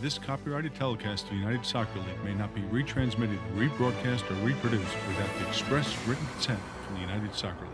This copyrighted telecast of the United Soccer League may not be retransmitted, rebroadcast, or reproduced without the express written consent from the United Soccer League.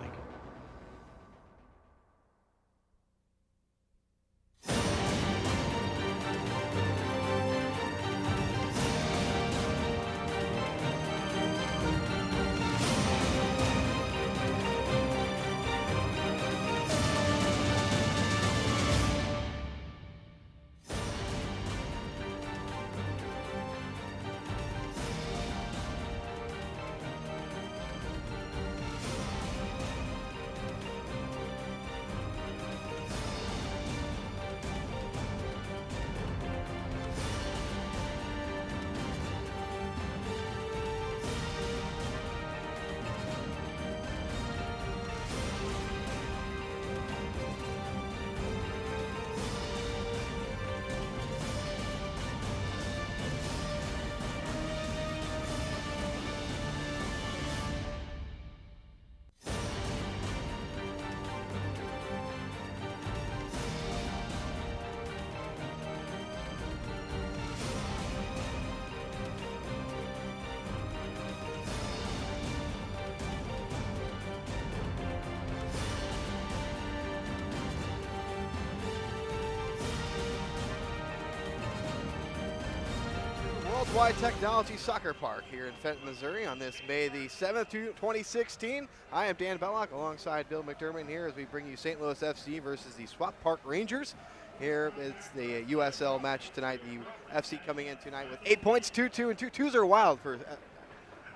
Worldwide Technology Soccer Park here in Fenton, Missouri on this May the 7th, 2016. I am Dan Bellock alongside Bill McDermott here as we bring you St. Louis FC versus the Swope Park Rangers. Here it's the USL match tonight. The FC coming in tonight with 8 points, 2-2, and 2-2s are wild for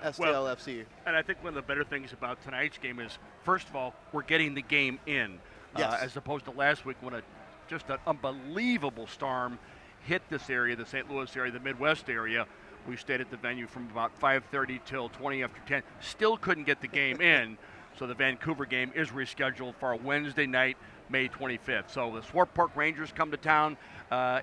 STL FC. And I think one of the better things about tonight's game is, first of all, we're getting the game in, as opposed to last week when just an unbelievable storm hit this area, the St. Louis area, the Midwest area. We stayed at the venue from about 5:30 till 20 after 10. Still couldn't get the game in, so the Vancouver game is rescheduled for Wednesday night, May 25th. So the Swope Park Rangers come to town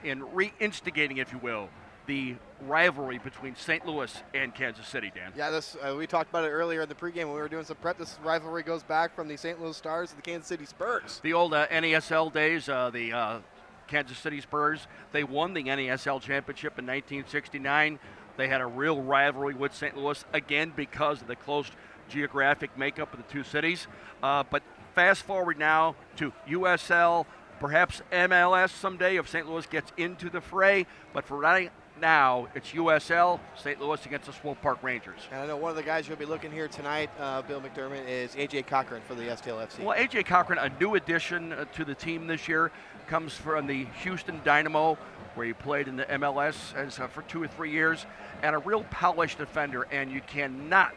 in re-instigating, if you will, the rivalry between St. Louis and Kansas City, Dan. Yeah, this we talked about it earlier in the pregame when we were doing some prep. This rivalry goes back from the St. Louis Stars to the Kansas City Spurs. The old NASL days, the Kansas City Spurs, they won the NASL championship in 1969. They had a real rivalry with St. Louis, again, because of the close geographic makeup of the two cities. But fast forward now to USL, perhaps MLS someday if St. Louis gets into the fray. But for right now, it's USL, St. Louis against the Swope Park Rangers. And I know one of the guys you'll be looking here tonight, Bill McDermott, is A.J. Cochran for the STLFC. Well, A.J. Cochran, a new addition to the team this year, comes from the Houston Dynamo, where he played in the MLS for 2 or 3 years, and a real polished defender. And you cannot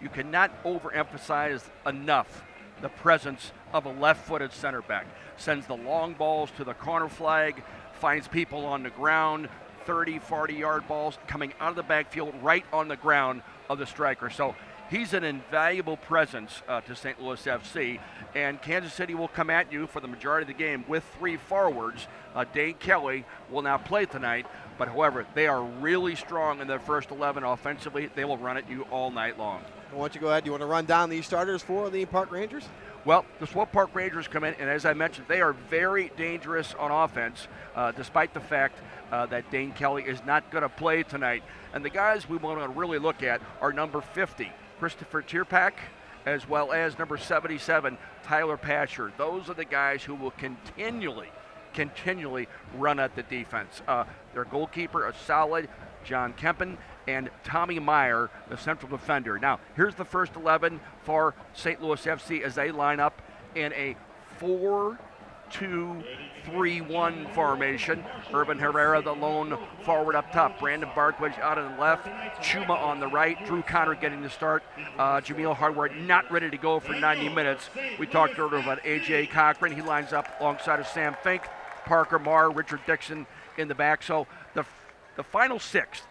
overemphasize enough the presence of a left-footed center back. Sends the long balls to the corner flag, finds people on the ground, 30, 40-yard balls coming out of the backfield right on the ground of the striker. So he's an invaluable presence to St. Louis FC, and Kansas City will come at you for the majority of the game with 3 forwards. Dane Kelly will now play tonight, but however, they are really strong in their first 11 offensively. They will run at you all night long. Why don't you go ahead? You want to run down these starters for the Park Rangers? Well, the Swope Park Rangers come in, and as I mentioned, they are very dangerous on offense, despite the fact that Dane Kelly is not going to play tonight. And the guys we want to really look at are number 50, Christopher Tierpak, as well as number 77, Tyler Patcher. Those are the guys who will continually run at the defense. Their goalkeeper is solid, John Kempen, and Tommy Meyer, the central defender. Now, here's the first 11 for St. Louis FC as they line up in a 4-2-3-1 formation. Urban Herrera, the lone forward up top. Brandon Barklage out on the left. Chuma on the right. Drew Connor getting the start. Jameel Hardware not ready to go for 90 minutes. We talked earlier about A.J. Cochran. He lines up alongside of Sam Fink, Parker Marr, Richard Dixon in the back. So the final six,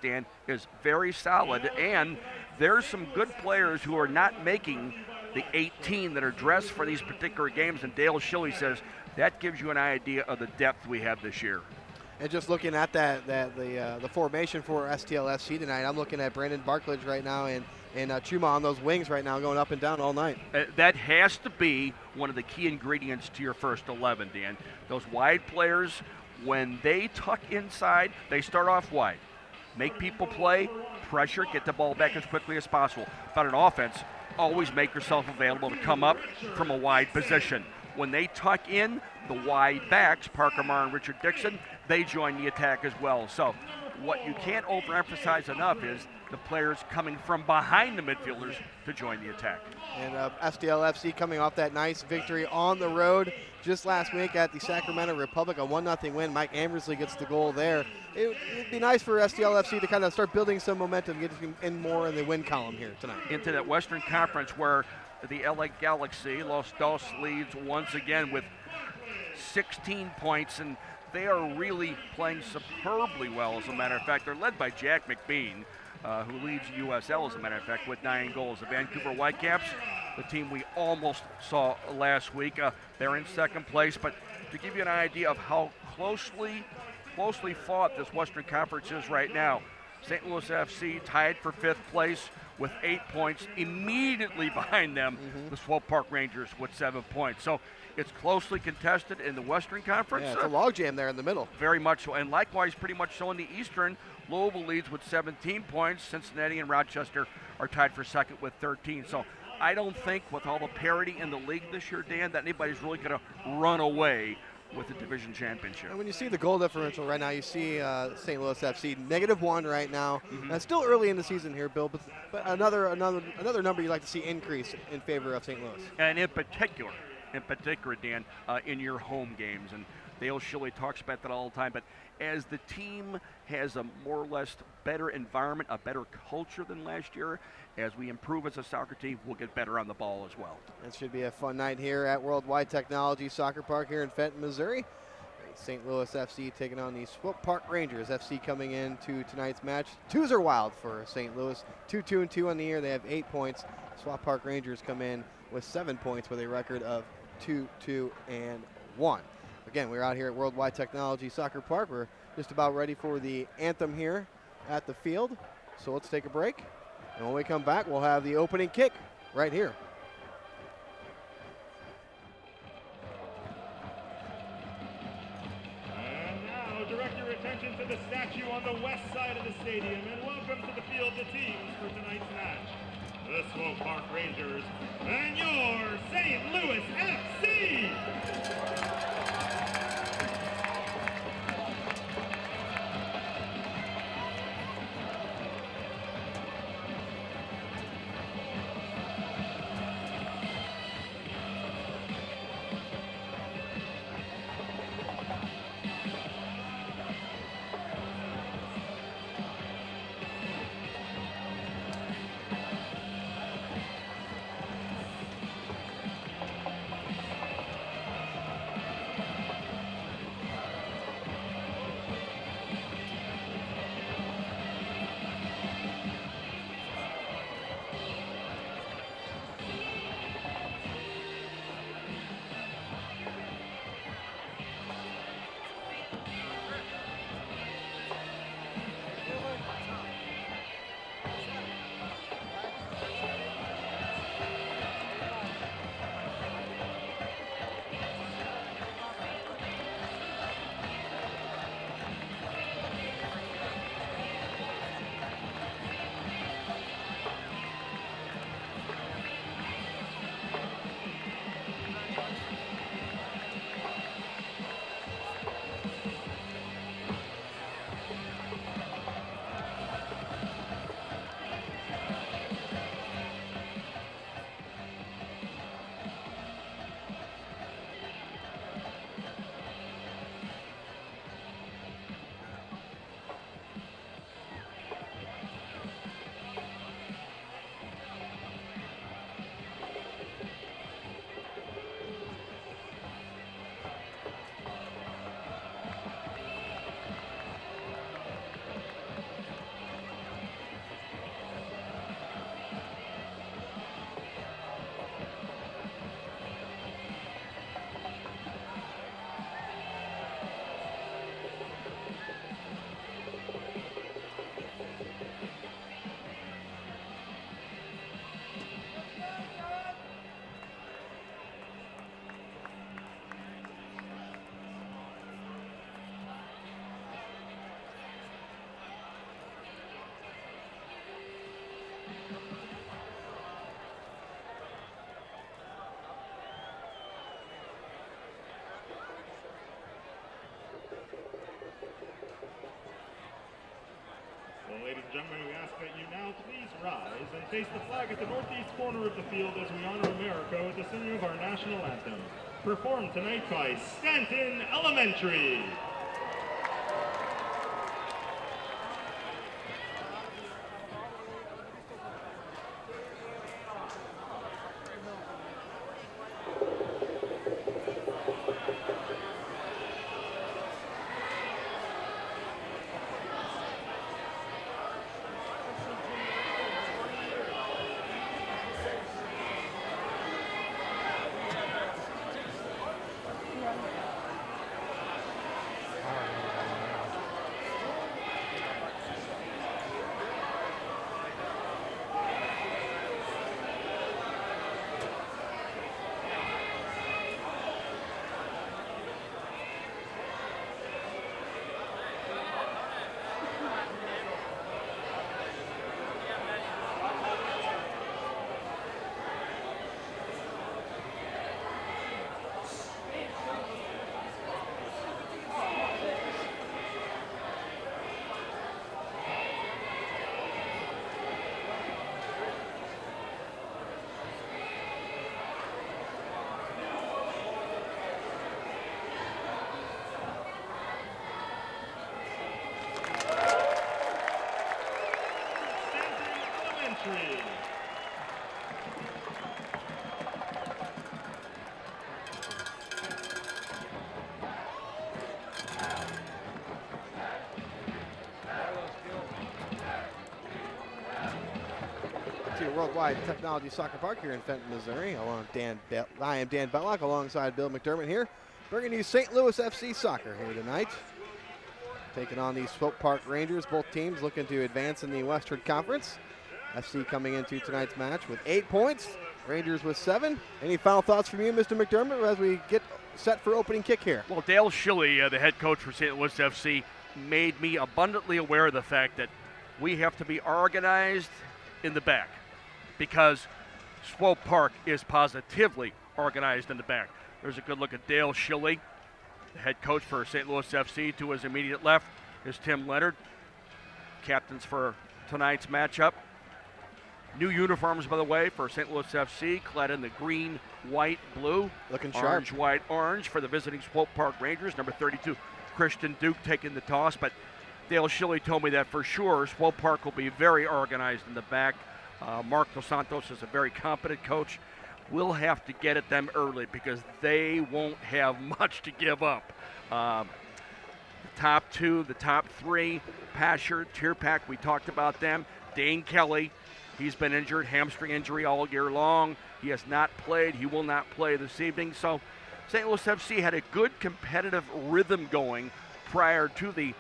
Dan, is very solid, and there's some good players who are not making the 18 that are dressed for these particular games, and Dale Shilley says that gives you an idea of the depth we have this year. And just looking at the formation for STLFC tonight, I'm looking at Brandon Barklage right now and Chuma on those wings right now, going up and down all night. That has to be one of the key ingredients to your first 11, Dan. Those wide players When they tuck inside, they start off wide. Make people play, pressure, get the ball back as quickly as possible. But on offense, always make yourself available to come up from a wide position. When they tuck in, the wide backs, Parker Marr and Richard Dixon, they join the attack as well. So what you can't overemphasize enough is the players coming from behind the midfielders to join the attack. And SDLFC coming off that nice victory on the road just last week at the Sacramento Republic, a 1-0 win. Mike Ambersley gets the goal there. It'd be nice for SDLFC to kind of start building some momentum, getting in more in the win column here tonight. Into that Western Conference where the LA Galaxy, Los Dos, leads once again with 16 points, and they are really playing superbly well, as a matter of fact. They're led by Jack McBean, who leads USL, as a matter of fact, with 9 goals. The Vancouver Whitecaps, the team we almost saw last week, they're in second place. But to give you an idea of how closely fought this Western Conference is right now, St. Louis FC tied for 5th place with 8 points. Immediately behind them, the Swope Park Rangers with 7 points. So it's closely contested in the Western Conference. Yeah, it's a logjam there in the middle. Very much so. And likewise, pretty much so in the Eastern. Louisville leads with 17 points. Cincinnati and Rochester are tied for second with 13. So I don't think with all the parity in the league this year, Dan, that anybody's really going to run away with the division championship. And when you see the goal differential right now, you see St. Louis FC -1 right now. It's still early in the season here, Bill, but another number you'd like to see increase in favor of St. Louis. And in particular, Dan, in your home games, and Dale Shilley talks about that all the time, but as the team has a more or less better environment, a better culture than last year, as we improve as a soccer team, we'll get better on the ball as well. It should be a fun night here at Worldwide Technology Soccer Park here in Fenton, Missouri. St. Louis FC taking on the Swope Park Rangers. FC coming into tonight's match. Twos are wild for St. Louis. 2-2-2 on the year. They have 8 points. Swope Park Rangers come in with 7 points with a record of 2-2-1. Again, we're out here at Worldwide Technology Soccer Park. We're just about ready for the anthem here at the field. So let's take a break. And when we come back, we'll have the opening kick right here. And now direct your attention to the statue on the west side of the stadium and welcome to the field the teams for tonight's match. The Swope Park Rangers and your St. Louis FC! and gentlemen, we ask that you now please rise and face the flag at the northeast corner of the field as we honor America with the singing of our national anthem. Performed tonight by Stanton Elementary. To Worldwide Technology Soccer Park here in Fenton, Missouri. I am Dan Belloc alongside Bill McDermott here, bringing you St. Louis FC soccer here tonight. Taking on the Swope Park Rangers, both teams looking to advance in the Western Conference. FC coming into tonight's match with 8 points, Rangers with 7. Any final thoughts from you, Mr. McDermott, as we get set for opening kick here? Well, Dale Schilly, the head coach for St. Louis FC, made me abundantly aware of the fact that we have to be organized in the back, because Swope Park is positively organized in the back. There's a good look at Dale Schilly, the head coach for St. Louis FC. To his immediate left is Tim Leonard, captains for tonight's matchup. New uniforms, by the way, for St. Louis FC, clad in the green, white, blue. Looking sharp. Orange, white, orange for the visiting Swope Park Rangers. Number 32, Christian Duke, taking the toss. But Dale Schilly told me that for sure Swope Park will be very organized in the back. Mark Dos Santos is a very competent coach. We'll have to get at them early because they won't have much to give up. The top two, the top three, Pasher, Tierpak, we talked about them. Dane Kelly, he's been injured, hamstring injury all year long. He has not played. He will not play this evening. So St. Louis FC had a good competitive rhythm going prior to the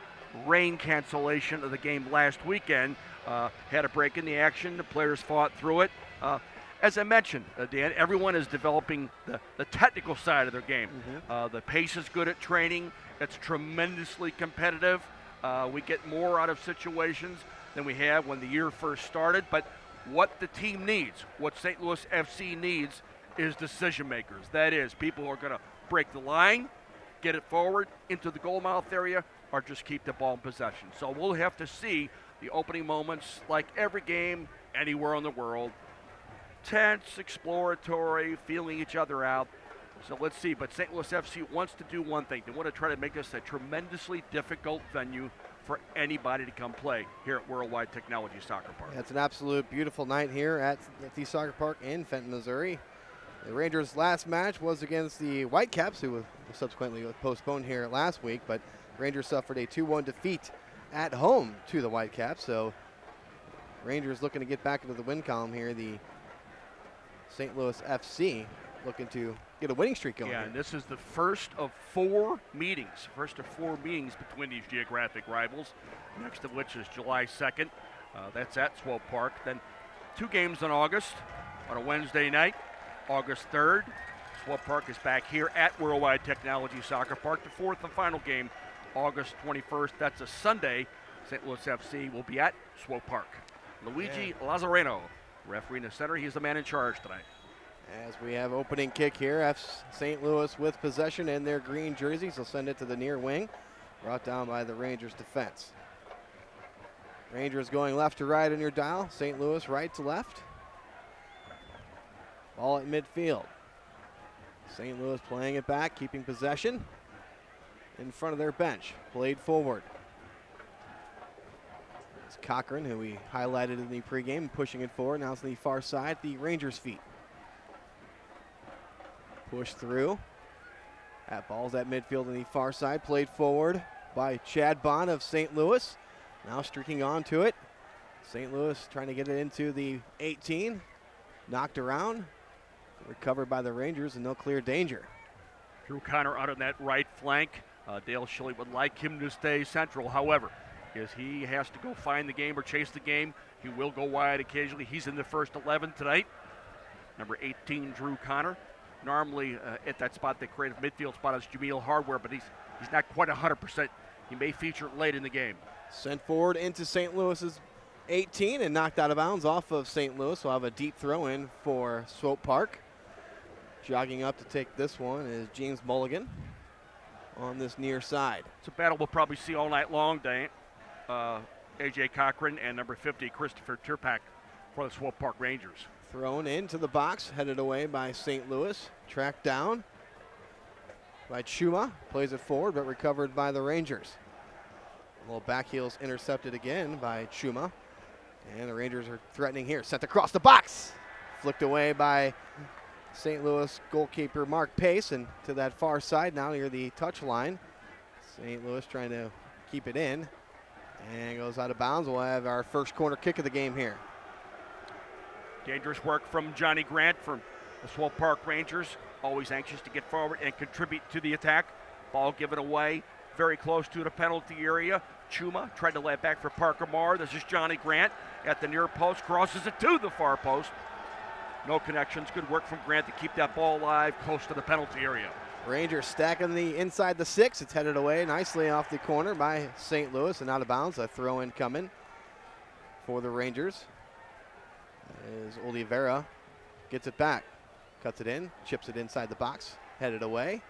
rain cancellation of the game last weekend. Had a break in the action. The players fought through it. As I mentioned, Dan, everyone is developing the technical side of their game. The pace is good at training. It's tremendously competitive. We get more out of situations than we have when the year first started. But what the team needs, what St. Louis FC needs, is decision makers. That is, people who are going to break the line, get it forward into the goal mouth area, or just keep the ball in possession. So we'll have to see the opening moments, like every game anywhere in the world. Tense, exploratory, feeling each other out. So let's see. But St. Louis FC wants to do one thing. They want to try to make this a tremendously difficult venue for anybody to come play here at Worldwide Technology Soccer Park. Yeah, it's an absolute beautiful night here at the soccer park in Fenton, Missouri. The Rangers' last match was against the Whitecaps, who was subsequently postponed here last week, but Rangers suffered a 2-1 defeat at home to the Whitecaps. So Rangers looking to get back into the win column here. The St. Louis FC looking to get a winning streak going. Yeah, here. and this is the first of four meetings between these geographic rivals, next of which is July 2nd. That's at Swope Park. Then 2 games in August on a Wednesday night. August 3rd, Swope Park is back here at Worldwide Technology Soccer Park. The fourth and final game, August 21st. That's a Sunday. St. Louis FC will be at Swope Park. Luigi Lazzareno, referee in the center. He's the man in charge tonight. As we have opening kick here, St. Louis with possession in their green jerseys. They'll send it to the near wing, brought down by the Rangers defense. Rangers going left to right on your dial. St. Louis right to left. Ball at midfield. St. Louis playing it back, keeping possession in front of their bench. Played forward. It's Cochran, who we highlighted in the pregame, pushing it forward. Now it's on the far side, the Rangers' feet. Push through. That ball's at midfield on the far side. Played forward by Chad Bond of St. Louis. Now streaking onto it. St. Louis trying to get it into the 18. Knocked around. Recovered by the Rangers and no clear danger. Drew Connor out on that right flank. Dale Shilley would like him to stay central. However, as he has to go find the game or chase the game, he will go wide occasionally. He's in the first 11 tonight. Number 18, Drew Connor. Normally at that spot, the creative midfield spot is Jameel Hardware, but he's not quite 100%. He may feature late in the game. Sent forward into St. Louis's 18 and knocked out of bounds off of St. Louis. We'll have a deep throw in for Swope Park. Jogging up to take this one is James Mulligan on this near side. It's a battle we'll probably see all night long, Dan. A.J. Cochran and number 50, Christopher Tierpak for the Swope Park Rangers. Thrown into the box, headed away by St. Louis. Tracked down by Chuma. Plays it forward, but recovered by the Rangers. A little back heels intercepted again by Chuma. And the Rangers are threatening here. Sent across the box. Flicked away by St. Louis goalkeeper Mark Pace, and to that far side now near the touch line. St. Louis trying to keep it in and goes out of bounds. We'll have our first corner kick of the game here. Dangerous work from Johnny Grant from the Swope Park Rangers. Always anxious to get forward and contribute to the attack. Ball given away very close to the penalty area. Chuma tried to lay it back for Parker Marr. This is Johnny Grant at the near post, crosses it to the far post. No connections. Good work from Grant to keep that ball alive close to the penalty area. Rangers stacking the inside the 6. It's headed away nicely off the corner by St. Louis and out of bounds. A throw in coming for the Rangers. As Oliveira gets it back. Cuts it in, chips it inside the box. Headed away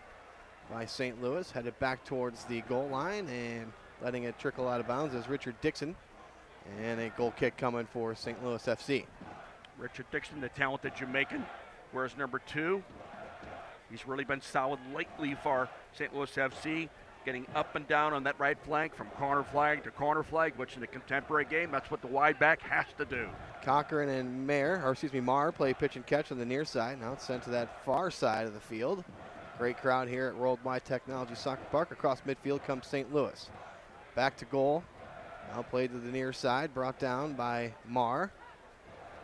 by St. Louis. Headed back towards the goal line and letting it trickle out of bounds is Richard Dixon. And a goal kick coming for St. Louis FC. Richard Dixon, the talented Jamaican, whereas number 2, he's really been solid lately for St. Louis FC, getting up and down on that right flank from corner flag to corner flag, which in the contemporary game, that's what the wide back has to do. Cochran and Marr play pitch and catch on the near side. Now it's sent to that far side of the field. Great crowd here at Worldwide Technology Soccer Park. Across midfield comes St. Louis. Back to goal. Now played to the near side, brought down by Marr.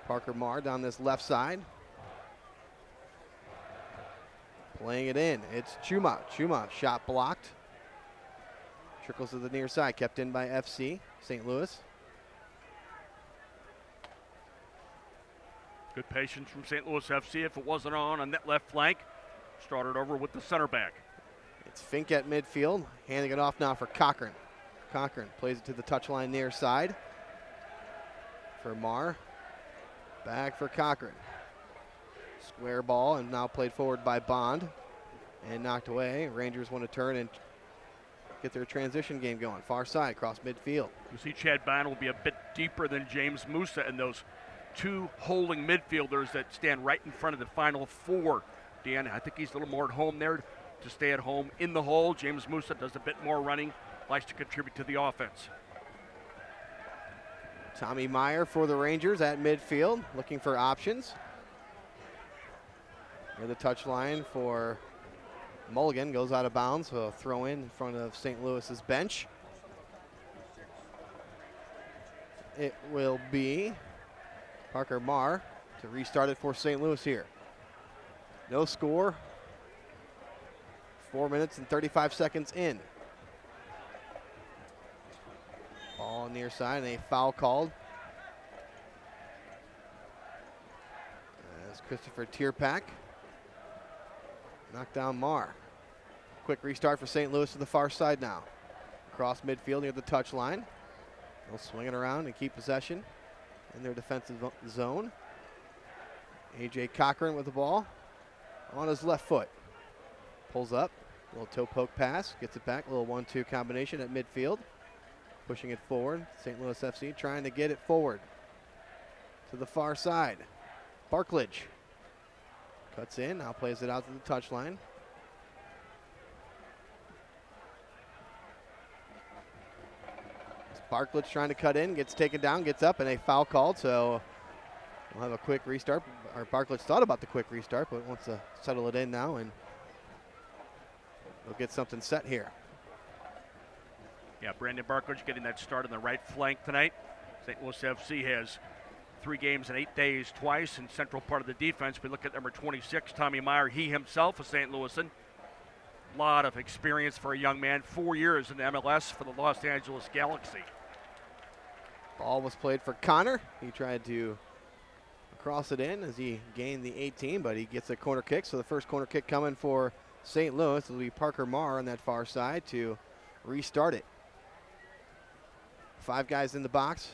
Parker Marr down this left side. Playing it in. It's Chuma. Chuma, shot blocked. Trickles to the near side, kept in by FC, St. Louis. Good patience from St. Louis FC. If it wasn't on that left flank, started over with the center back. It's Fink at midfield, handing it off now for Cochran. Cochran plays it to the touchline near side for Marr. Back for Cochran. Square ball and now played forward by Bond and knocked away. Rangers want to turn and get their transition game going. Far side, across midfield. You see Chad Bond will be a bit deeper than James Musa and those 2 holding midfielders that stand right in front of the final 4. Dan, I think he's a little more at home there to stay at home in the hole. James Musa does a bit more running, likes to contribute to the offense. Tommy Meyer for the Rangers at midfield, looking for options. Near the touchline for Mulligan, goes out of bounds, so a throw in front of St. Louis's bench. It will be Parker Marr to restart it for St. Louis here. No score. 4 minutes and 35 seconds in. Ball near side and a foul called. As Christopher Tierpak knocked down Marr. Quick restart for St. Louis to the far side now. Across midfield near the touchline. They'll swing it around and keep possession in their defensive zone. A.J. Cochran with the ball on his left foot. Pulls up, little toe poke pass, gets it back, little 1-2 combination at midfield. pushing it forward. St. Louis FC trying to get it forward to the far side. Barklage cuts in, now plays it out to the touchline. Barklage trying to cut in, gets taken down, gets up, and a foul called, so we'll have a quick restart. Or Barklage thought about the quick restart, but wants to settle it in now, and we'll get something set here. Yeah, Brandon Barklage getting that start on the right flank tonight. St. Louis FC has 3 games in 8 days twice in central part of the defense. We look at number 26, Tommy Meyer. He himself a St. Louisan. A lot of experience for a young man. 4 years in the MLS for the Los Angeles Galaxy. Ball was played for Connor. He tried to cross it in as he gained the 18, but he gets a corner kick. So the first corner kick coming for St. Louis. It'll be Parker Marr on that far side to restart it. 5 guys in the box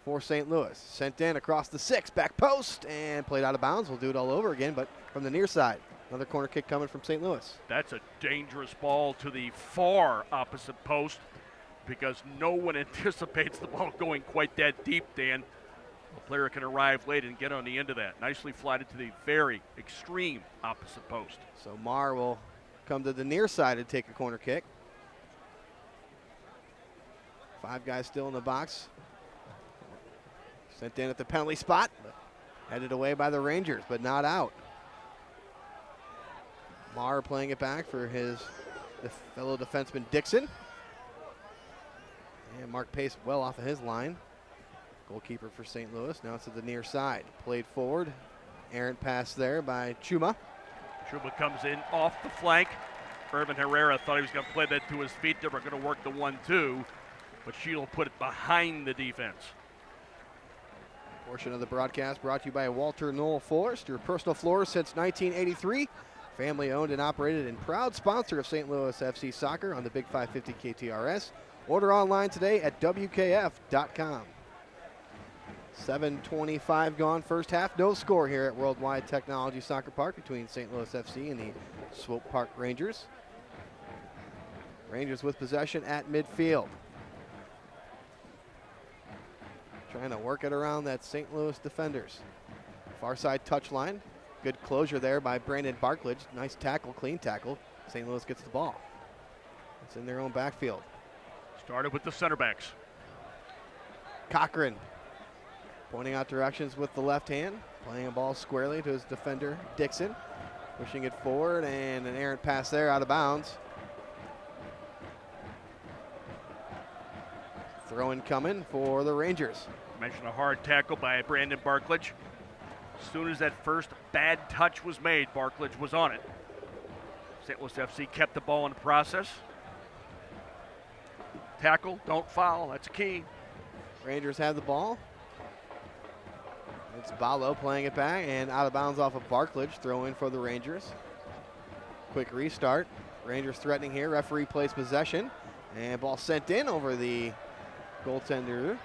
for St. Louis. Sent in across the 6, back post, and played out of bounds. We'll do it all over again, but from the near side. Another corner kick coming from St. Louis. That's a dangerous ball to the far opposite post because no one anticipates the ball going quite that deep, Dan. A player can arrive late and get on the end of that. Nicely flighted to the very extreme opposite post. So Marr will come to the near side and take a corner kick. 5 guys still in the box. Sent in at the penalty spot. Headed away by the Rangers, but not out. Marr playing it back for his fellow defenseman Dixon. And Mark Pace well off of his line. Goalkeeper for St. Louis. Now it's at the near side. Played forward. Errant pass there by Chuma. Chuma comes in off the flank. Urban Herrera thought he was going to play that to his feet. They were going to work the 1-2. But She'll put it behind the defense. Portion of the broadcast brought to you by Walter Knoll Florist, your personal florist since 1983. Family owned and operated and proud sponsor of St. Louis FC soccer on the Big 550 KTRS. Order online today at WKF.com. 7:25 gone first half. No score here at Worldwide Technology Soccer Park between St. Louis FC and the Swope Park Rangers. Rangers with possession at midfield. Trying to work it around that St. Louis defenders. Far side touchline. Good closure there by Brandon Barklage. Nice tackle, clean tackle. St. Louis gets the ball. It's in their own backfield. Started with the center backs. Cochran pointing out directions with the left hand. Playing a ball squarely to his defender, Dixon. Pushing it forward and an errant pass there out of bounds. Throw-in coming for the Rangers. Mentioned a hard tackle by Brandon Barklage. As soon as that first bad touch was made, Barklage was on it. St. Louis FC kept the ball in the process. Tackle, don't foul, that's key. Rangers have the ball. It's Balo playing it back and out of bounds off of Barklage. Throw in for the Rangers. Quick restart. Rangers threatening here. Referee plays possession. And ball sent in over the goaltender.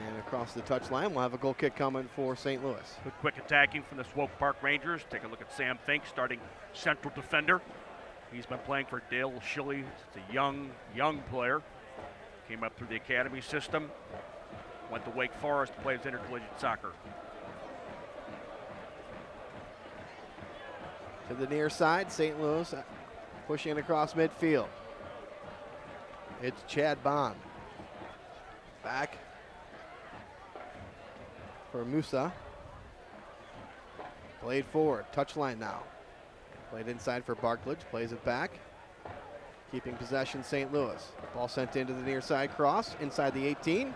And across the touchline, we'll have a goal kick coming for St. Louis. Quick attacking from the Swope Park Rangers. Take a look at Sam Fink, starting central defender. He's been playing for Dale Schilly. It's a young player. Came up through the academy system. Went to Wake Forest, plays intercollegiate soccer. To the near side, St. Louis pushing it across midfield. It's Chad Bond. Back for Musa. Played forward, touchline now. Played inside for Barklage, plays it back. Keeping possession, St. Louis. Ball sent into the near side cross, inside the 18.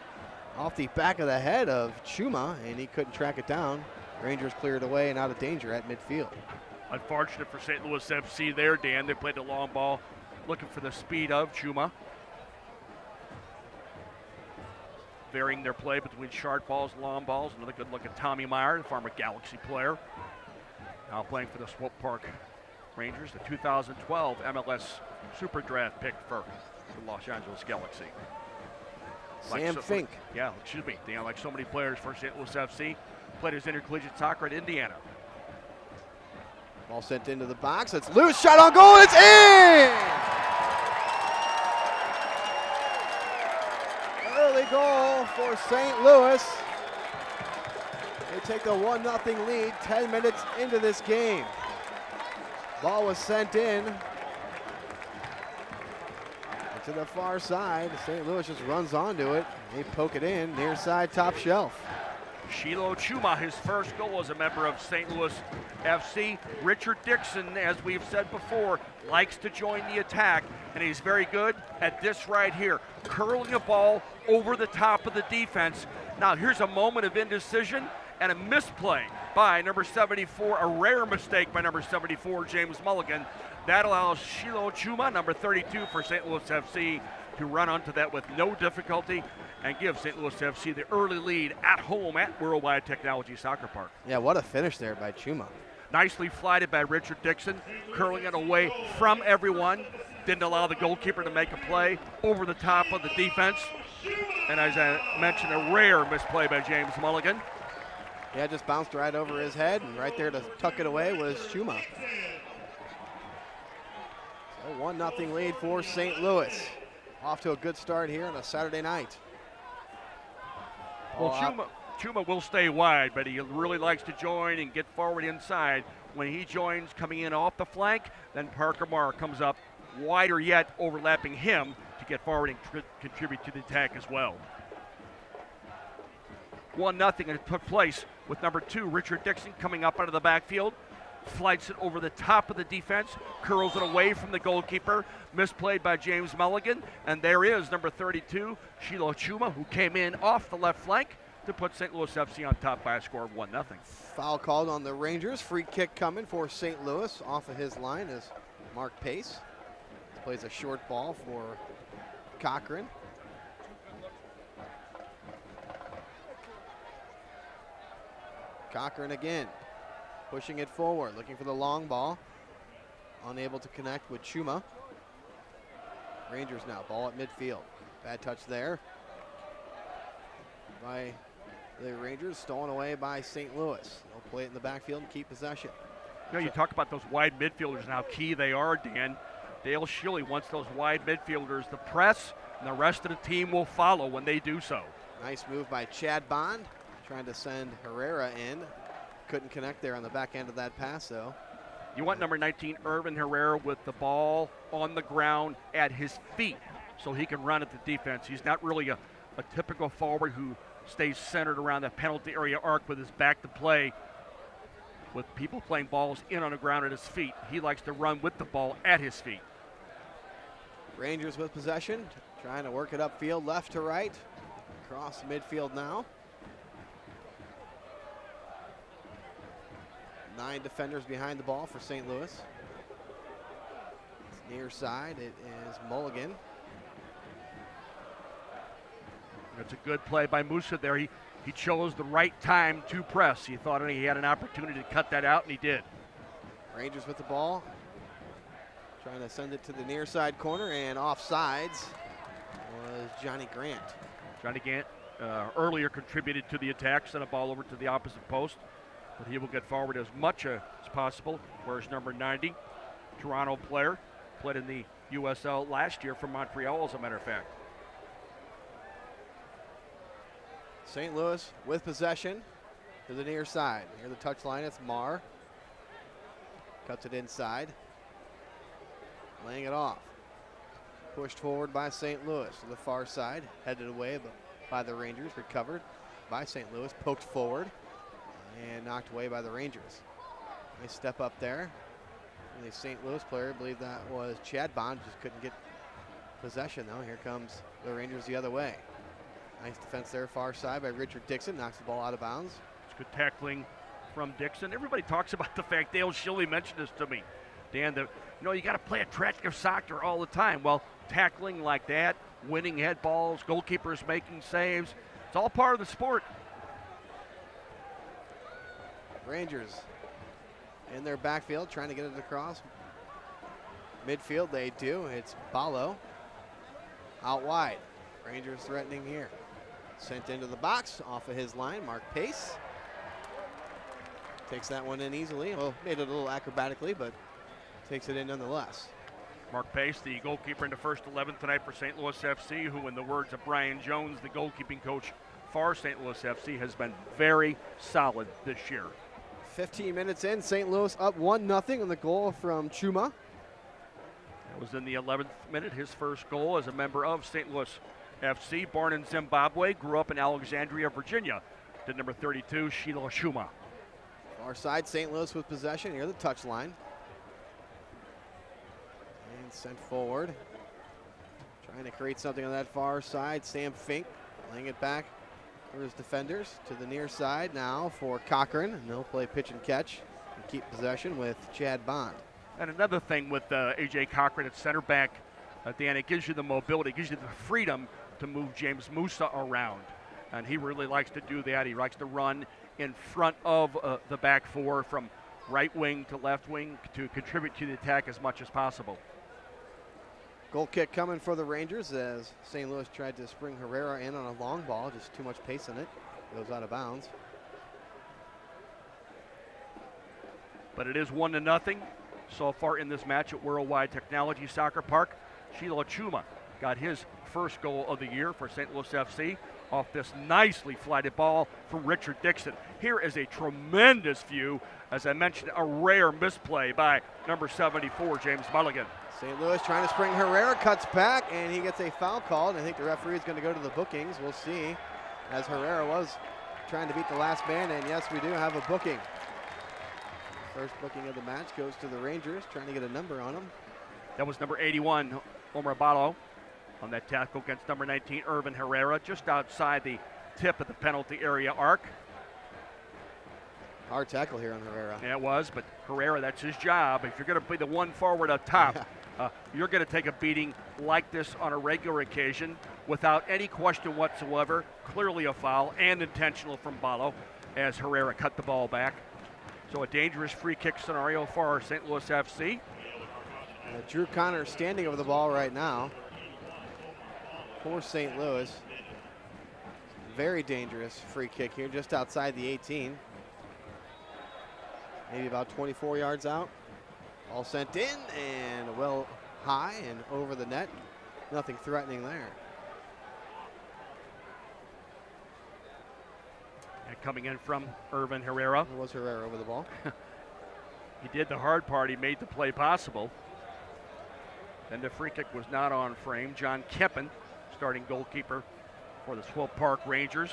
Off the back of the head of Chuma, and he couldn't track it down. Rangers cleared away and out of danger at midfield. Unfortunate for St. Louis FC there, Dan. They played the long ball, looking for the speed of Chuma. Varying their play between short balls and long balls. Another good look at Tommy Meyer, the former Galaxy player. Now playing for the Swope Park Rangers, the 2012 MLS Super Draft pick for the Los Angeles Galaxy. Sam Fink. Yeah, excuse me. Dan, like so many players for St. Louis FC, played his intercollegiate soccer at Indiana. Ball sent into the box. It's loose. Shot on goal. It's in! goal for St. Louis. They take the 1-0 lead 10 minutes into this game. Ball was sent in to the far side. St. Louis just runs onto it. They poke it in, near side, top shelf. Shiloh Chuma, his first goal as a member of St. Louis FC. Richard Dixon, as we've said before, likes to join the attack, and he's very good at this right here, curling a ball over the top of the defense. Now here's a moment of indecision and a misplay by number 74, a rare mistake by number 74, James Mulligan. That allows Shiloh Chuma, number 32 for St. Louis FC, to run onto that with no difficulty and give St. Louis FC the early lead at home at Worldwide Technology Soccer Park. Yeah, what a finish there by Chuma. Nicely flighted by Richard Dixon, curling it away from everyone. Didn't allow the goalkeeper to make a play over the top of the defense. And as I mentioned, a rare misplay by James Mulligan. Yeah, just bounced right over his head, and right there to tuck it away was Chuma. So 1-0 lead for St. Louis. Off to a good start here on a Saturday night. Well, Chuma will stay wide, but he really likes to join and get forward inside. When he joins coming in off the flank, then Parker Marr comes up wider yet, overlapping him to get forward and contribute to the attack as well. 1-0, and it took place with number 2, Richard Dixon, coming up out of the backfield. Flights it over the top of the defense, curls it away from the goalkeeper, misplayed by James Mulligan, and there is number 32, Shiloh Chuma, who came in off the left flank to put St. Louis FC on top by a score of 1-0. Foul called on the Rangers. Free kick coming for St. Louis. Off of his line is Mark Pace. Plays a short ball for Cochran. Cochran again, pushing it forward, looking for the long ball. Unable to connect with Chuma. Rangers now, ball at midfield. Bad touch there by the Rangers, stolen away by St. Louis. They'll play it in the backfield and keep possession. You know, you talk about those wide midfielders and how key they are, Dan. Dale Schilly wants those wide midfielders to press, and the rest of the team will follow when they do so. Nice move by Chad Bond, trying to send Herrera in. Couldn't connect there on the back end of that pass, though. You want number 19, Irvin Herrera, with the ball on the ground at his feet so he can run at the defense. He's not really a typical forward who stays centered around the penalty area arc with his back to play, with people playing balls in on the ground at his feet. He likes to run with the ball at his feet. Rangers with possession, trying to work it upfield, left to right. Across midfield now. 9 defenders behind the ball for St. Louis. It's near side, it is Mulligan. That's a good play by Musa there. He chose the right time to press. He thought he had an opportunity to cut that out, and he did. Rangers with the ball, trying to send it to the near side corner, and offsides was Johnny Grant. Johnny Grant earlier contributed to the attack, sent a ball over to the opposite post, but he will get forward as much as possible. Whereas number 90, Toronto player, played in the USL last year from Montreal, as a matter of fact. St. Louis with possession to the near side. Near the touchline, it's Marr. Cuts it inside. Laying it off. Pushed forward by St. Louis to the far side. Headed away by the Rangers. Recovered by St. Louis. Poked forward and knocked away by the Rangers. Nice step up there. And the St. Louis player, I believe that was Chad Bond, just couldn't get possession though. Here comes the Rangers the other way. Nice defense there, far side by Richard Dixon. Knocks the ball out of bounds. It's good tackling from Dixon. Everybody talks about the fact, Dale Schilly mentioned this to me, Dan, that you got to play attractive soccer all the time. Well, tackling like that, winning head balls, goalkeepers making saves, it's all part of the sport. Rangers in their backfield trying to get it across. Midfield they do. It's Balo out wide. Rangers threatening here. Sent into the box off of his line. Mark Pace takes that one in easily. Well, made it a little acrobatically, but takes it in nonetheless. Mark Pace, the goalkeeper in the first 11 tonight for St. Louis FC, who, in the words of Brian Jones, the goalkeeping coach for St. Louis FC, has been very solid this year. 15 minutes in, St. Louis up 1-0 on the goal from Chuma. That was in the 11th minute, his first goal as a member of St. Louis FC. Born in Zimbabwe, grew up in Alexandria, Virginia. To number 32, Sheila Chuma. Far side, St. Louis with possession near the touchline. And sent forward. Trying to create something on that far side. Sam Fink laying it back for his defenders to the near side now for Cochran. And they'll play pitch and catch and keep possession with Chad Bond. And another thing with A.J. Cochran at center back, Dan, it gives you the mobility, it gives you the freedom to move James Musa around. And he really likes to do that. He likes to run in front of the back four from right wing to left wing to contribute to the attack as much as possible. Goal kick coming for the Rangers as St. Louis tried to spring Herrera in on a long ball, just too much pace in it. Goes out of bounds. But it is 1-0 so far in this match at Worldwide Technology Soccer Park. Sheila Chuma got his first goal of the year for St. Louis FC off this nicely flighted ball from Richard Dixon. Here is a tremendous view. As I mentioned, a rare misplay by number 74, James Mulligan. St. Louis trying to spring Herrera, cuts back, and he gets a foul called. I think the referee is going to go to the bookings. We'll see, as Herrera was trying to beat the last man, and yes, we do have a booking. First booking of the match goes to the Rangers, trying to get a number on him. That was number 81, Omar Balo, on that tackle against number 19, Irvin Herrera, just outside the tip of the penalty area arc. Hard tackle here on Herrera. Yeah, it was, but Herrera, that's his job. If you're going to be the one forward up top, you're going to take a beating like this on a regular occasion without any question whatsoever. Clearly a foul and intentional from Balo as Herrera cut the ball back. So a dangerous free kick scenario for St. Louis FC. Drew Connor standing over the ball right now for St. Louis. Very dangerous free kick here just outside the 18. Maybe about 24 yards out. All sent in and well high and over the net. Nothing threatening there. And coming in from Irvin Herrera. It was Herrera over the ball. He did the hard part. He made the play possible. Then the free kick was not on frame. John Kempen, starting goalkeeper for the Swope Park Rangers.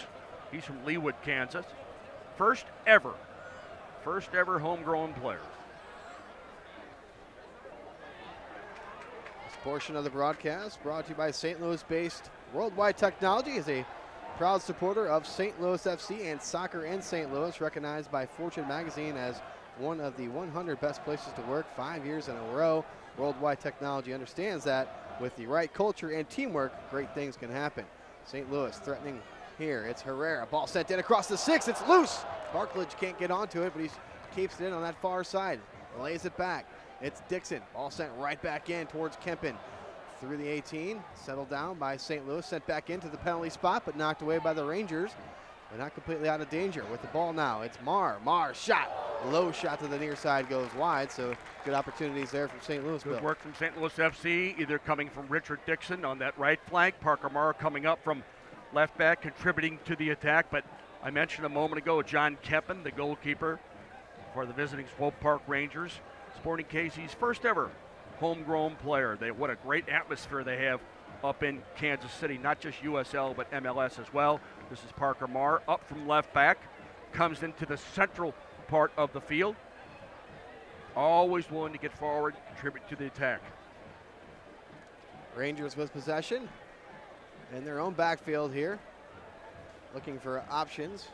He's from Leawood, Kansas. First ever homegrown player. This portion of the broadcast brought to you by St. Louis-based Worldwide Technology, is a proud supporter of St. Louis FC and soccer in St. Louis, recognized by Fortune magazine as one of the 100 best places to work 5 years in a row. Worldwide Technology understands that with the right culture and teamwork, great things can happen. St. Louis threatening here. It's Herrera. Ball sent in across the 6. It's loose. Barklage can't get onto it, but he keeps it in on that far side. Lays it back. It's Dixon. Ball sent right back in towards Kempen. Through the 18. Settled down by St. Louis. Sent back into the penalty spot, but knocked away by the Rangers. But not completely out of danger with the ball now. It's Marr. Marr shot. Low shot to the near side goes wide, so good opportunities there from St. Louis. Good work from St. Louis FC, either coming from Richard Dixon on that right flank, Parker Marr coming up from left back, contributing to the attack. But I mentioned a moment ago John Kempen, the goalkeeper for the visiting Swope Park Rangers. Sporting KC's first ever homegrown player. What a great atmosphere they have up in Kansas City, not just USL but MLS as well. This is Parker Marr up from left back, comes into the central part of the field. Always willing to get forward, contribute to the attack. Rangers with possession in their own backfield here. Looking for options.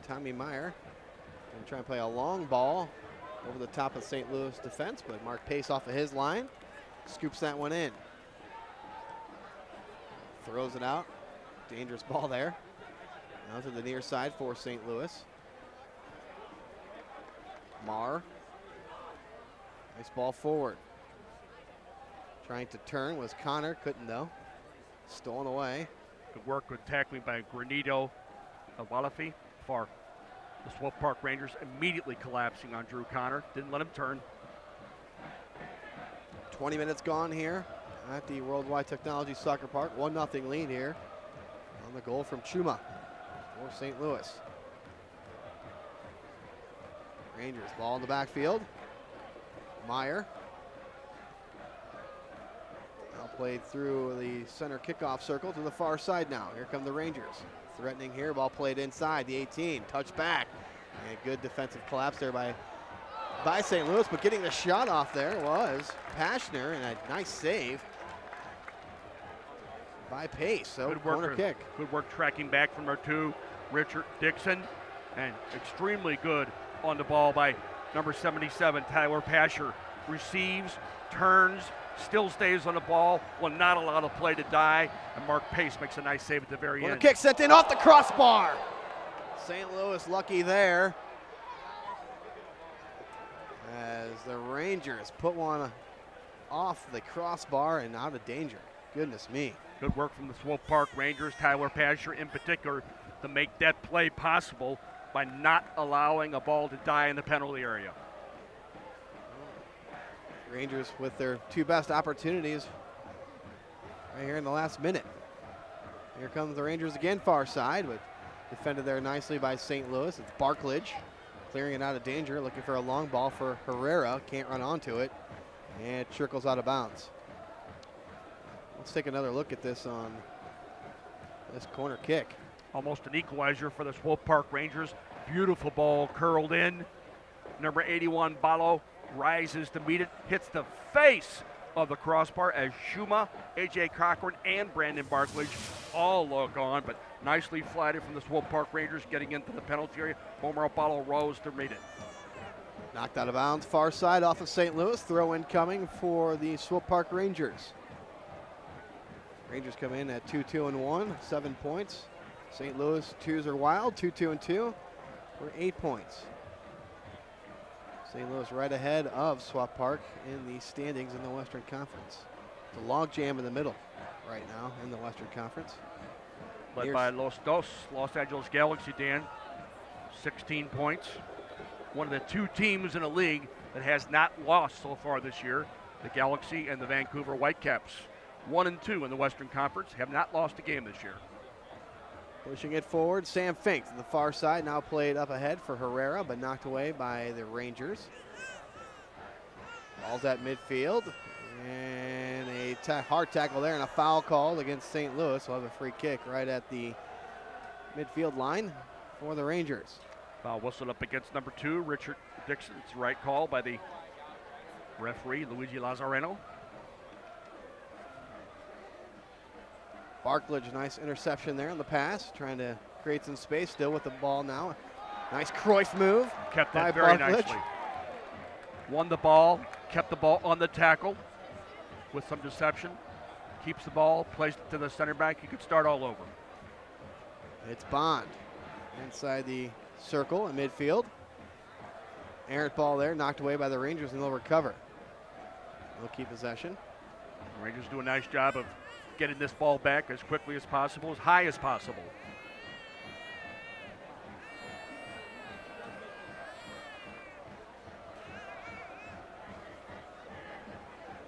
Tommy Meyer going to try and play a long ball over the top of St. Louis defense, but Mark Pace off of his line. Scoops that one in. Throws it out. Dangerous ball there. Now to the near side for St. Louis. Marr. Nice ball forward. Trying to turn was Connor, couldn't though. Stolen away. Good work with tackling by Granito Awalafi for the Swope Park Rangers, immediately collapsing on Drew Connor. Didn't let him turn. 20 minutes gone here at the Worldwide Technology Soccer Park. 1-0 lead here on the goal from Chuma for St. Louis. Rangers ball in the backfield. Meyer. Now played through the center kickoff circle to the far side now. Here come the Rangers. Threatening here, ball played inside the 18, touch back. And a good defensive collapse there by St. Louis, but getting the shot off there was Pashner, and a nice save by Pace. So Good corner work, kick. Good work tracking back from our two, Richard Dixon, and extremely good on the ball by number 77, Tyler Pasher. Receives, turns, still stays on the ball, will not allow the play to die, and Mark Pace makes a nice save at the very Corner end. kick sent in off the crossbar. St. Louis lucky there, as the Rangers put one off the crossbar and out of danger. Goodness me. Good work from the Swope Park Rangers, Tyler Pasher in particular, to make that play possible by not allowing a ball to die in the penalty area. Rangers with their two best opportunities right here in the last minute. Here comes the Rangers again, far side, but defended there nicely by St. Louis. It's Barklage clearing it out of danger, looking for a long ball for Herrera. Can't run onto it, and it trickles out of bounds. Let's take another look at this on this corner kick. Almost an equalizer for the Swope Park Rangers. Beautiful ball curled in. Number 81, Balo, rises to meet it, hits the face of the crossbar as Schuma, A.J. Cochran, and Brandon Barklage all look on, but nicely flighted from the Swope Park Rangers getting into the penalty area. Homer Balo rose to meet it. Knocked out of bounds, far side off of St. Louis. Throw in coming for the Swope Park Rangers. Rangers come in at 2-2-1, 7 points. St. Louis 2s are wild, 2-2-2 for 8 points. St. Louis right ahead of Swope Park in the standings in the Western Conference. It's a log jam in the middle right now in the Western Conference. Led by Los Angeles Galaxy, Dan, 16 points. One of the two teams in the league that has not lost so far this year, the Galaxy and the Vancouver Whitecaps. 1 and 2 in the Western Conference, have not lost a game this year. Pushing it forward, Sam Fink to the far side, now played up ahead for Herrera, but knocked away by the Rangers. Ball's at midfield, and a hard tackle there, and a foul called against St. Louis. We'll have a free kick right at the midfield line for the Rangers. Foul whistled up against number 2, Richard Dixon. It's the right call by the referee, Luigi Lazzareno. Barklage, nice interception there on the pass, trying to create some space, still with the ball now. Nice Cruyff move. Kept by that very Barklage. nicely. Won the ball, kept the ball on the tackle with some deception. Keeps the ball, plays it to the center back. He could start all over. It's Bond inside the circle in midfield. Errant ball there, knocked away by the Rangers, and they'll recover. They'll keep possession. The Rangers do a nice job of getting this ball back as quickly as possible, as high as possible.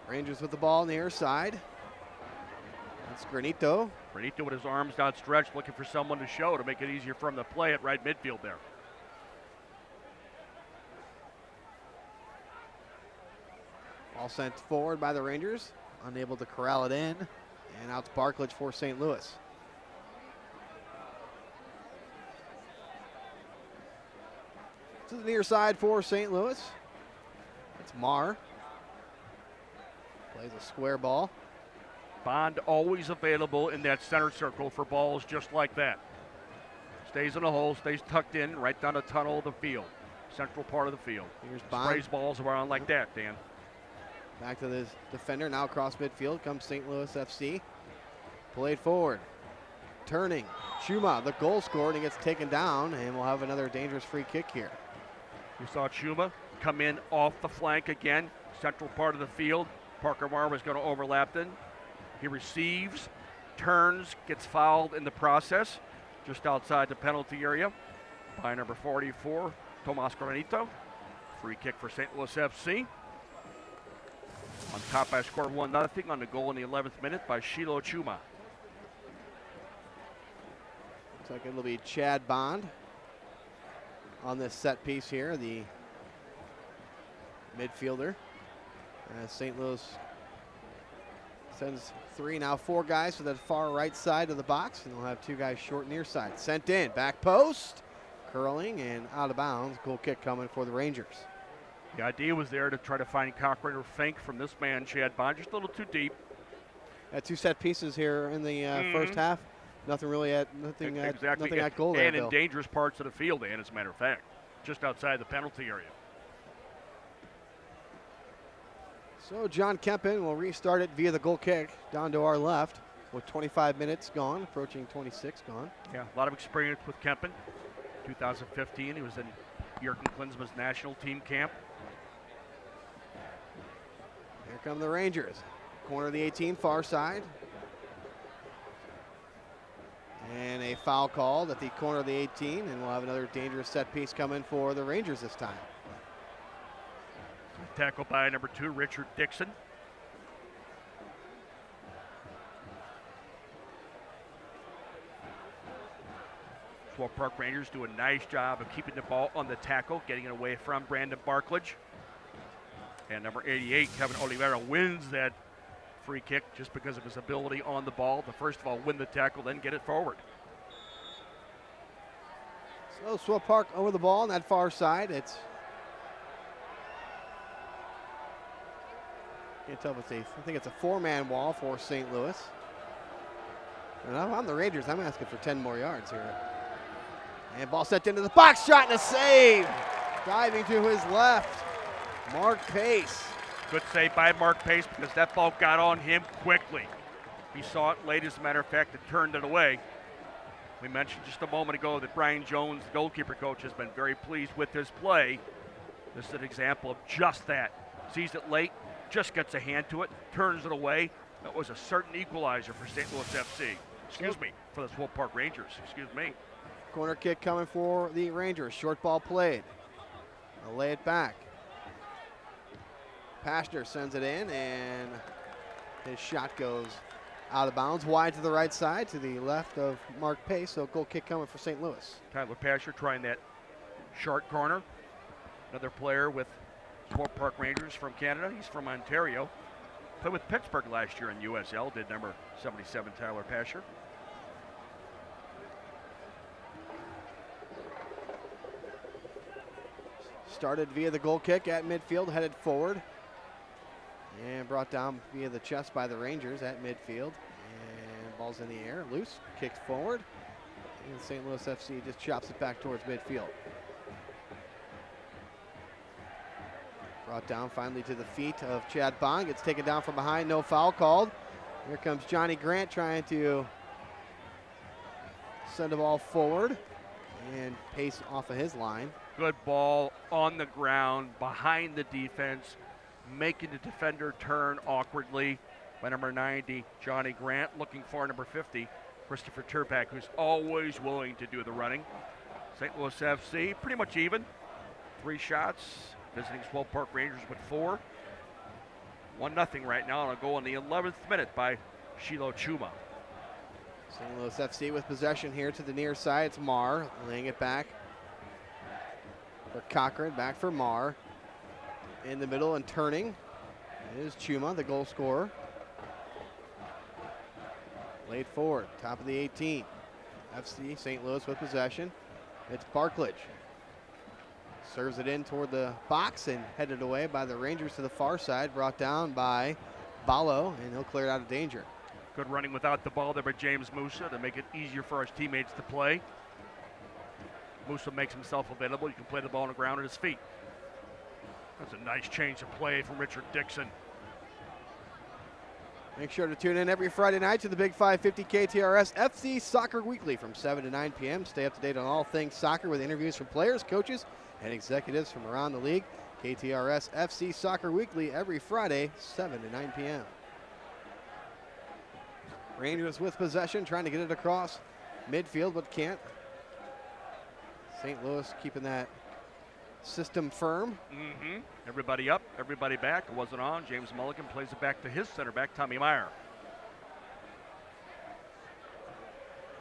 Rangers with the ball on the near side. That's Granito. Granito with his arms outstretched, looking for someone to show to make it easier for him to play at right midfield there. Ball sent forward by the Rangers, unable to corral it in. And out to Barklage for St. Louis. To the near side for St. Louis. It's Marr. Plays a square ball. Bond always available in that center circle for balls just like that. Stays in the hole, stays tucked in, right down the tunnel of the field. Central part of the field. Here's Bond. Sprays balls around like that, Dan. Back to the defender, now across midfield comes St. Louis FC. Played forward, turning, Chuma, the goal scored, and gets taken down, and we'll have another dangerous free kick here. We saw Chuma come in off the flank again, central part of the field. Parker Marr was going to overlap then. He receives, turns, gets fouled in the process, just outside the penalty area by number 44, Tomas Granito. Free kick for St. Louis FC. On top by a score of 1-0 on the goal in the 11th minute by Shiloh Chuma. Looks like it'll be Chad Bond on this set piece here, the midfielder. St. Louis sends 3, now 4 guys to the far right side of the box, and they'll have 2 guys short near side. Sent in, back post, curling and out of bounds. Goal kick coming for the Rangers. The idea was there to try to find Cochran or Fink from this man, Chad Bond, just a little too deep. 2 set pieces here in the first half. Nothing really at nothing at goal there, and in Bill. dangerous parts of the field, and as a matter of fact, just outside the penalty area. So John Kempen will restart it via the goal kick down to our left with 25 minutes gone, approaching 26 gone. Yeah, a lot of experience with Kempen. 2015, he was in Jurgen Klinsmann's national team camp. Here come the Rangers. Corner of the 18, far side. And a foul called at the corner of the 18, and we'll have another dangerous set piece coming for the Rangers this time. Tackled by number 2, Richard Dixon. Swope Park Rangers do a nice job of keeping the ball on the tackle, getting it away from Brandon Barklage. And number 88, Kevin Oliveira, wins that free kick just because of his ability on the ball to first of all win the tackle, then get it forward. So Swope Park over the ball on that far side. It's can't tell if it's I think it's a 4-man wall for St. Louis. And I'm the Rangers. I'm asking for 10 more yards here. And ball set into the box, shot and a save. Diving to his left, Mark Pace. Good save by Mark Pace because that ball got on him quickly. He saw it late, as a matter of fact, and turned it away. We mentioned just a moment ago that Brian Jones, the goalkeeper coach, has been very pleased with his play. This is an example of just that. Sees it late, just gets a hand to it, turns it away. That was a certain equalizer for St. Louis FC. Excuse me, for the Swope Park Rangers. Excuse me. Corner kick coming for the Rangers. Short ball played. They'll lay it back. Pashner sends it in, and his shot goes out of bounds, wide to the right side, to the left of Mark Pace. So goal kick coming for St. Louis. Tyler Pashner trying that short corner. Another player with Swope Park Rangers from Canada. He's from Ontario. Played with Pittsburgh last year in USL. Did number 77, Tyler Pashner. Started via the goal kick at midfield, headed forward. And brought down via the chest by the Rangers at midfield. And ball's in the air, loose, kicked forward. And St. Louis FC just chops it back towards midfield. Brought down finally to the feet of Chad Bond. Gets taken down from behind, no foul called. Here comes Johnny Grant trying to send the ball forward. And Pace off of his line. Good ball on the ground, behind the defense, making the defender turn awkwardly by number 90, Johnny Grant, looking for number 50, Christopher Turpak, who's always willing to do the running. St. Louis FC, pretty much even. 3 shots, visiting Swope Park Rangers with 4. 1-0 right now, and a goal in the 11th minute by Shiloh Chuma. St. Louis FC with possession here to the near side. It's Marr laying it back for Cochran, back for Marr. In the middle and turning is Chuma, the goal scorer. Laid forward, top of the 18. FC St. Louis with possession. It's Barklage. Serves it in toward the box and headed away by the Rangers to the far side. Brought down by Balo, and he'll clear it out of danger. Good running without the ball there by James Musa to make it easier for his teammates to play. Musa makes himself available. You can play the ball on the ground at his feet. That's a nice change of play from Richard Dixon. Make sure to tune in every Friday night to the Big 550 KTRS FC Soccer Weekly from 7 to 9 p.m. Stay up to date on all things soccer with interviews from players, coaches, and executives from around the league. KTRS FC Soccer Weekly every Friday, 7 to 9 p.m. Rangers with possession, trying to get it across midfield, but can't. St. Louis keeping that system firm. Everybody up, everybody back. It wasn't on. James Mulligan plays it back to his center back, Tommy Meyer.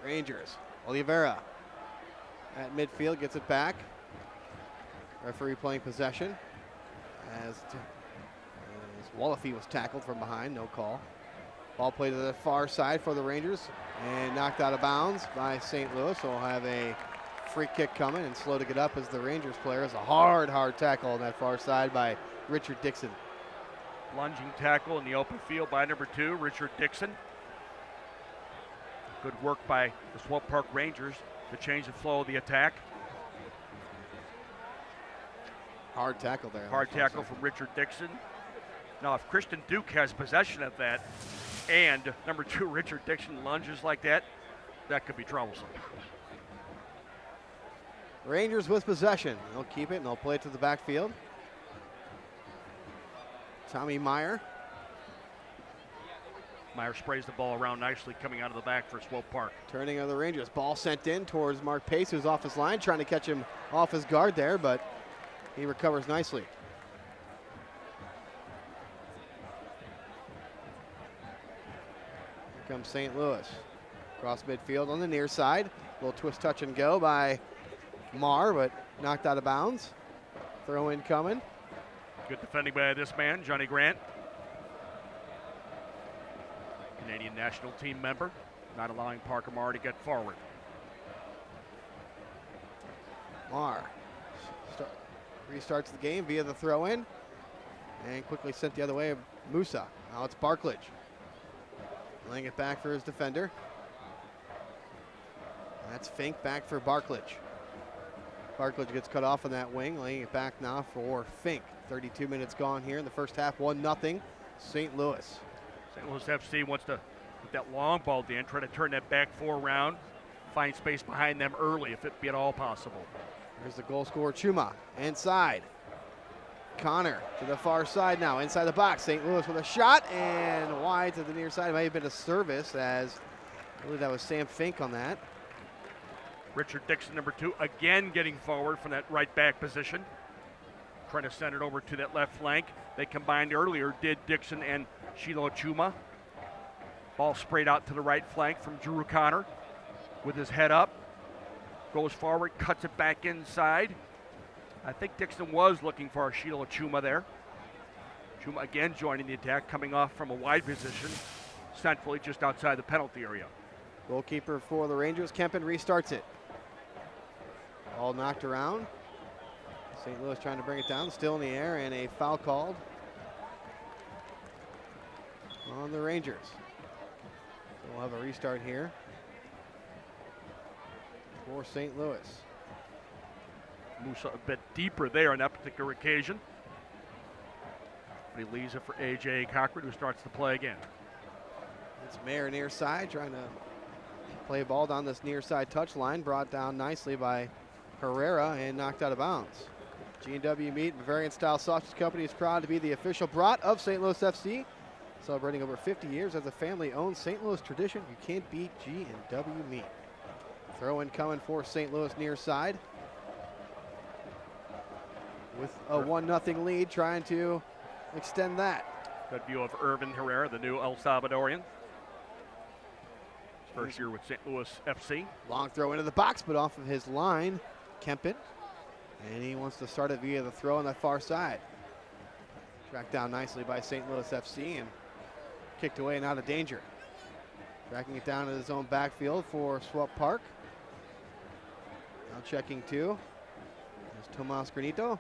Rangers, Oliveira at midfield, gets it back. Referee playing possession as Wallafie was tackled from behind, no call. Ball played to the far side for the Rangers and knocked out of bounds by St. Louis. So we'll have a free kick coming, and slow to get up as the Rangers player. It's a hard tackle on that far side by Richard Dixon. Lunging tackle in the open field by number 2, Richard Dixon. Good work by the Swope Park Rangers to change the flow of the attack. Hard tackle there. Hard tackle from Richard Dixon. Now, if Christian Duke has possession of that and number 2, Richard Dixon, lunges like that, that could be troublesome. Rangers with possession. They'll keep it and they'll play it to the backfield. Tommy Meyer. Meyer sprays the ball around nicely coming out of the back for Swope Park. Turning of the Rangers. Ball sent in towards Mark Pace, who's off his line, trying to catch him off his guard there, but he recovers nicely. Here comes St. Louis. Cross midfield on the near side. Little twist, touch, and go by Marr, but knocked out of bounds. Throw in coming. Good defending by this man, Johnny Grant. Canadian national team member, not allowing Parker Marr to get forward. Marr restarts the game via the throw in and quickly sent the other way of Musa. Now it's Barklage. Laying it back for his defender. That's Fink back for Barklage. Barklage gets cut off on that wing, laying it back now for Fink. 32 minutes gone here in the first half, 1-0 St. Louis. St. Louis FC wants to put that long ball in, try to turn that back 4 around, find space behind them early if it be at all possible. There's the goal scorer, Chuma, inside. Connor to the far side now, inside the box. St. Louis with a shot and wide to the near side. It might have been a service, as I believe that was Sam Fink on that. Richard Dixon, number 2, again getting forward from that right back position. Trying to send it over to that left flank. They combined earlier, did Dixon and Shiloh Chuma. Ball sprayed out to the right flank from Drew Connor with his head up. Goes forward, cuts it back inside. I think Dixon was looking for a Shiloh Chuma there. Chuma again joining the attack, coming off from a wide position, centrally just outside the penalty area. Goalkeeper for the Rangers, Kempen restarts it. All knocked around. St. Louis trying to bring it down, still in the air, and a foul called on the Rangers. So we'll have a restart here for St. Louis. Musa a bit deeper there on that particular occasion. But he leaves it for A.J. Cochran, who starts the play again. It's Mayer near side, trying to play a ball down this near side touchline, brought down nicely by Herrera and knocked out of bounds. G&W Meat, Bavarian Style Sausage Company, is proud to be the official brat of St. Louis FC. Celebrating over 50 years as a family-owned St. Louis tradition, you can't beat G&W Meat. Throw in coming for St. Louis near side. With a 1-0 lead, trying to extend that. Good view of Irvin Herrera, the new El Salvadorian. His first year with St. Louis FC. Long throw into the box, but off of his line, Kempen. And he wants to start it via the throw on that far side. Tracked down nicely by St. Louis FC and kicked away and out of danger. Tracking it down in his own backfield for Swope Park. Now checking 2. There's Tomas Granito.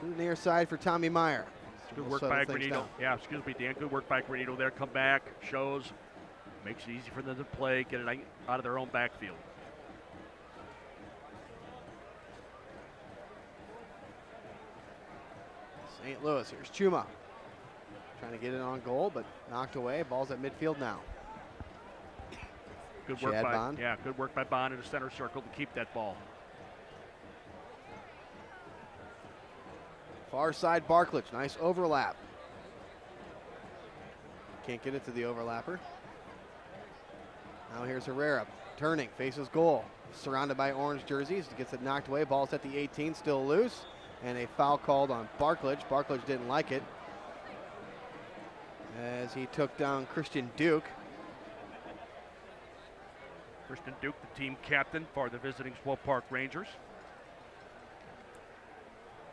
To the near side for Tommy Meyer. Good work by Granito. Yeah, excuse me, Dan. Good work by Granito there. Come back, shows, makes it easy for them to play, get it out of their own backfield. St. Louis, here's Chuma. Trying to get it on goal, but knocked away. Ball's at midfield now. Good work Shad by Bond. Yeah, good work by Bond in the center circle to keep that ball. Far side, Barklage. Nice overlap. Can't get it to the overlapper. Now here's Herrera. turning, faces goal. Surrounded by orange jerseys, gets it knocked away. Ball's at the 18, still loose. And a foul called on Barklage. Barklage didn't like it as he took down Christian Duke. Christian Duke, the team captain for the visiting Swope Park Rangers.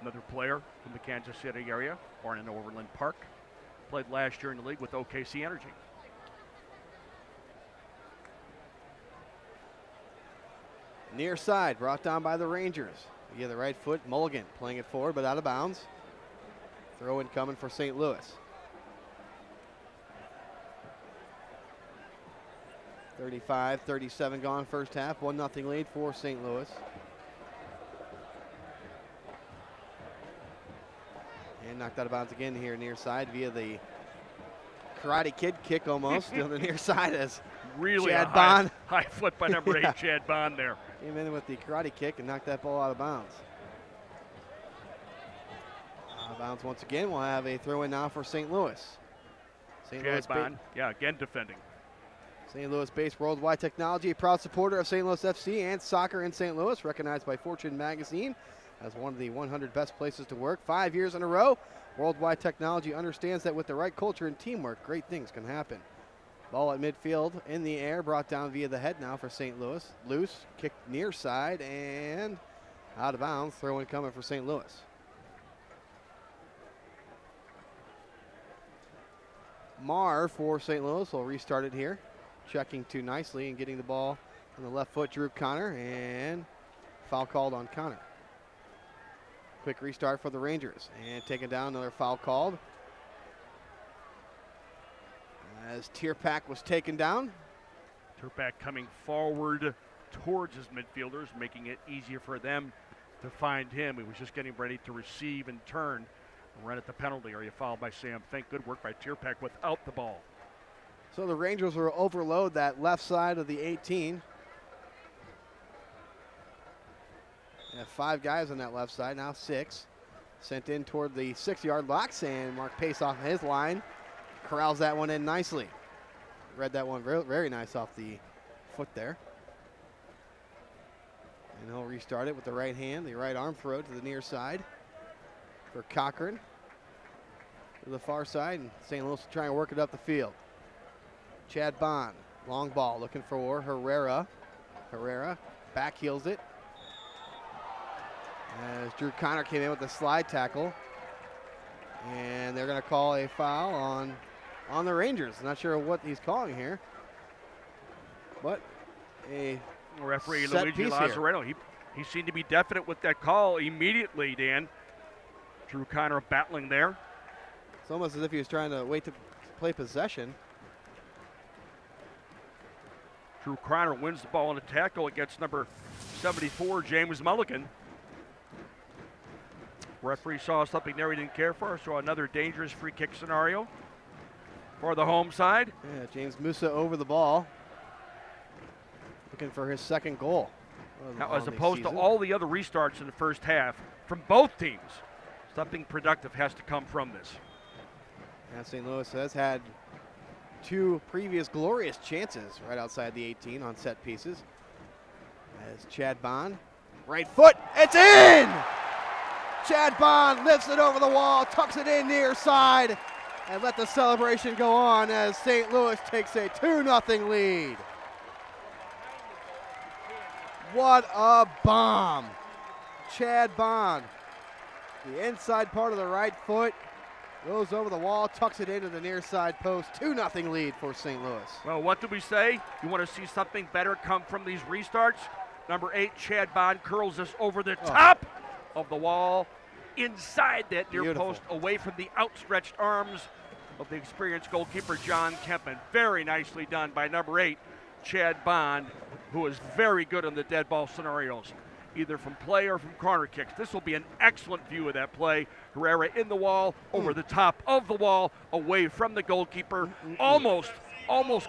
Another player from the Kansas City area, born in Overland Park. Played last year in the league with OKC Energy. Near side, brought down by the Rangers. Via the right foot, Mulligan playing it forward, but out of bounds. Throw in coming for St. Louis. 35-37 gone first half. 1-0 lead for St. Louis. And knocked out of bounds again here near side via the Karate Kid kick almost. On the near side as really Chad a Bond. high foot by number 8, Chad Bond there. Came in with the karate kick and knocked that ball out of bounds. Out of bounds once again. We'll have a throw in now for St. Louis. St. Chad Louis Bond, yeah, again defending. St. Louis-based Worldwide Technology, a proud supporter of St. Louis FC and soccer in St. Louis, recognized by Fortune magazine as one of the 100 best places to work 5 years in a row. Worldwide Technology understands that with the right culture and teamwork, great things can happen. Ball at midfield, in the air, brought down via the head now for St. Louis. Loose, kicked near side, and out of bounds. Throw in coming for St. Louis. Marr for St. Louis will restart it here. Checking too nicely and getting the ball on the left foot, Drew Connor, and foul called on Connor. Quick restart for the Rangers, and taken down, another foul called. As Tierpak was taken down. Tierpak coming forward towards his midfielders, making it easier for them to find him. He was just getting ready to receive and turn. Right at the penalty area, fouled by Sam Fink. Good work by Tierpak without the ball. So the Rangers will overload that left side of the 18. They have 5 guys on that left side, now 6. Sent in toward the 6-yard box, and Mark Pace off his line. Corrals that one in nicely. Read that one very nice off the foot there. And he'll restart it with the right hand, the right arm throw to the near side for Cochran. To the far side, and St. Louis will try and work it up the field. Chad Bond, long ball, looking for Herrera. Herrera back heels it. As Drew Connor came in with the slide tackle. And they're going to call a foul on the Rangers. Not sure what he's calling here. But a referee set Luigi piece Lazzarino, he seemed to be definite with that call immediately, Dan. Drew Connor battling there. It's almost as if he was trying to wait to play possession. Drew Connor wins the ball in a tackle against number 74, James Mulligan. Referee saw something there he didn't care for, so another dangerous free kick scenario for the home side. Yeah, James Musa over the ball. Looking for his second goal. Now, as opposed to all the other restarts in the first half from both teams, something productive has to come from this. Yeah, St. Louis has had 2 previous glorious chances right outside the 18 on set pieces. As Chad Bond, right foot, it's in! Chad Bond lifts it over the wall, tucks it in near side, and let the celebration go on as St. Louis takes a 2-0 lead. What a bomb. Chad Bond, the inside part of the right foot, goes over the wall, tucks it into the near side post. 2-0 lead for St. Louis. Well, what do we say? You want to see something better come from these restarts? Number 8, Chad Bond curls this over the top of the wall, inside that near post, away from the outstretched arms of the experienced goalkeeper, John Kempman. Very nicely done by number 8, Chad Bond, who is very good on the dead ball scenarios, either from play or from corner kicks. This will be an excellent view of that play. Herrera in the wall, over the top of the wall, away from the goalkeeper, almost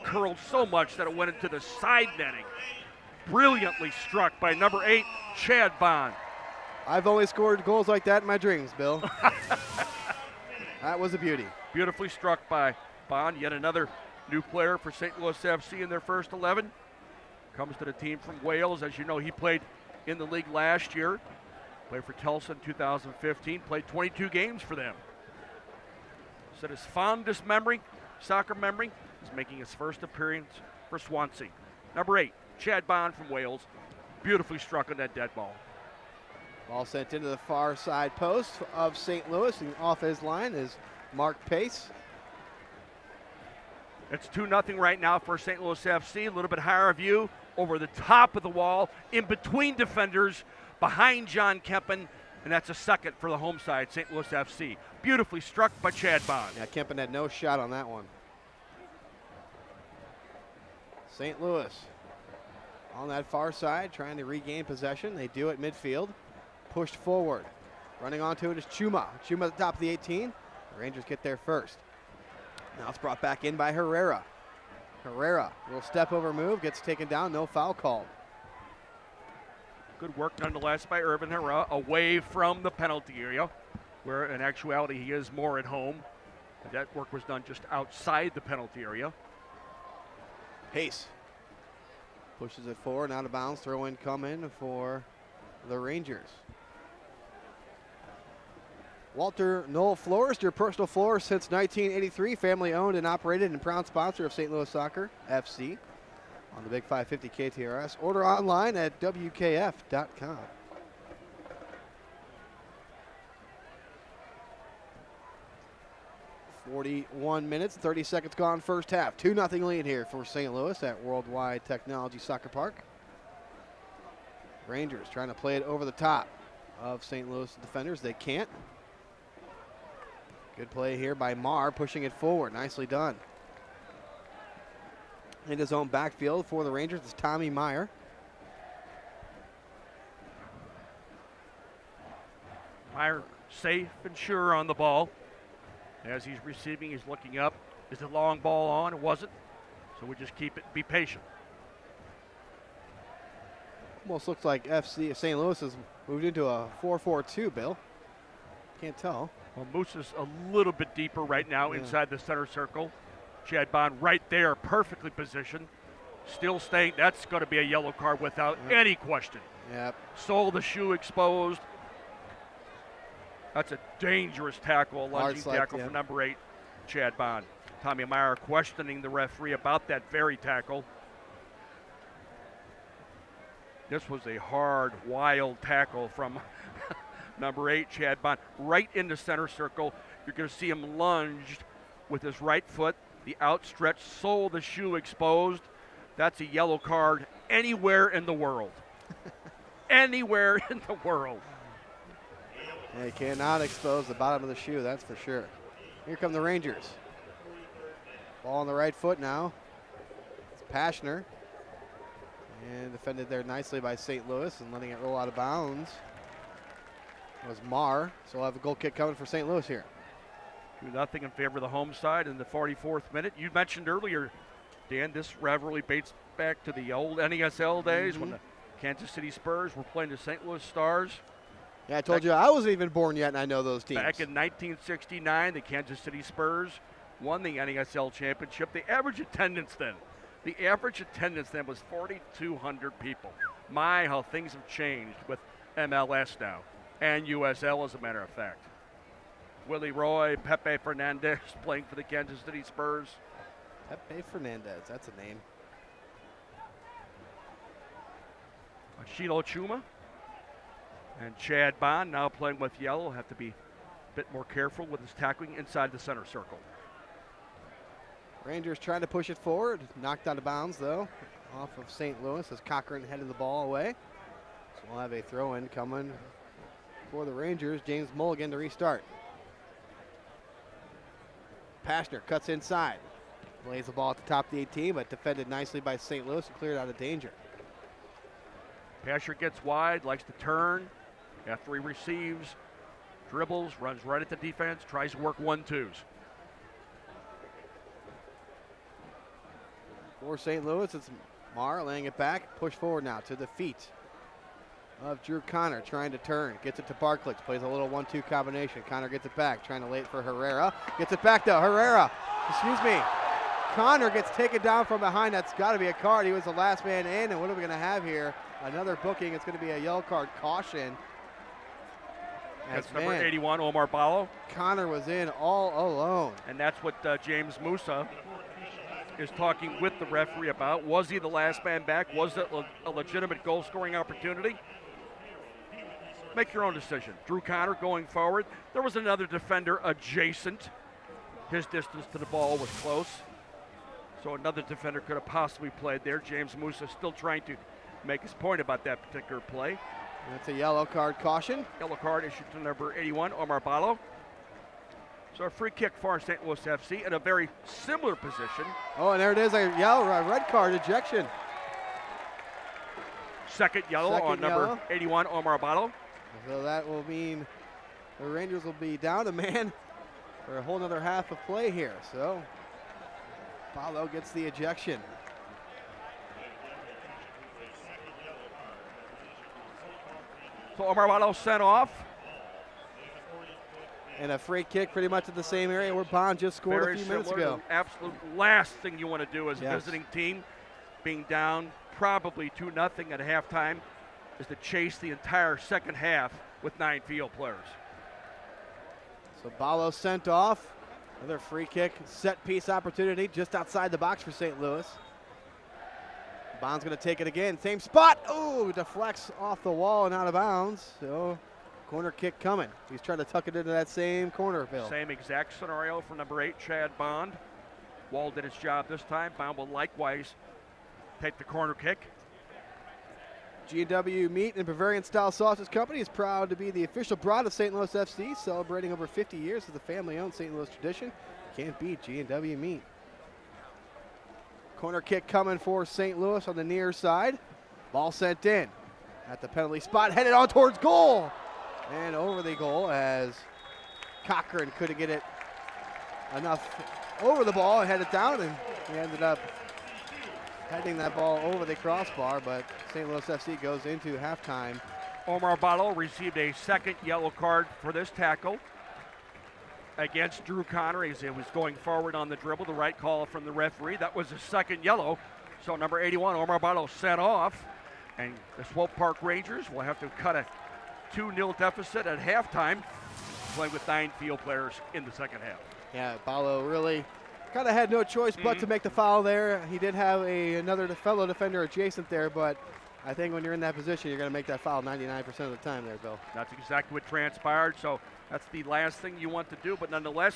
curled so much that it went into the side netting. Brilliantly struck by number 8, Chad Bond. I've only scored goals like that in my dreams, Bill. That was a beauty. Beautifully struck by Bond, yet another new player for St. Louis FC in their first 11. Comes to the team from Wales. As you know, he played in the league last year. Played for Tulsa in 2015. Played 22 games for them. Said his fondest memory, soccer memory, is making his first appearance for Swansea. Number 8, Chad Bond from Wales. Beautifully struck on that dead ball. Ball sent into the far side post of St. Louis, and off his line is Mark Pace. It's 2-0 right now for St. Louis FC. A little bit higher view over the top of the wall, in between defenders, behind John Kempen, and that's a second for the home side, St. Louis FC. Beautifully struck by Chad Bond. Yeah, Kempen had no shot on that one. St. Louis on that far side, trying to regain possession. They do at midfield. Pushed forward. Running onto it is Chuma. Chuma at the top of the 18. The Rangers get there first. Now it's brought back in by Herrera. Herrera, little step over move, gets taken down, no foul called. Good work nonetheless by Urban Herrera, away from the penalty area, where in actuality he is more at home. That work was done just outside the penalty area. Pace pushes it forward, out of bounds, throw in come in for the Rangers. Walter Knoll Florist, your personal florist since 1983, family owned and operated and proud sponsor of St. Louis Soccer FC on the Big 550 KTRS. Order online at WKF.com. .41 minutes, 30 seconds gone first half. 2-0 lead here for St. Louis at Worldwide Technology Soccer Park. Rangers trying to play it over the top of St. Louis defenders. They can't. Good play here by Marr, pushing it forward. Nicely done. In his own backfield for the Rangers is Tommy Meyer. Meyer safe and sure on the ball. As he's receiving, he's looking up. Is the long ball on? It wasn't. So we just keep it, be patient. Almost looks like FC St. Louis has moved into a 4-4-2, Bill. Can't tell. Well, Moose is a little bit deeper right now inside the center circle. Chad Bond right there, perfectly positioned. Still staying. That's going to be a yellow card without any question. Yep. Sole of the shoe exposed. That's a dangerous tackle, a lunging tackle for number 8, Chad Bond. Tommy Meyer questioning the referee about that very tackle. This was a hard, wild tackle from number 8, Chad Bond, right in the center circle. You're going to see him lunged with his right foot, the outstretched sole of the shoe exposed. That's a yellow card anywhere in the world. Anywhere in the world. Yeah, he cannot expose the bottom of the shoe, that's for sure. Here come the Rangers. Ball on the right foot now. It's Pashner. And defended there nicely by St. Louis, and letting it roll out of bounds was Marr. So we'll have a goal kick coming for St. Louis here. 2-0 in favor of the home side in the 44th minute. You mentioned earlier, Dan, this rivalry dates back to the old NESL days when the Kansas City Spurs were playing the St. Louis Stars. Yeah, I told you I wasn't even born yet, and I know those teams. Back in 1969, the Kansas City Spurs won the NESL championship. The average attendance then was 4,200 people. My, how things have changed with MLS now, and USL as a matter of fact. Willie Roy, Pepe Fernandez playing for the Kansas City Spurs. Pepe Fernandez, that's a name. Sheila Chuma and Chad Bond now playing with yellow. Have to be a bit more careful with his tackling inside the center circle. Rangers trying to push it forward. Knocked out of bounds, though, off of St. Louis as Cochran headed the ball away. So we'll have a throw-in coming for the Rangers. James Mulligan to restart. Pashner cuts inside. Lays the ball at the top of the 18, but defended nicely by St. Louis and cleared out of danger. Pashner gets wide, likes to turn. After he receives, dribbles, runs right at the defense, tries to work 1-2s. For St. Louis, it's Marr laying it back. Push forward now to the feet of Drew Connor, trying to turn. Gets it to Barclays, plays a little 1-2 combination. Connor gets it back, trying to lay it for Herrera. Gets it back to Herrera. Connor gets taken down from behind. That's got to be a card. He was the last man in, and what are we going to have here? Another booking. It's going to be a yellow card caution. That's number 81, Omar Ballo. Connor was in all alone. And that's what James Musa is talking with the referee about. Was he the last man back? Was it a legitimate goal-scoring opportunity? Make your own decision. Drew Connor going forward. There was another defender adjacent. His distance to the ball was close. So another defender could have possibly played there. James Musa still trying to make his point about that particular play. That's a yellow card caution. Yellow card issued to number 81, Omar Ballo. So a free kick for St. Louis FC in a very similar position. Oh, and there it is, a red card ejection. Second yellow on number 81, Omar Ballo. So that will mean the Rangers will be down a man for a whole nother half of play here. So Ballo gets the ejection. So Omar Ballo sent off. And a free kick pretty much at the same area where Bond just scored Very a few minutes similar. ago. The absolute last thing you want to do as a Yes. visiting team, being down probably 2-0 at halftime, is to chase the entire second half with 9 field players. So Ballo sent off. Another free kick, set piece opportunity just outside the box for St. Louis. Bond's going to take it again. Same spot. Oh, deflects off the wall and out of bounds. So corner kick coming. He's trying to tuck it into that same corner, Bill. Same exact scenario for number 8, Chad Bond. Wall did his job this time. Bond will likewise take the corner kick. G&W Meat and Bavarian Style Sausage Company is proud to be the official broad of St. Louis FC, celebrating over 50 years of the family-owned St. Louis tradition. Can't beat G&W Meat. Corner kick coming for St. Louis on the near side. Ball sent in at the penalty spot, headed on towards goal. And over the goal as Cochran couldn't get it enough over the ball and head it down, and he ended up heading that ball over the crossbar, but St. Louis FC goes into halftime. Omar Ballo received a second yellow card for this tackle against Drew Connor as he was going forward on the dribble. The right call from the referee. That was the second yellow. So number 81, Omar Ballo, sent off. And the Swope Park Rangers will have to cut a 2-0 deficit at halftime, playing with 9 field players in the second half. Yeah, Ballo really kind of had no choice but to make the foul there. He did have another fellow defender adjacent there, but I think when you're in that position, you're going to make that foul 99% of the time there, Bill. That's exactly what transpired. So that's the last thing you want to do. But nonetheless,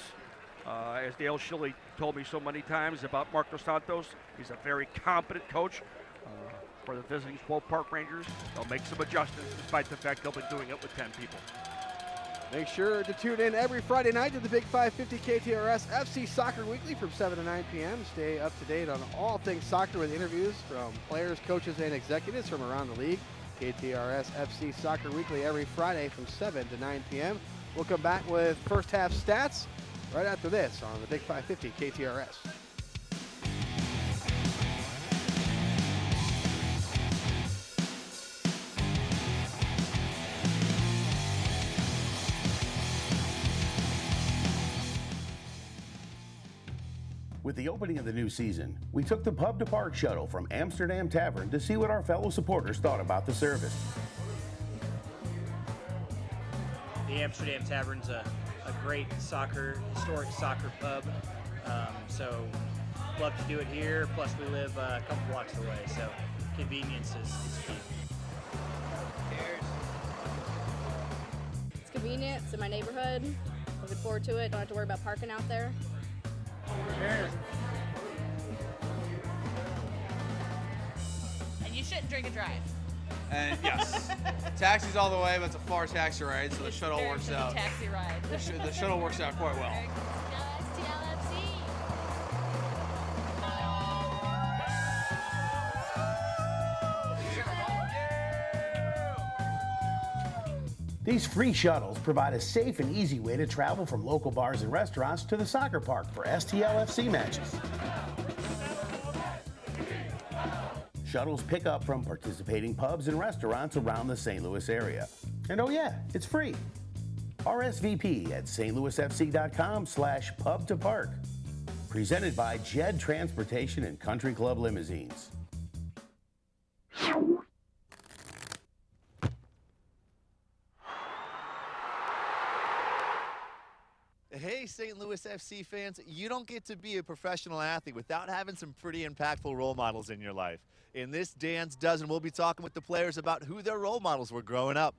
as Dale Shilley told me so many times about Mark Dos Santos, he's a very competent coach for the visiting Swope Park Rangers. They'll make some adjustments despite the fact they'll be doing it with 10 people. Make sure to tune in every Friday night to the Big 550 KTRS FC Soccer Weekly from 7 to 9 p.m. Stay up to date on all things soccer with interviews from players, coaches, and executives from around the league. KTRS FC Soccer Weekly every Friday from 7 to 9 p.m. We'll come back with first half stats right after this on the Big 550 KTRS. With the opening of the new season, we took the Pub to Park shuttle from Amsterdam Tavern to see what our fellow supporters thought about the service. The Amsterdam Tavern's a great historic soccer pub. So love to do it here. Plus we live a couple blocks away, so convenience is key. It's convenient. It's in my neighborhood. Looking forward to it. Don't have to worry about parking out there. And you shouldn't drink and drive. And yes, taxi's all the way, but it's a far taxi ride, so the shuttle Very works good out. Taxi ride. The shuttle works out quite well. These free shuttles provide a safe and easy way to travel from local bars and restaurants to the soccer park for STLFC matches. Shuttles pick up from participating pubs and restaurants around the St. Louis area. And oh yeah, it's free. RSVP at stlouisfc.com/pub to park. presented by Jed Transportation and Country Club Limousines. Hey, St. Louis FC fans, you don't get to be a professional athlete without having some pretty impactful role models in your life. In this Dan's Dozen, we'll be talking with the players about who their role models were growing up.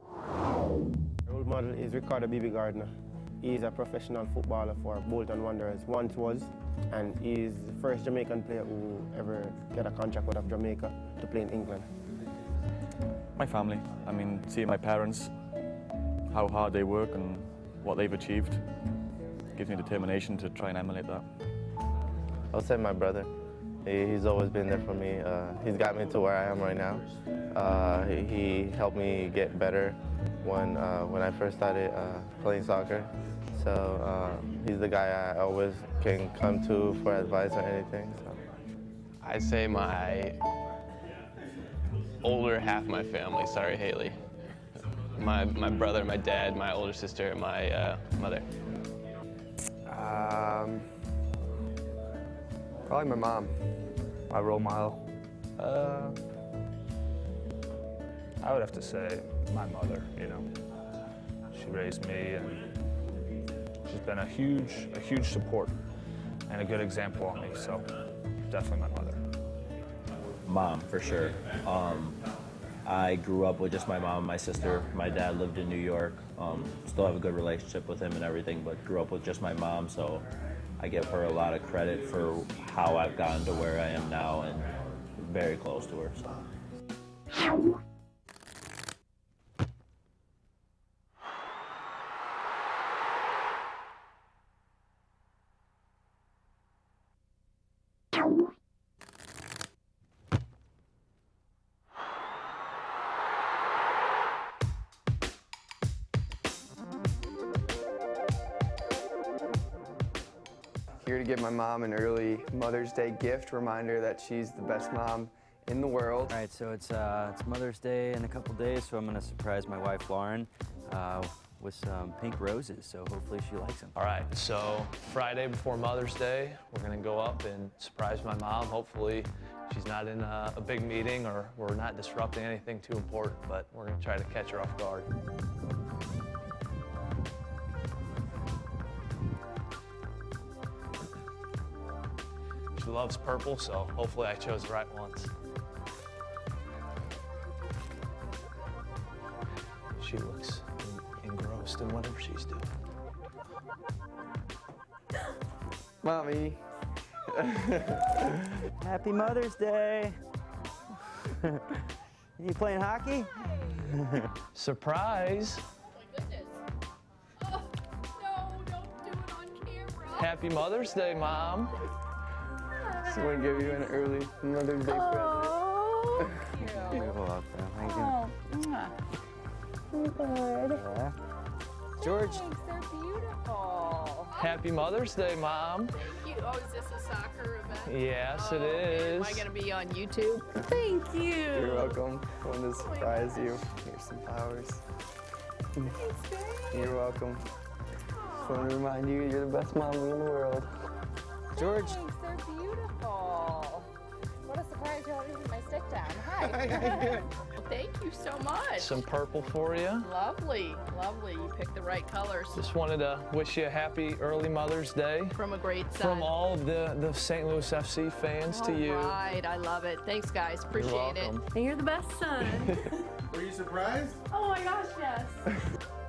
Role model is Ricardo Bibi Gardner. He is a professional footballer for Bolton Wanderers, once was, and he is the first Jamaican player who ever get a contract out of Jamaica to play in England. My family, I mean, seeing my parents, how hard they work and what they've achieved, gives me determination to try and emulate that. I would say my brother. He's always been there for me. He's got me to where I am right now. He helped me get better when I first started playing soccer. So he's the guy I always can come to for advice or anything. So. I'd say my older half of my family. Sorry, Haley. My brother, my dad, my older sister, and my mother. Probably my mom, my role model. I would have to say my mother, you know. She raised me and she's been a huge support and a good example on me, so definitely my mother. Mom, for sure. I grew up with just my mom and my sister. My dad lived in New York. Still have a good relationship with him and everything, but grew up with just my mom, so I give her a lot of credit for how I've gotten to where I am now, and very close to her. So. Here to give my mom an early Mother's Day gift reminder that she's the best mom in the world. All right, so it's Mother's Day in a couple days, so I'm gonna surprise my wife Lauren with some pink roses. So hopefully she likes them. All right, so Friday before Mother's Day, we're gonna go up and surprise my mom. Hopefully she's not in a big meeting or we're not disrupting anything too important, but we're gonna try to catch her off guard. She loves purple, so hopefully I chose the right ones. She looks engrossed in whatever she's doing. Mommy. Happy Mother's Day. You playing hockey? Surprise. Oh my goodness. Oh, no, don't do it on camera. Happy Mother's Day, Mom. Just want to give you an early Mother's Day Oh, Beautiful outfit. How you doing? Good. Yeah. George. Thanks, they're beautiful. Happy Mother's Day, Mom. Thank you. Oh, is this a soccer event? Yes, it Okay. Am is. I going to be on YouTube? Thank you. You're welcome. I wanted to surprise you. Here's some flowers. Thanks, babe. You're welcome. Just want to remind you you're the best mommy in the world. George. Thanks, they're beautiful. What a surprise, you're holding my stick down. Hi. Well, thank you so much. Some purple for you. Lovely, lovely. You picked the right colors. Just wanted to wish you a happy early Mother's Day. From a great son. From all of the St. Louis FC fans to you. Right, I love it. Thanks, guys. Appreciate it. welcome. And you're the best son. Were you surprised? Oh my gosh, yes.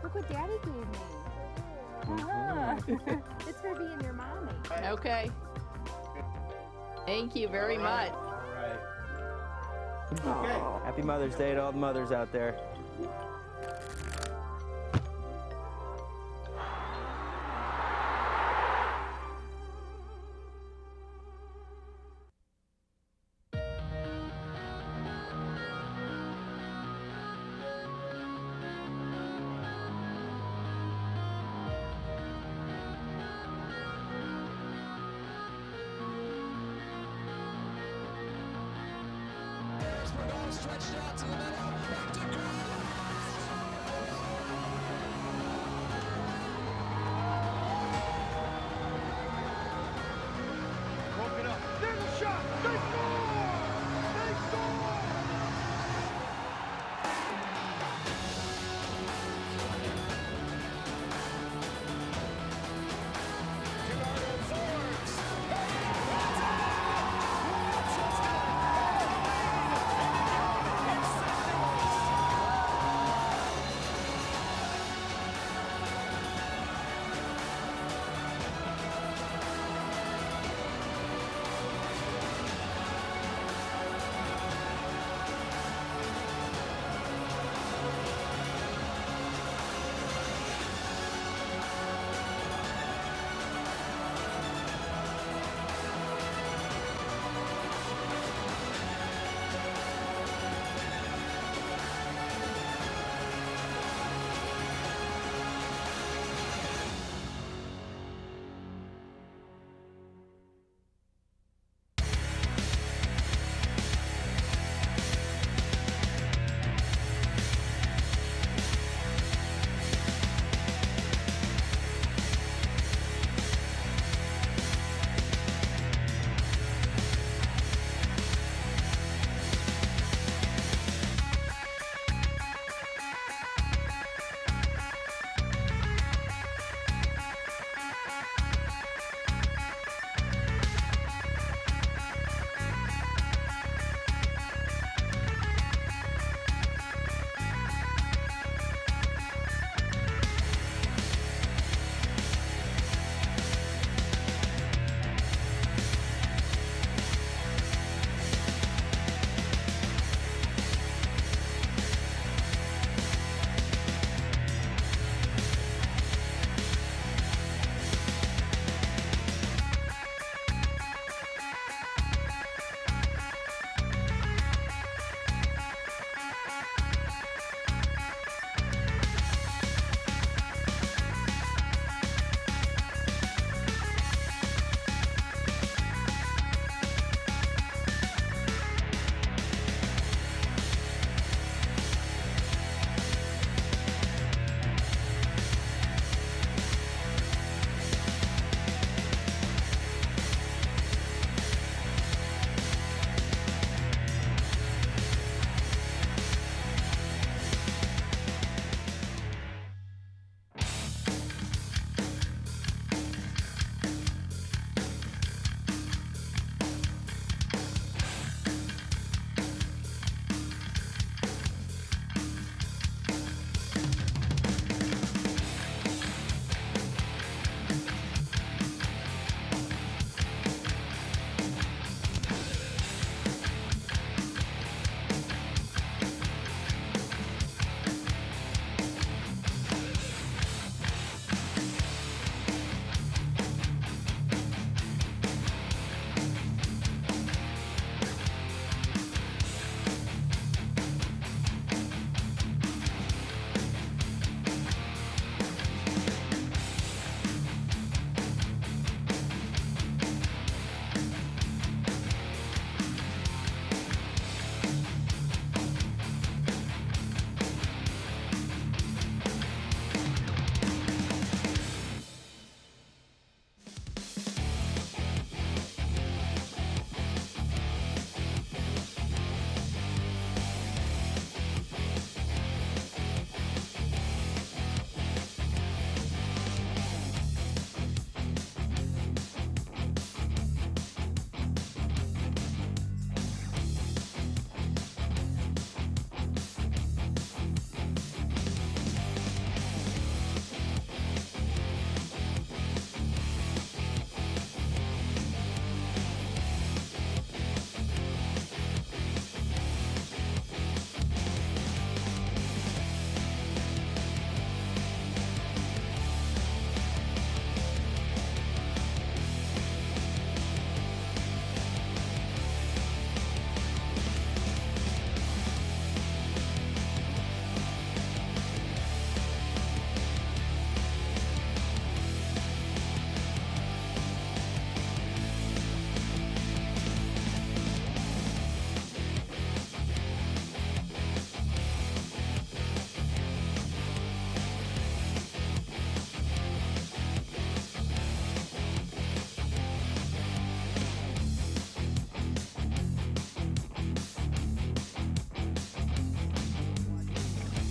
Look what Daddy gave me. It's for being your mommy. Okay. Thank you very much. All right. Okay. Happy Mother's Day to all the mothers out there.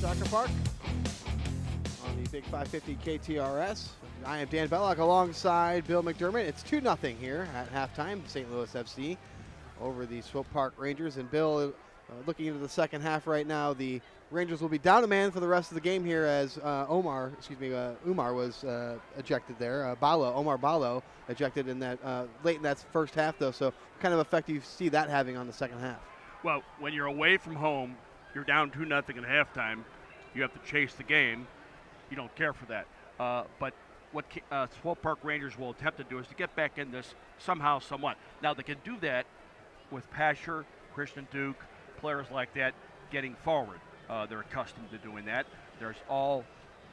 Soccer Park on the Big 550 KTRS. I am Dan Belloc alongside Bill McDermott. It's 2-0 here at halftime, St. Louis FC over the Swope Park Rangers. And Bill, looking into the second half right now, the Rangers will be down a man for the rest of the game here as Umar was ejected there. Omar Balo ejected in that late in that first half, though. So, what kind of effect do you see that having on the second half? Well, when you're away from home, you're down 2-0 at halftime. You have to chase the game. You don't care for that. But what Swope Park Rangers will attempt to do is to get back in this somehow, somewhat. Now, they can do that with Pasher, Christian Duke, players like that getting forward. They're accustomed to doing that.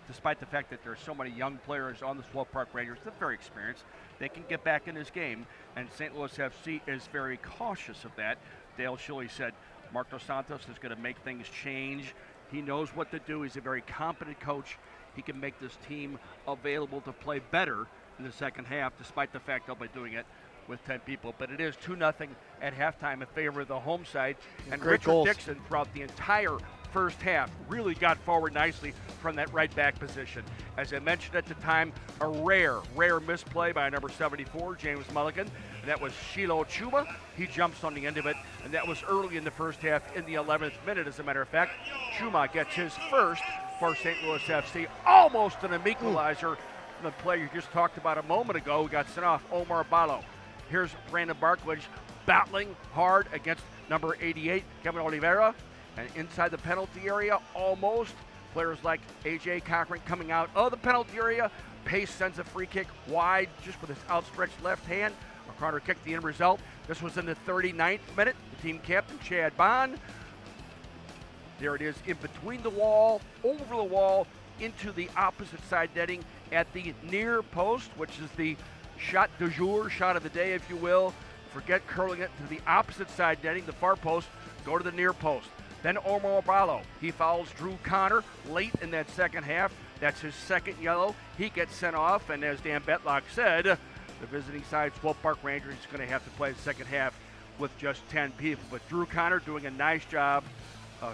Despite the fact that there's so many young players on the Swope Park Rangers, they're very experienced. They can get back in this game, and St. Louis FC is very cautious of that. Dale Schilly said Mark Dos Santos is going to make things change. He knows what to do. He's a very competent coach. He can make this team available to play better in the second half, despite the fact they'll be doing it with 10 people. But it is 2-0 at halftime in favor of the home side. And Great Richard goals. Dixon, throughout the entire first half, really got forward nicely from that right back position. As I mentioned at the time, a rare misplay by number 74, James Mulligan. And that was Shiloh Chuma. He jumps on the end of it, and that was early in the first half in the 11th minute, as a matter of fact. Chuma gets his first for St. Louis FC, almost an equalizer. The play you just talked about a moment ago got sent off, Omar Balo. Here's Brandon Barklage battling hard against number 88, Kevin Oliveira. And inside the penalty area, almost. Players like A.J. Cochran coming out of the penalty area. Pace sends a free kick wide just with his outstretched left hand. A corner kick, the end result. This was in the 39th minute. The team captain, Chad Bond. There it is, in between the wall, over the wall, into the opposite side netting at the near post, which is the shot du jour, shot of the day, if you will. Forget curling it to the opposite side netting, the far post, go to the near post. Then Omar Balo, he fouls Drew Connor late in that second half. That's his second yellow. He gets sent off, and as Dan Betlock said, the visiting side, Swope Park Rangers, is going to have to play the second half with just 10 people. But Drew Connor doing a nice job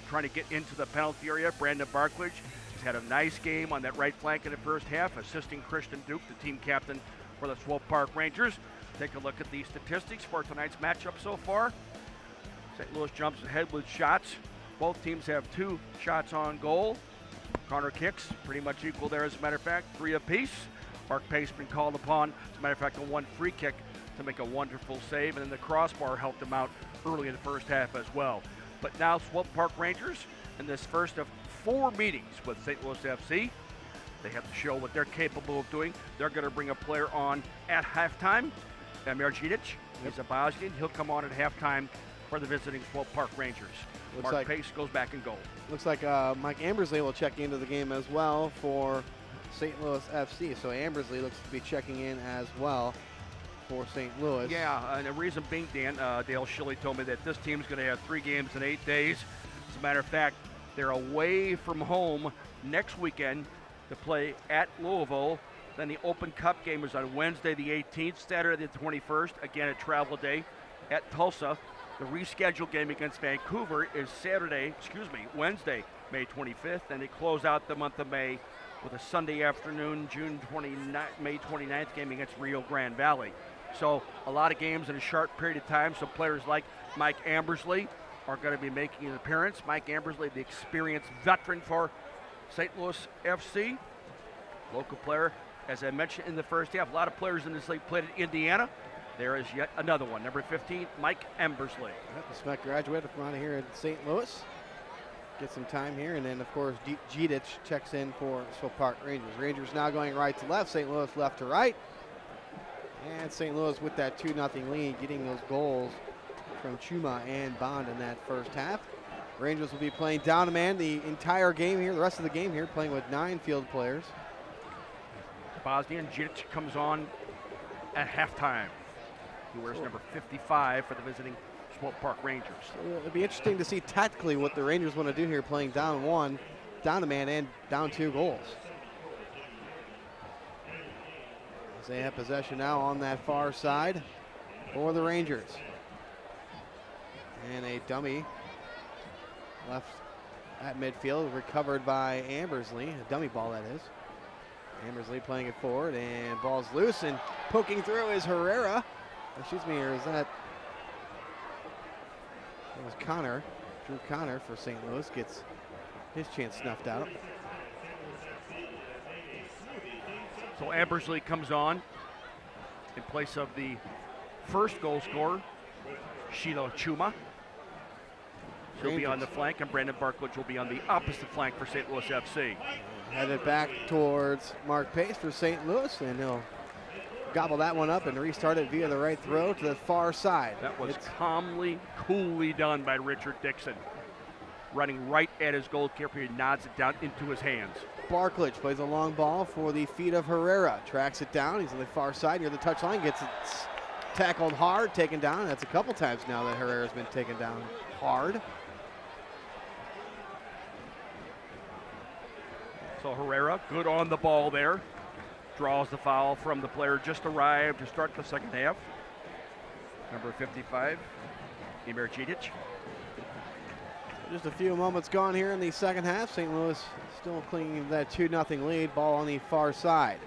trying to get into the penalty area. Brandon Barklage has had a nice game on that right flank in the first half, assisting Christian Duke, the team captain for the Swope Park Rangers. Take a look at the statistics for tonight's matchup so far. St. Louis jumps ahead with shots. Both teams have 2 shots on goal. Corner kicks, pretty much equal there, as a matter of fact, 3 apiece. Mark Pace been called upon, as a matter of fact, on 1 free kick to make a wonderful save, and then the crossbar helped him out early in the first half as well. But now Swope Park Rangers, in this first of 4 meetings with St. Louis FC, they have to show what they're capable of doing. They're going to bring a player on at halftime. Emir Djidic, he's a Bosnian. He'll come on at halftime for the visiting Swope Park Rangers. Mark Pace goes back in goal. Looks like Mike Ambersley will check into the game as well for St. Louis FC. So Ambersley looks to be checking in as well for St. Louis. Yeah, and the reason being, Dan, Dale Schilly told me that this team's going to have 3 games in 8 days. As a matter of fact, they're away from home next weekend to play at Louisville. Then the Open Cup game is on Wednesday the 18th, Saturday the 21st, again a travel day at Tulsa. The rescheduled game against Vancouver is Wednesday, May 25th, and they close out the month of May with a Sunday afternoon, May 29th game against Rio Grande Valley. So a lot of games in a short period of time. So players like Mike Ambersley are going to be making an appearance. Mike Ambersley, the experienced veteran for St. Louis FC, local player. As I mentioned in the first half, a lot of players in this league played at Indiana. There is yet another one, number 15, Mike Ambersley. The Smet graduate from out here in St. Louis. Get some time here, and then, of course, Djidic checks in for Swope Park Rangers. Rangers now going right to left, St. Louis left to right. And St. Louis with that 2-0 lead, getting those goals from Chuma and Bond in that first half. Rangers will be playing down a man the entire game here, the rest of the game here, playing with 9 field players. Bosnian Djidic comes on at halftime. He wears number 55 for the visiting Swope Park Rangers. It'll be interesting to see tactically what the Rangers want to do here, playing down 1, down a man, and down 2 goals. As they have possession now on that far side for the Rangers. And a dummy left at midfield, recovered by Ambersley, a dummy ball that is. Ambersley playing it forward, and ball's loose, and poking through is Herrera. Excuse me, or is that? It was Connor. Drew Connor for St. Louis gets his chance snuffed out. So Ambersley comes on in place of the first goal scorer, Sheila Chuma. She'll be on the flank, and Brandon Barklage will be on the opposite flank for St. Louis FC. Headed back towards Mark Pace for St. Louis, and he'll gobble that one up and restart it via the right throw to the far side. That was calmly, coolly done by Richard Dixon. Running right at his goalkeeper, he nods it down into his hands. Barklage plays a long ball for the feet of Herrera. Tracks it down, he's on the far side near the touchline, gets it tackled hard, taken down. That's a couple times now that Herrera's been taken down hard. So Herrera, good on the ball there. Draws the foul from the player just arrived to start the second half. Number 55, Emir Cidic. Just a few moments gone here in the second half. St. Louis still clinging to that 2-0 lead. Ball on the far side.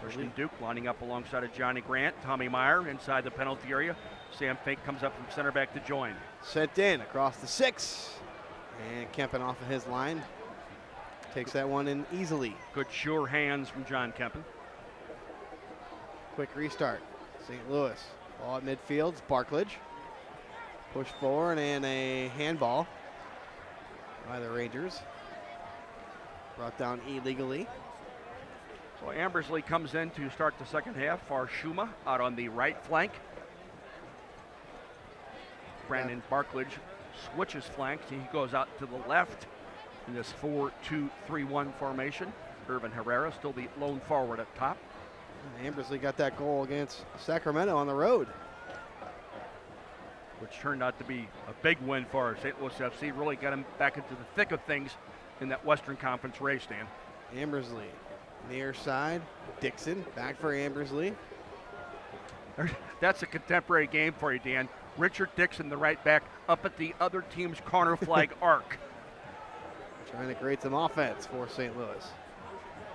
Christian Duke lining up alongside of Johnny Grant. Tommy Meyer inside the penalty area. Sam Fink comes up from center back to join. Sent in across the 6. And Kempen off of his line. Takes that one in easily. Good sure hands from John Kempen. Quick restart. St. Louis. Ball at midfield. It's Barklage. Push forward and a handball by the Rangers. Brought down illegally. So Ambersley comes in to start the second half for Schuma out on the right flank. Brandon Barklage switches flanks. He goes out to the left in this 4-2-3-1 formation. Irvin Herrera still the lone forward at top. Ambersley got that goal against Sacramento on the road, which turned out to be a big win for St. Louis FC. Really got him back into the thick of things in that Western Conference race, Dan. Ambersley, near side. Dixon, back for Ambersley. That's a contemporary game for you, Dan. Richard Dixon, the right back, up at the other team's corner flag arc. Trying to create some offense for St. Louis.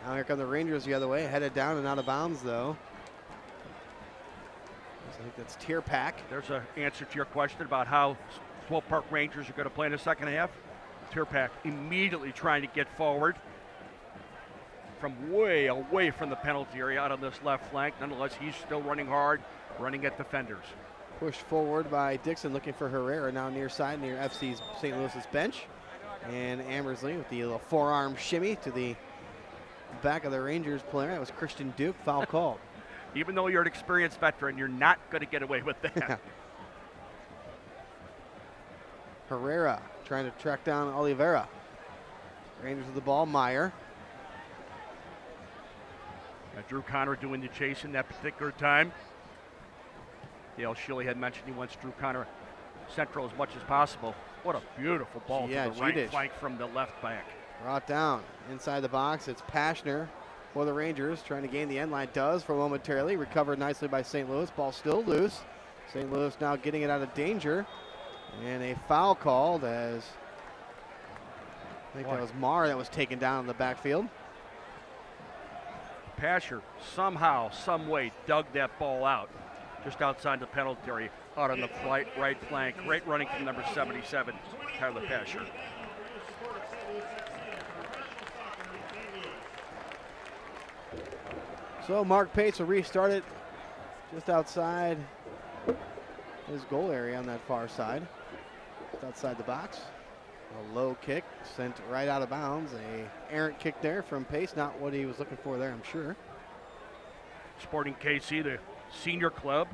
Now here come the Rangers the other way, headed down and out of bounds though. I think that's Tierpak. There's an answer to your question about how Swope Park Rangers are going to play in the second half. Tierpak immediately trying to get forward from way away from the penalty area out on this left flank. Nonetheless, he's still running hard, running at defenders. Pushed forward by Dixon, looking for Herrera now near side, near FC's St. Louis's bench. And Ambersley with the little forearm shimmy to the back of the Rangers player. That was Christian Duke, foul called. Even though you're an experienced veteran, you're not going to get away with that. Herrera trying to track down Oliveira. Rangers with the ball, Meyer. Drew Connor doing the chasing that particular time. Dale Shilley had mentioned he wants Drew Connor central as much as possible. What a beautiful ball to the right flank from the left back. Brought down inside the box. It's Pashner for the Rangers, trying to gain the end line. Does for momentarily. Recovered nicely by St. Louis. Ball still loose. St. Louis now getting it out of danger. And a foul called as I think that was Marr that was taken down in the backfield. Pasher somehow, some way dug that ball out just outside the penalty area, out on the right flank. Great running from number 77, Tyler Pasher. So Mark Pace will restart it just outside his goal area on that far side. Just outside the box. A low kick sent right out of bounds. A errant kick there from Pace. Not what he was looking for there, I'm sure. Sporting KC, the senior club.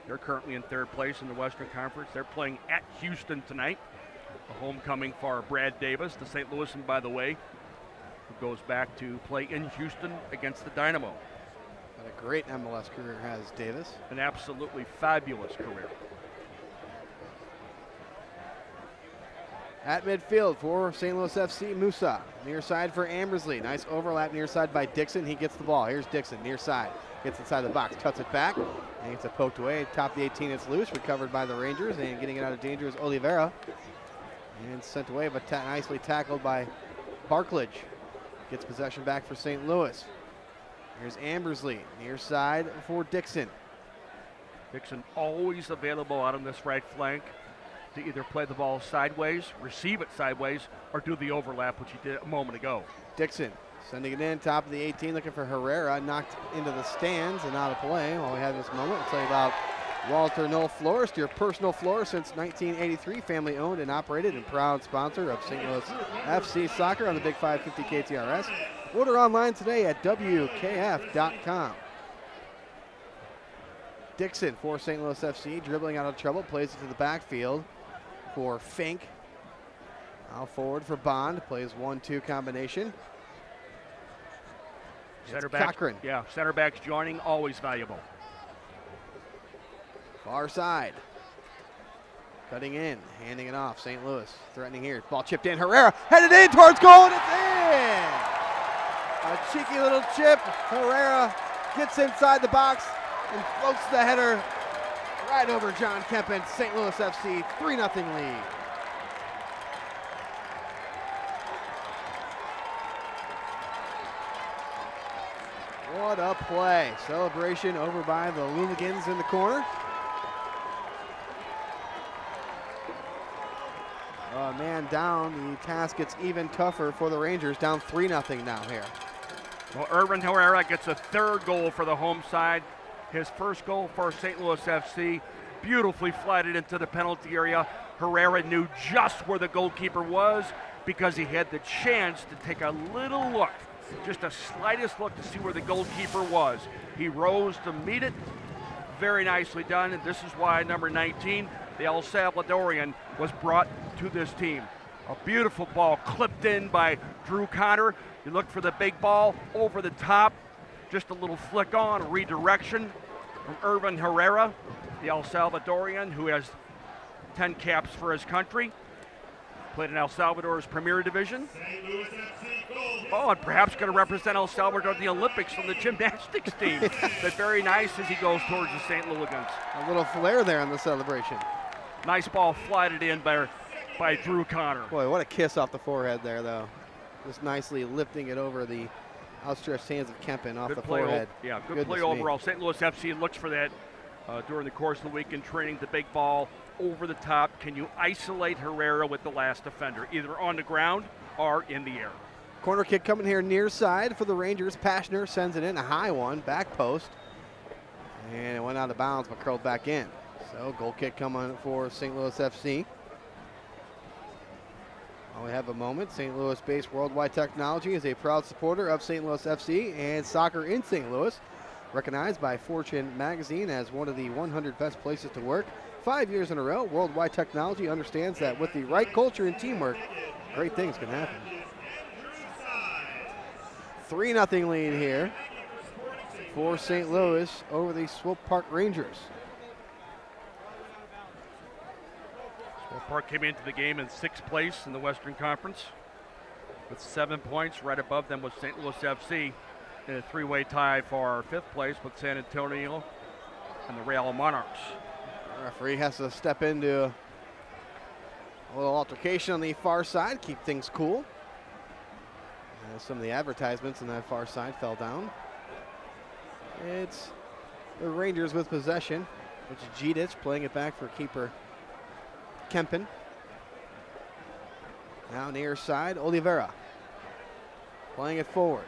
They're currently in third place in the Western Conference. They're playing at Houston tonight. A homecoming for Brad Davis, the St. Louisan, by the way, who goes back to play in Houston against the Dynamo. What a great MLS career has Davis. An absolutely fabulous career. At midfield for St. Louis FC, Musa. Near side for Ambersley. Nice overlap near side by Dixon. He gets the ball. Here's Dixon, near side. Gets inside the box, cuts it back, and gets it poked away. Top of the 18, it's loose. Recovered by the Rangers, and getting it out of danger is Oliveira. And sent away, but nicely tackled by Barklage. Gets possession back for St. Louis. Here's Ambersley, near side for Dixon. Dixon always available out on this right flank to either play the ball sideways, receive it sideways, or do the overlap, which he did a moment ago. Dixon sending it in, top of the 18, looking for Herrera, knocked into the stands and out of play. While we have this moment, we'll tell you about Walter Knoll Florist, your personal florist since 1983, family owned and operated and proud sponsor of St. Louis FC Soccer on the Big 550 KTRS. Order online today at WKF.com. Dixon for St. Louis FC, dribbling out of trouble, plays it to the backfield for Fink. Now forward for Bond, plays 1-2 combination. Center back, Cochran. Yeah, center backs joining, always valuable. Far side. Cutting in, handing it off. St. Louis threatening here. Ball chipped in. Herrera headed in towards goal, and it's in! A cheeky little chip. Herrera gets inside the box and floats the header right over John Kempen. St. Louis FC 3-0 lead. What a play. Celebration over by the Lumigans in the corner. Man down, the task gets even tougher for the Rangers, down 3-0 now here. Well, Urban Herrera gets a third goal for the home side. His first goal for St. Louis FC, beautifully flighted into the penalty area. Herrera knew just where the goalkeeper was because he had the chance to take a little look, just a slightest look to see where the goalkeeper was. He rose to meet it. Very nicely done, and this is why number 19, the El Salvadorian, was brought to this team. A beautiful ball clipped in by Drew Connor. You look for the big ball over the top. Just a little flick on, redirection from Urban Herrera, the El Salvadorian, who has 10 caps for his country. Played in El Salvador's Premier Division. Oh, and perhaps going to represent El Salvador at the Olympics from the gymnastics team. But very nice as he goes towards the St. Louigans. A little flair there on the celebration. Nice ball flighted in by Drew Connor. Boy, what a kiss off the forehead there, though. Just nicely lifting it over the outstretched hands of Kempen off Good the play forehead. Yeah, good Goodness play me. overall. St. Louis FC looks for that during the course of the week in training, the big ball over the top. Can you isolate Herrera with the last defender, either on the ground or in the air? Corner kick coming here near side for the Rangers. Pashner sends it in, a high one, back post. And it went out of bounds, but curled back in. So goal kick coming for St. Louis FC. While we have a moment, St. Louis-based Worldwide Technology is a proud supporter of St. Louis FC and soccer in St. Louis. Recognized by Fortune magazine as one of the 100 best places to work 5 years in a row, Worldwide Technology understands that with the right culture and teamwork, great things can happen. 3-0 lead here for St. Louis over the Swope Park Rangers. Swope Park came into the game in 6th place in the Western Conference with 7 points. Right above them was St. Louis FC in a three-way tie for 5th place with San Antonio and the Real Monarchs. The referee has to step into a little altercation on the far side, keep things cool. Some of the advertisements on that far side fell down. It's the Rangers with possession, which is Gedic playing it back for keeper Kempen. Now near side, Oliveira playing it forward.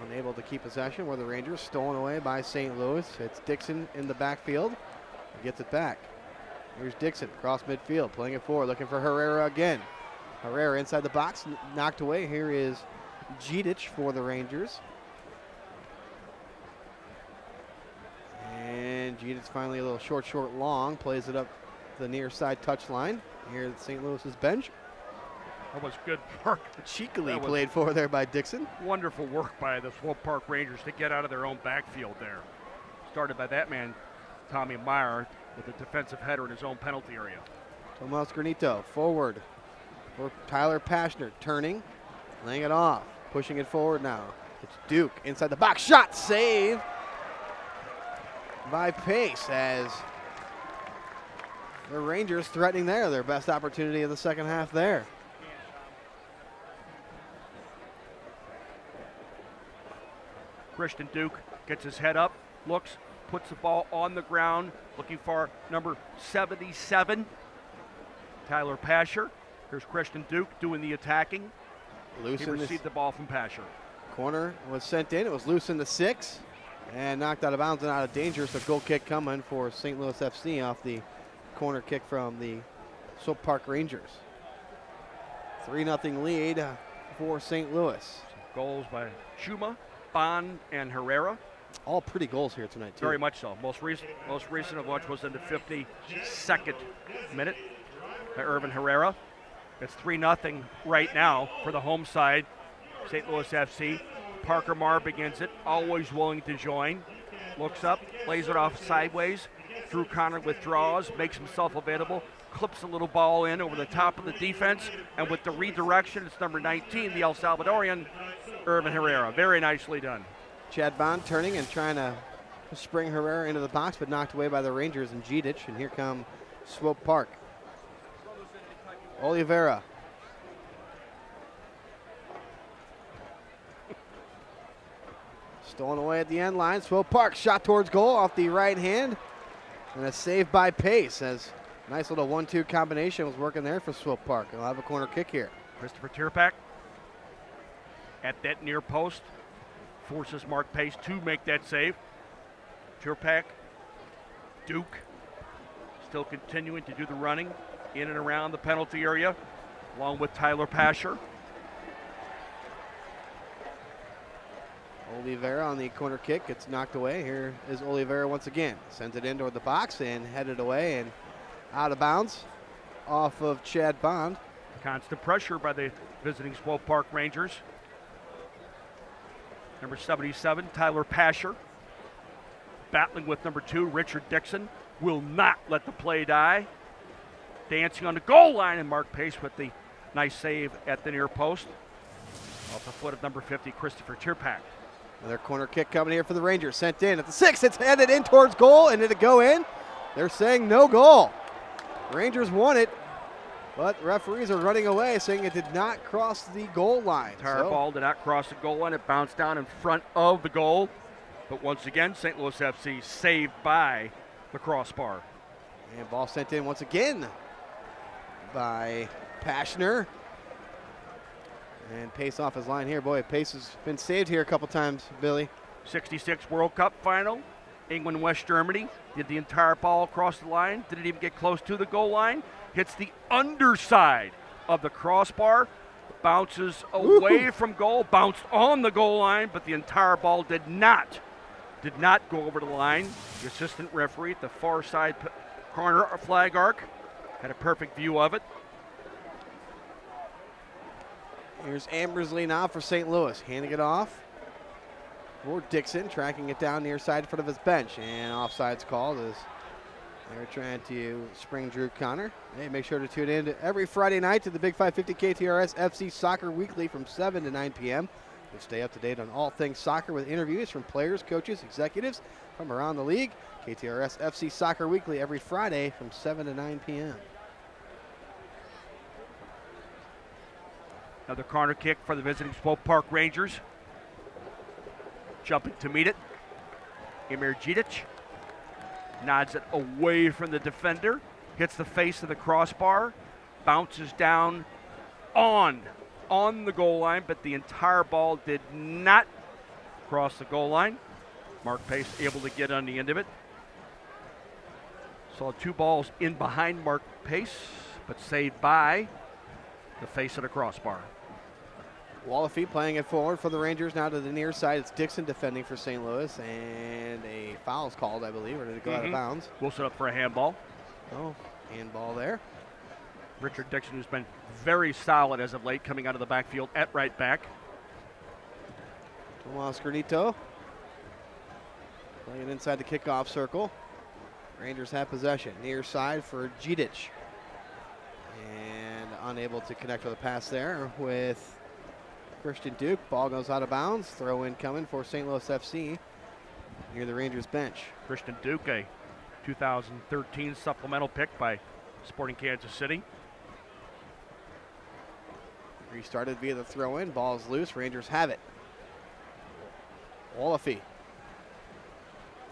Unable to keep possession where the Rangers, stolen away by St. Louis. It's Dixon in the backfield. He gets it back. Here's Dixon across midfield, playing it forward, looking for Herrera again. Herrera inside the box, knocked away. Here is Gedic for the Rangers. And Gedic finally a little short, long, plays it up the near side touchline. Here at St. Louis's bench. That was good work. Cheekily played for there by Dixon. Wonderful work by the Swope Park Rangers to get out of their own backfield there. Started by that man, Tommy Meyer, with a defensive header in his own penalty area. Tomas Granito forward for Tyler Pashner, turning, laying it off, pushing it forward now. It's Duke inside the box, shot, save by Pace as The Rangers threatening there, their best opportunity of the second half there. Christian Duke gets his head up, looks, puts the ball on the ground, looking for number 77, Tyler Pasher. Here's Christian Duke doing the attacking. He received the ball from Pasher. Corner was sent in. It was loose in the 6 and knocked out of bounds and out of danger. So goal kick coming for St. Louis FC off the corner kick from the Swope Park Rangers. 3-0 lead for St. Louis. Goals by Chuma, Bond, and Herrera. All pretty goals here tonight, too. Very much so. Most recent of which was in the 52nd minute by Irvin Herrera. It's 3-0 right now for the home side, St. Louis FC. Parker Marr begins it, always willing to join. Looks up, lays it off sideways. Drew Connor withdraws, makes himself available, clips a little ball in over the top of the defense, and with the redirection, it's number 19, the El Salvadorian, Irvin Herrera. Very nicely done. Chad Bond turning and trying to spring Herrera into the box, but knocked away by the Rangers and Gidic. And here come Swope Park. Oliveira. Stolen away at the end line. Swope Park shot towards goal off the right hand. And a save by Pace as nice little 1-2 combination was working there for Swope Park. They'll have a corner kick here. Christopher Tierpak at that near post forces Mark Pace to make that save. Tierpak, Duke still continuing to do the running in and around the penalty area, along with Tyler Pasher. Oliveira on the corner kick gets knocked away. Here is Oliveira once again. Sends it in toward the box and headed away and out of bounds off of Chad Bond. Constant pressure by the visiting Swope Park Rangers. Number 77, Tyler Pasher. Battling with number 2, Richard Dixon. Will not let the play die. Dancing on the goal line, and Mark Pace with the nice save at the near post. Off the foot of number 50, Christopher Tierpak. Another corner kick coming here for the Rangers. Sent in at the 6. It's headed in towards goal, and did it go in? They're saying no goal. Rangers won it, but the referees are running away, saying it did not cross the goal line. Entire ball did not cross the goal line. It bounced down in front of the goal. But once again, St. Louis FC saved by the crossbar. And ball sent in once again by Pashner. And Pace off his line here. Boy, Pace has been saved here a couple times, Billy. 66 World Cup final. England, West Germany. Did the entire ball across the line. Didn't even get close to the goal line. Hits the underside of the crossbar. Bounces away from goal. Bounced on the goal line, but the entire ball did not go over the line. The assistant referee at the far side corner flag arc had a perfect view of it. Here's Ambersley now for St. Louis, handing it off. For Dixon, tracking it down near side in front of his bench. And offside's called as they're trying to spring Drew Connor. Hey, make sure to tune in every Friday night to the Big 550 KTRS FC Soccer Weekly from 7 to 9 p.m. You'll stay up to date on all things soccer with interviews from players, coaches, executives from around the league. KTRS FC Soccer Weekly every Friday from 7 to 9 p.m. Another corner kick for the visiting Swope Park Rangers. Jumping to meet it. Emir Gidic nods it away from the defender. Hits the face of the crossbar. Bounces down on the goal line, but the entire ball did not cross the goal line. Mark Pace able to get on the end of it. Saw 2 balls in behind Mark Pace, but saved by the face of the crossbar. Wall of feet playing it forward for the Rangers now to the near side. It's Dixon defending for St. Louis, and a foul's called, I believe, or did it go out of bounds? We'll set up for a handball. Oh, handball there. Richard Dixon, who's been very solid as of late, coming out of the backfield at right back. Tomas Granito playing inside the kickoff circle. Rangers have possession. Near side for Gidic. And unable to connect with a pass there with Christian Duke. Ball goes out of bounds. Throw in coming for St. Louis FC near the Rangers bench. Christian Duke, a 2013 supplemental pick by Sporting Kansas City. Restarted via the throw-in. Ball's loose. Rangers have it. Wolofy.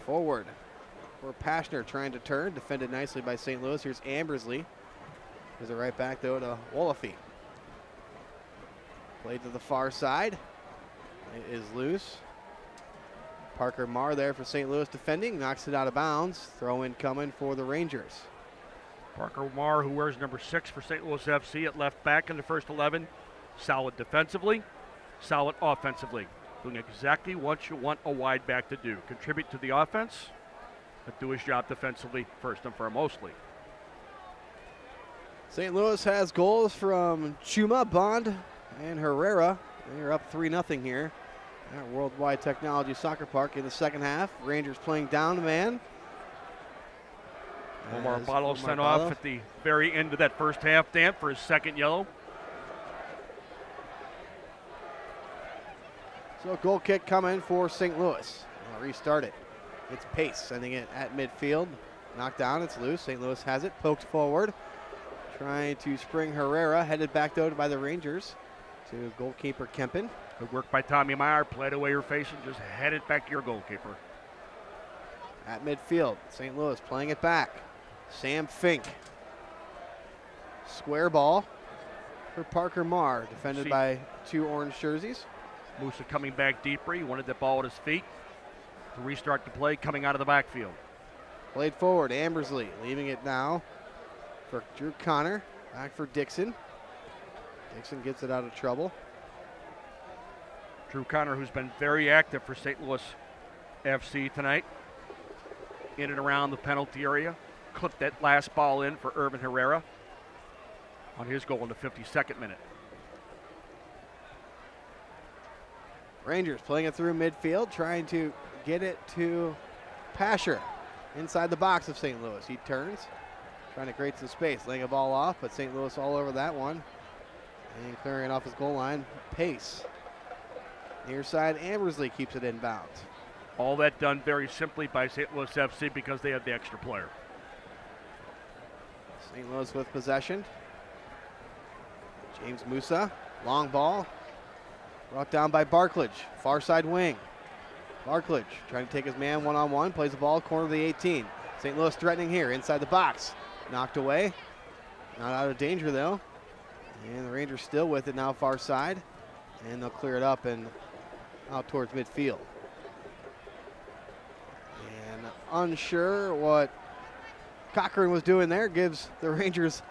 Forward. For Pashner trying to turn. Defended nicely by St. Louis. Here's Ambersley. There's a right back, though, to Wolofy. Played to the far side. It is loose. Parker Marr there for St. Louis defending. Knocks it out of bounds. Throw-in coming for the Rangers. Parker Marr, who wears number 6 for St. Louis FC at left back in the first 11. Solid defensively, solid offensively. Doing exactly what you want a wide back to do. Contribute to the offense, but do his job defensively first and foremostly. St. Louis has goals from Chuma, Bond, and Herrera. They're up 3-0 here at Worldwide Technology Soccer Park in the second half. Rangers playing down to man. Omar Balo sent off at the very end of that first half, Dan, for his second yellow. So goal kick coming for St. Louis. They'll restart it. It's Pace sending it at midfield. Knocked down, it's loose. St. Louis has it, poked forward. Trying to spring Herrera, headed back though by the Rangers to goalkeeper Kempen. Good work by Tommy Meyer. Played away your face and just headed back to your goalkeeper. At midfield, St. Louis playing it back. Sam Fink. Square ball for Parker Marr, defended by 2 orange jerseys. Musa coming back deeper. He wanted the ball at his feet to restart the play coming out of the backfield. Played forward, Ambersley leaving it now for Drew Connor. Back for Dixon. Dixon gets it out of trouble. Drew Connor, who's been very active for St. Louis FC tonight. In and around the penalty area. Clipped that last ball in for Urban Herrera on his goal in the 52nd minute. Rangers playing it through midfield, trying to get it to Pasher inside the box of St. Louis. He turns, trying to create some space, laying a ball off, but St. Louis all over that one. And clearing it off his goal line, Pace. Near side, Ambersley keeps it inbound. All that done very simply by St. Louis FC because they have the extra player. St. Louis with possession. James Musa, long ball. Brought down by Barklage, far side wing. Barklage trying to take his man one-on-one, plays the ball, corner of the 18. St. Louis threatening here, inside the box. Knocked away, not out of danger though. And the Rangers still with it now far side. And they'll clear it up and out towards midfield. And unsure what Cochran was doing there, gives the Rangers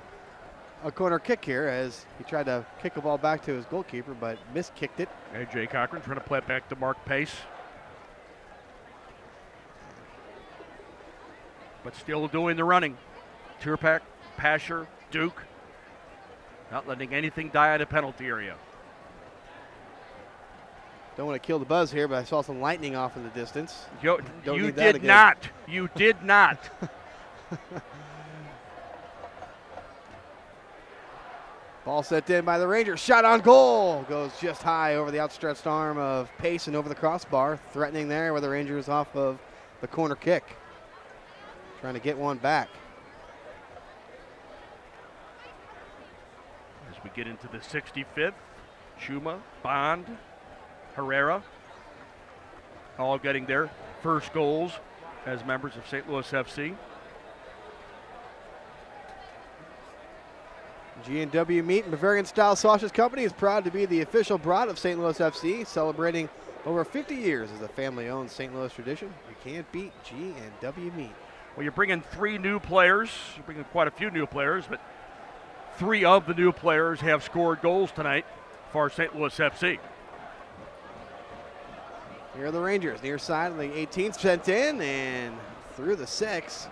a corner kick here as he tried to kick the ball back to his goalkeeper, but miskicked it. A.J. Cochran trying to play it back to Mark Pace. But still doing the running. Tierpak, Pasher, Duke. Not letting anything die at a penalty area. Don't want to kill the buzz here, but I saw some lightning off in the distance. You did not. You did not. Ball set in by the Rangers. Shot on goal. Goes just high over the outstretched arm of Pace and over the crossbar. Threatening there with the Rangers off of the corner kick. Trying to get one back. As we get into the 65th, Chuma, Bond, Herrera, all getting their first goals as members of St. Louis FC. G&W Meat and Bavarian Style Sausage Company is proud to be the official brat of St. Louis FC, celebrating over 50 years as a family-owned St. Louis tradition. You can't beat G&W Meat. Well, you're bringing 3 new players. You're bringing quite a few new players, but 3 of the new players have scored goals tonight for St. Louis FC. Here are the Rangers, near side of the 18th, sent in and through the 6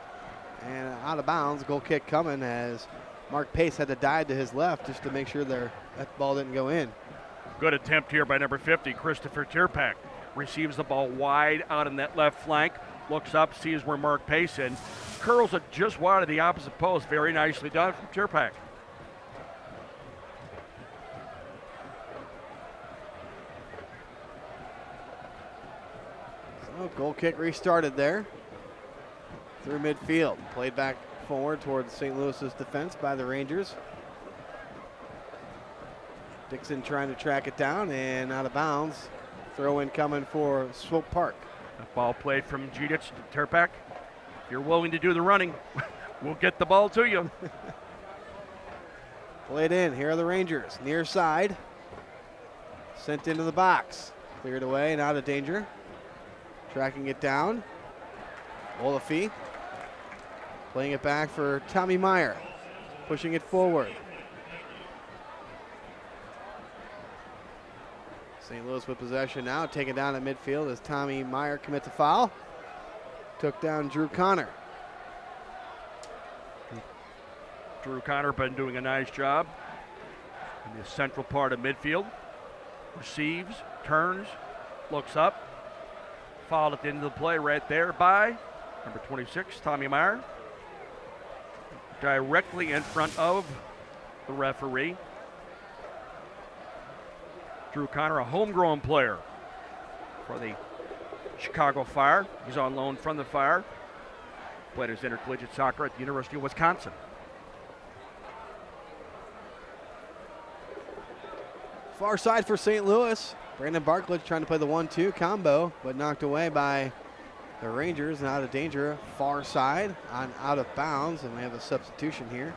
and out of bounds. Goal kick coming as Mark Pace had to dive to his left just to make sure that ball didn't go in. Good attempt here by number 50, Christopher Tierpak. Receives the ball wide out in that left flank, looks up, sees where Mark Pace in, curls it just wide of the opposite post. Very nicely done from Tierpak. So goal kick restarted there. Through midfield, played back forward towards St. Louis's defense by the Rangers. Dixon trying to track it down and out of bounds. Throw in coming for Swope Park. A ball played from Jidic to Terpak. If you're willing to do the running, we'll get the ball to you. Played in. Here are the Rangers. Near side. Sent into the box. Cleared away and out of danger. Tracking it down. Olafi. Playing it back for Tommy Meyer. Pushing it forward. St. Louis with possession now. Taken down at midfield as Tommy Meyer commits a foul. Took down Drew Connor. Drew Connor been doing a nice job in the central part of midfield. Receives, turns, looks up. Fouled at the end of the play right there by number 26, Tommy Meyer. Directly in front of the referee. Drew Connor, a homegrown player for the Chicago Fire. He's on loan from the Fire. Played his intercollegiate soccer at the University of Wisconsin. Far side for St. Louis. Brandon Barkley trying to play the 1-2 combo, but knocked away by the Rangers and out of danger. Far side on out of bounds, and we have a substitution here.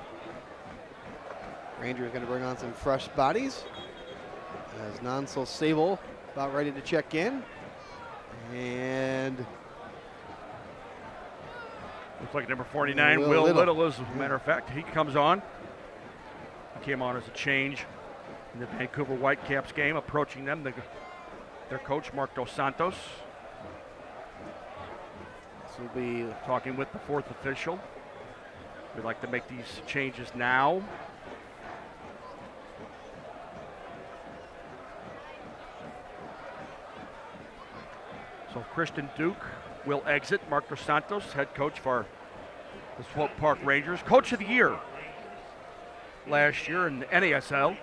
Rangers going to bring on some fresh bodies. As Nansel Sable about ready to check in. And looks like number 49, Will Little, as a matter of fact. He comes on. He came on as a change in the Vancouver Whitecaps game, approaching them, their coach, Mark Dos Santos. This will be talking with the fourth official. We'd like to make these changes now. So Christian Duke will exit. Mark Dos Santos, head coach for the Swope Park Rangers. Coach of the year last year in the NASL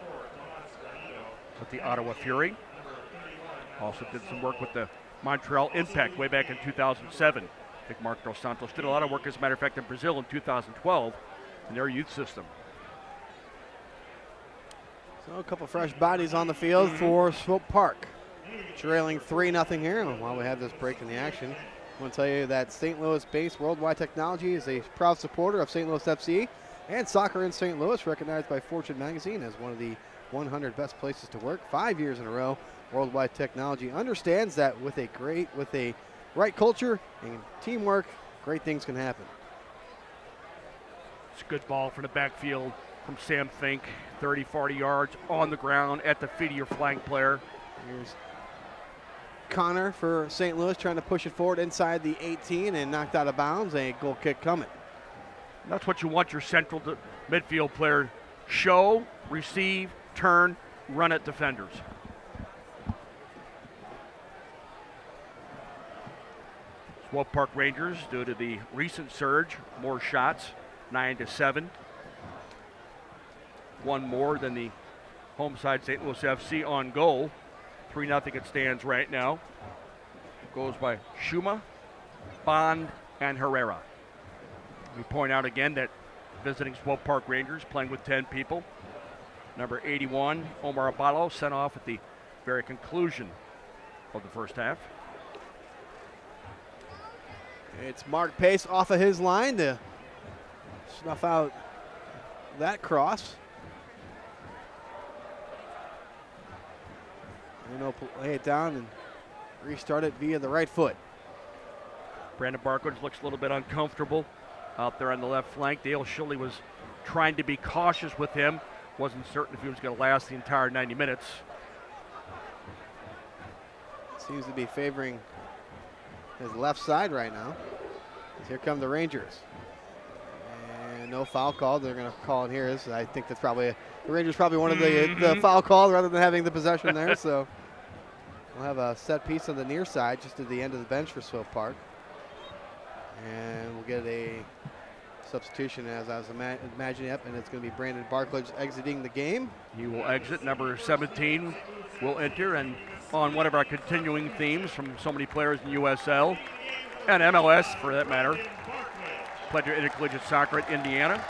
with the Ottawa Fury. Also did some work with the Montreal Impact way back in 2007. I think Mark Dos Santos did a lot of work, as a matter of fact, in Brazil in 2012 in their youth system. So a couple fresh bodies on the field for Swope Park. Trailing 3-0 here. While we have this break in the action, I want to tell you that St. Louis-based Worldwide Technology is a proud supporter of St. Louis FC and soccer in St. Louis, recognized by Fortune magazine as one of the 100 best places to work 5 years in a row. Worldwide Technology understands that with a right culture and teamwork, great things can happen. It's a good ball from the backfield from Sam Fink, 30, 40 yards on the ground at the feet of your flank player. Here's Connor for St. Louis trying to push it forward inside the 18 and knocked out of bounds. A goal kick coming. That's what you want your central midfield player. Show, receive, turn, run at defenders. Swope Park Rangers, due to the recent surge, more shots, 9-7. One more than the home side St. Louis FC on goal. 3-0 it stands right now. Goes by Schuma, Bond, and Herrera. We point out again that visiting Swope Park Rangers playing with 10 people. Number 81, Omar Abalo, sent off at the very conclusion of the first half. It's Mark Pace off of his line to snuff out that cross. Lay it down and restart it via the right foot. Brandon Barkowitz looks a little bit uncomfortable out there on the left flank. Dale Shilley was trying to be cautious with him. Wasn't certain if he was going to last the entire 90 minutes. Seems to be favoring his left side right now. Here come the Rangers. And no foul call. They're going to call it here. I think that's probably, the Rangers probably wanted the foul call rather than having the possession there. So we'll have a set piece on the near side just at the end of the bench for Swope Park. And we'll get a substitution as I was imagining up, and it's going to be Brandon Barklage exiting the game. He will exit. Number 17 will enter, and on one of our continuing themes from so many players in USL and MLS for that matter, played intercollegiate soccer at Indiana.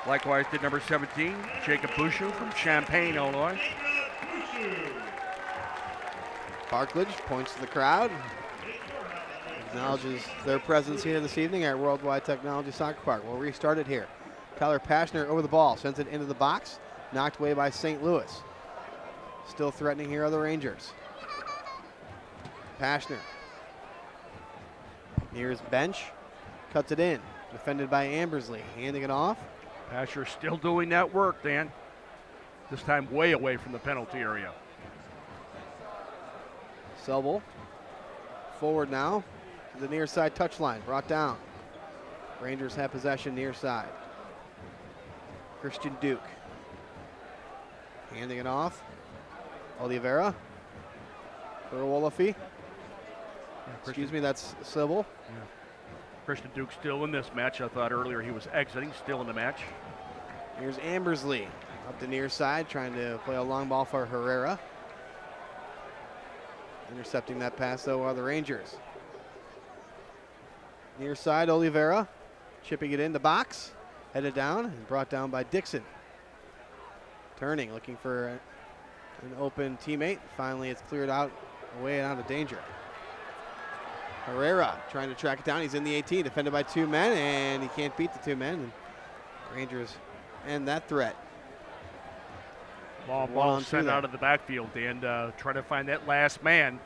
Likewise did number 17, Jacob Bouchou from Champaign, Illinois. Parkledge points to the crowd, acknowledges their presence here this evening at Worldwide Technology Soccer Park. We'll restart it here. Tyler Pashner over the ball, sends it into the box, knocked away by St. Louis. Still threatening here are the Rangers. Pashner. Here's bench, cuts it in, defended by Ambersley, handing it off. Pashner still doing that work, Dan. This time way away from the penalty area. Sobel forward now to the near side touchline, brought down. Rangers have possession near side. Christian Duke handing it off. Oliveira for Wolofi. Excuse me, that's Sobel. Yeah. Christian Duke still in this match. I thought earlier he was exiting, still in the match. Here's Ambersley up the near side, trying to play a long ball for Herrera. Intercepting that pass, though, are the Rangers. Near side, Oliveira, chipping it in the box, headed down and brought down by Dixon. Turning, looking for an open teammate. Finally, it's cleared out, away and out of danger. Herrera trying to track it down. He's in the 18, defended by two men, and he can't beat the two men. And Rangers end that threat. Ball sent out of the backfield and trying to find that last man.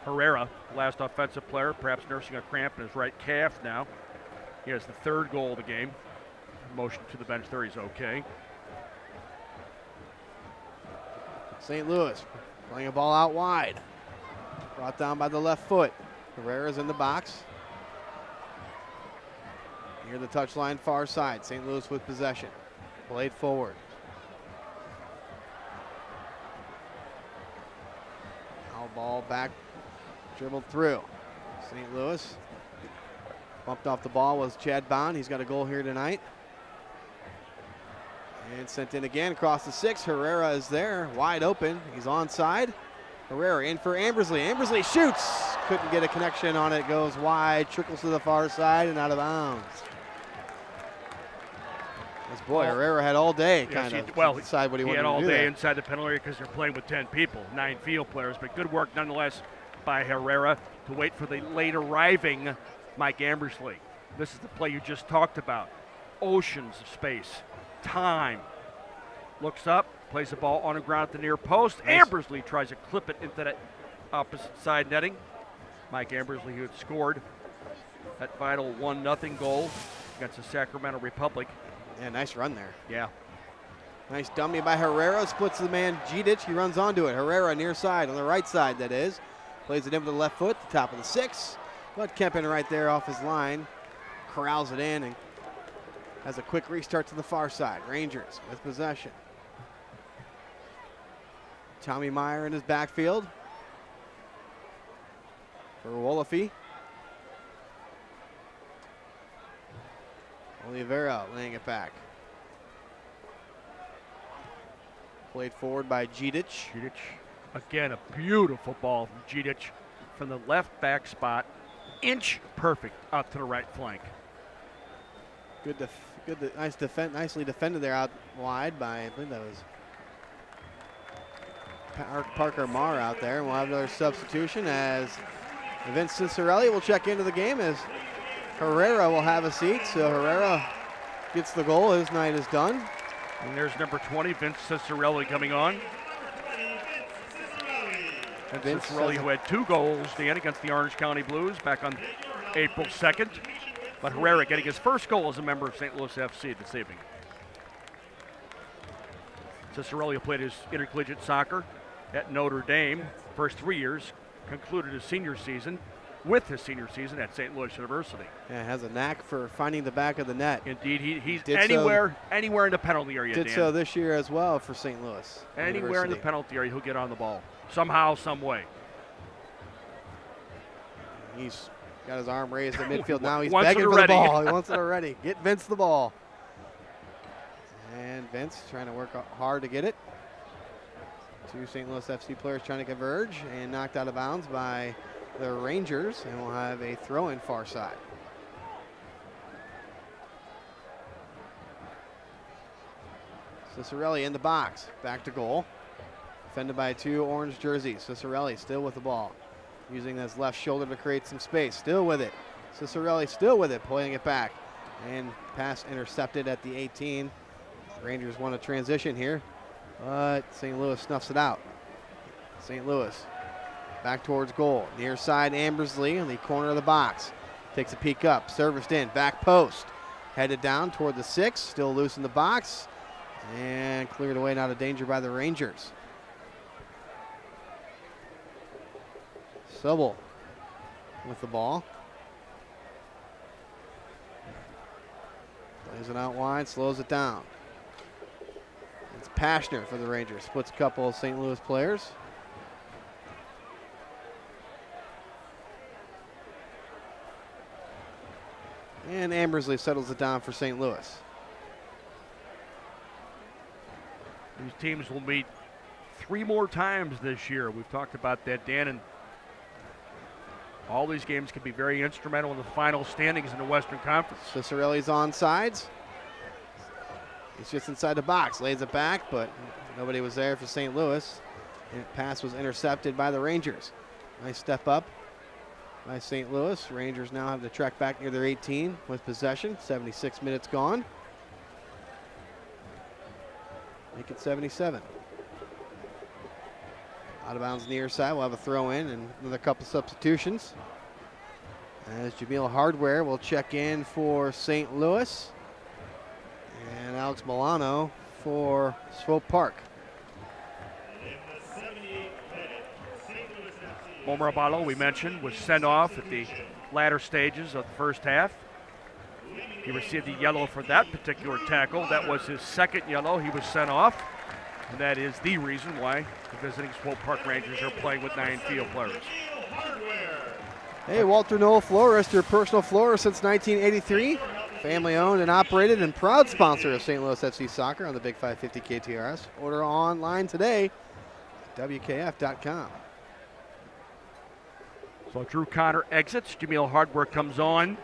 Herrera, last offensive player, perhaps nursing a cramp in his right calf now. He has the third goal of the game. Motion to the bench there, he's okay. St. Louis playing a ball out wide. Brought down by the left foot. Herrera's in the box. Near the touchline, far side. St. Louis with possession. Played forward. Now ball back, dribbled through. St. Louis bumped off the ball was Chad Bond. He's got a goal here tonight. And sent in again across the 6. Herrera is there, wide open. He's onside. Herrera in for Ambersley. Ambersley shoots. Couldn't get a connection on it. Goes wide, trickles to the far side and out of bounds. This boy, Herrera had all day kind of decide what he wanted to do. He had all day there. inside the penalty area because they're playing with 10 people, 9 field players. But good work nonetheless by Herrera to wait for the late arriving Mike Ambersley. This is the play you just talked about. Oceans of space, time. Looks up, plays the ball on the ground at the near post. Nice. Ambersley tries to clip it into that opposite side netting. Mike Ambersley, who had scored that vital 1-0 goal against the Sacramento Republic. Yeah, nice run there. Yeah. Nice dummy by Herrera, splits the man Gidic, he runs onto it. Herrera near side, on the right side that is. Plays it in with the left foot, the top of the 6. But Kempen right there off his line, corrals it in and has a quick restart to the far side. Rangers with possession. Tommy Meyer in his backfield. For Wolofi. Oliveira laying it back. Played forward by Gidic. Gidic, again, a beautiful ball from Gidic from the left back spot. Inch perfect out to the right flank. Nicely defended there out wide by, I believe that was Parker Marr out there. And we'll have another substitution as Vince Cicerelli will check into the game as Herrera will have a seat. So Herrera gets the goal. His night is done. And there's number 20, Vince Cicerelli, coming on. And Vince Cicerelli, who had 2 goals, Dan, against the Orange County Blues back on April 2nd. But Herrera getting his first goal as a member of St. Louis FC this evening. Cicerelli played his intercollegiate soccer at Notre Dame. First 3 years, concluded his senior season with his senior season at St. Louis University. Yeah, has a knack for finding the back of the net. Indeed, he's anywhere in the penalty area, Did Dan. so this year as well for St. Louis Anywhere in the penalty area, he'll get on the ball. Somehow, some way. He's got his arm raised at midfield now. He's Wants it begging for the already. ball. He wants it already. Get Vince the ball. And Vince trying to work hard to get it. 2 St. Louis FC players trying to converge and knocked out of bounds by the Rangers. And we'll have a throw-in far side. Cicerelli in the box. Back to goal. Defended by 2 orange jerseys. Cicerelli still with the ball. Using his left shoulder to create some space. Still with it. Cicerelli still with it, pulling it back. And pass intercepted at the 18. Rangers want to transition here, but St. Louis snuffs it out. St. Louis back towards goal. Near side, Ambersley in the corner of the box. Takes a peek up, serviced in, back post. Headed down toward the 6, still loose in the box. And cleared away and out of danger by the Rangers. Sobel with the ball. Plays it out wide, slows it down. It's Pashner for the Rangers. Splits a couple of St. Louis players. And Ambersley settles it down for St. Louis. These teams will meet 3 more times this year. We've talked about that, Dan, and all these games can be very instrumental in the final standings in the Western Conference. Cicerelli's on sides. He's just inside the box, lays it back, but nobody was there for St. Louis. And pass was intercepted by the Rangers. Nice step up by St. Louis. Rangers now have to track back near their 18 with possession. 76 minutes gone. Make it 77. Out of bounds near side. We'll have a throw in and another couple substitutions. As Jameel Hardware will check in for St. Louis. And Alex Milano for Swope Park. Momorabalo, we mentioned, was sent off at the latter stages of the first half. He received a yellow for that particular tackle. That was his second yellow. He was sent off. And that is the reason why the visiting Swope Park Rangers are playing with 9 field players. Hey, Walter Knoll Florist, your personal florist since 1983. Family owned and operated and proud sponsor of St. Louis FC Soccer on the Big 550 KTRS. Order online today at WKF.com. So Drew Connor exits. Jameel Hardware comes on.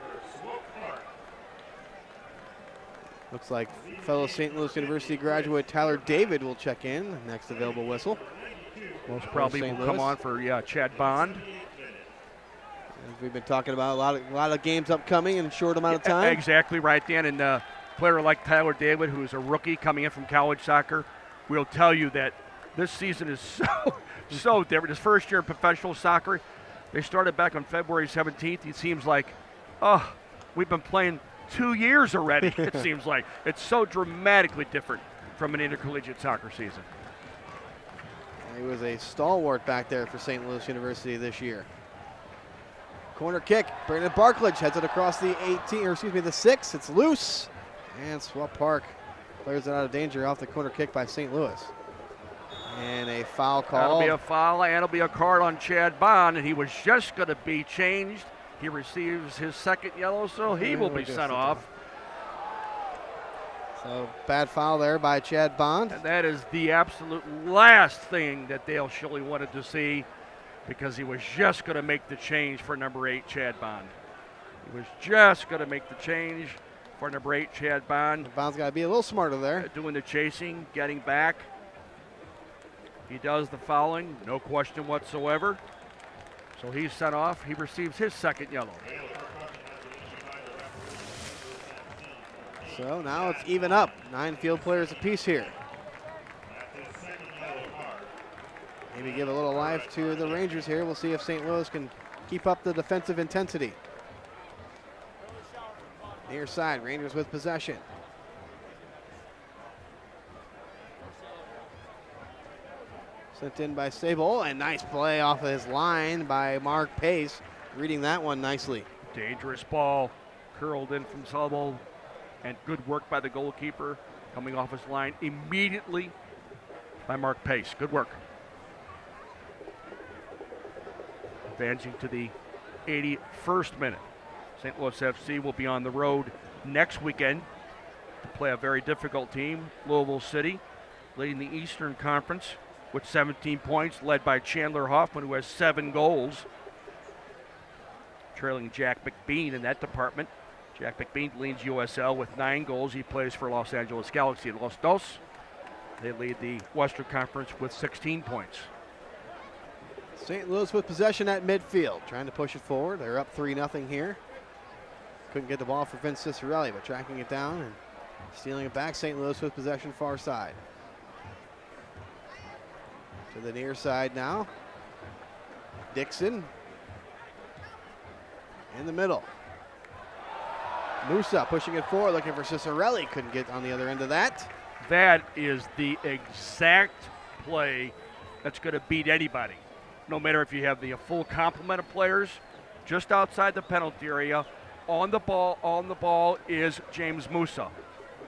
Looks like fellow St. Louis University graduate Tyler David will check in. Next available whistle. Most probably will come on for Chad Bond. As we've been talking about, a lot of games upcoming in a short amount of time. Exactly right, Dan. And a player like Tyler David, who is a rookie coming in from college soccer, will tell you that this season is so different. His first year in professional soccer, they started back on February 17th. It seems like, we've been playing 2 years already, it seems like. It's so dramatically different from an intercollegiate soccer season. He was a stalwart back there for St. Louis University this year. Corner kick, Brandon Barklage heads it across the 6. It's loose. And Swope Park clears it out of danger off the corner kick by St. Louis. And a foul call. That'll be a foul, and it'll be a card on Chad Bond, and he was just going to be changed. He receives his second yellow, so he will be sent off. So bad foul there by Chad Bond. And that is the absolute last thing that Dale Shilley wanted to see, because he was just going to make the change for number 8, Chad Bond. He was just going to make the change for number 8, Chad Bond. Bond's got to be a little smarter there. Doing the chasing, getting back. He does the fouling, no question whatsoever. So he's sent off. He receives his second yellow. So now it's even up. 9 field players apiece here. Maybe give a little life to the Rangers here. We'll see if St. Louis can keep up the defensive intensity. Near side, Rangers with possession. Sent in by Sable, and nice play off of his line by Mark Pace, reading that one nicely. Dangerous ball, curled in from Sable, and good work by the goalkeeper, coming off his line immediately by Mark Pace. Good work. Advancing to the 81st minute. St. Louis FC will be on the road next weekend to play a very difficult team, Louisville City, leading the Eastern Conference with 17 points, led by Chandler Hoffman, who has 7 goals. Trailing Jack McBean in that department. Jack McBean leads USL with 9 goals. He plays for Los Angeles Galaxy. Los Dos They lead the Western Conference with 16 points. St. Louis with possession at midfield, trying to push it forward. They're up 3-0 here. Couldn't get the ball for Vince Cicerelli, but tracking it down and stealing it back. St. Louis with possession far side. To the near side now. Dixon in the middle. Musa pushing it forward, looking for Cicerelli. Couldn't get on the other end of that. That is the exact play that's going to beat anybody. No matter if you have the full complement of players just outside the penalty area. On the ball is James Musa.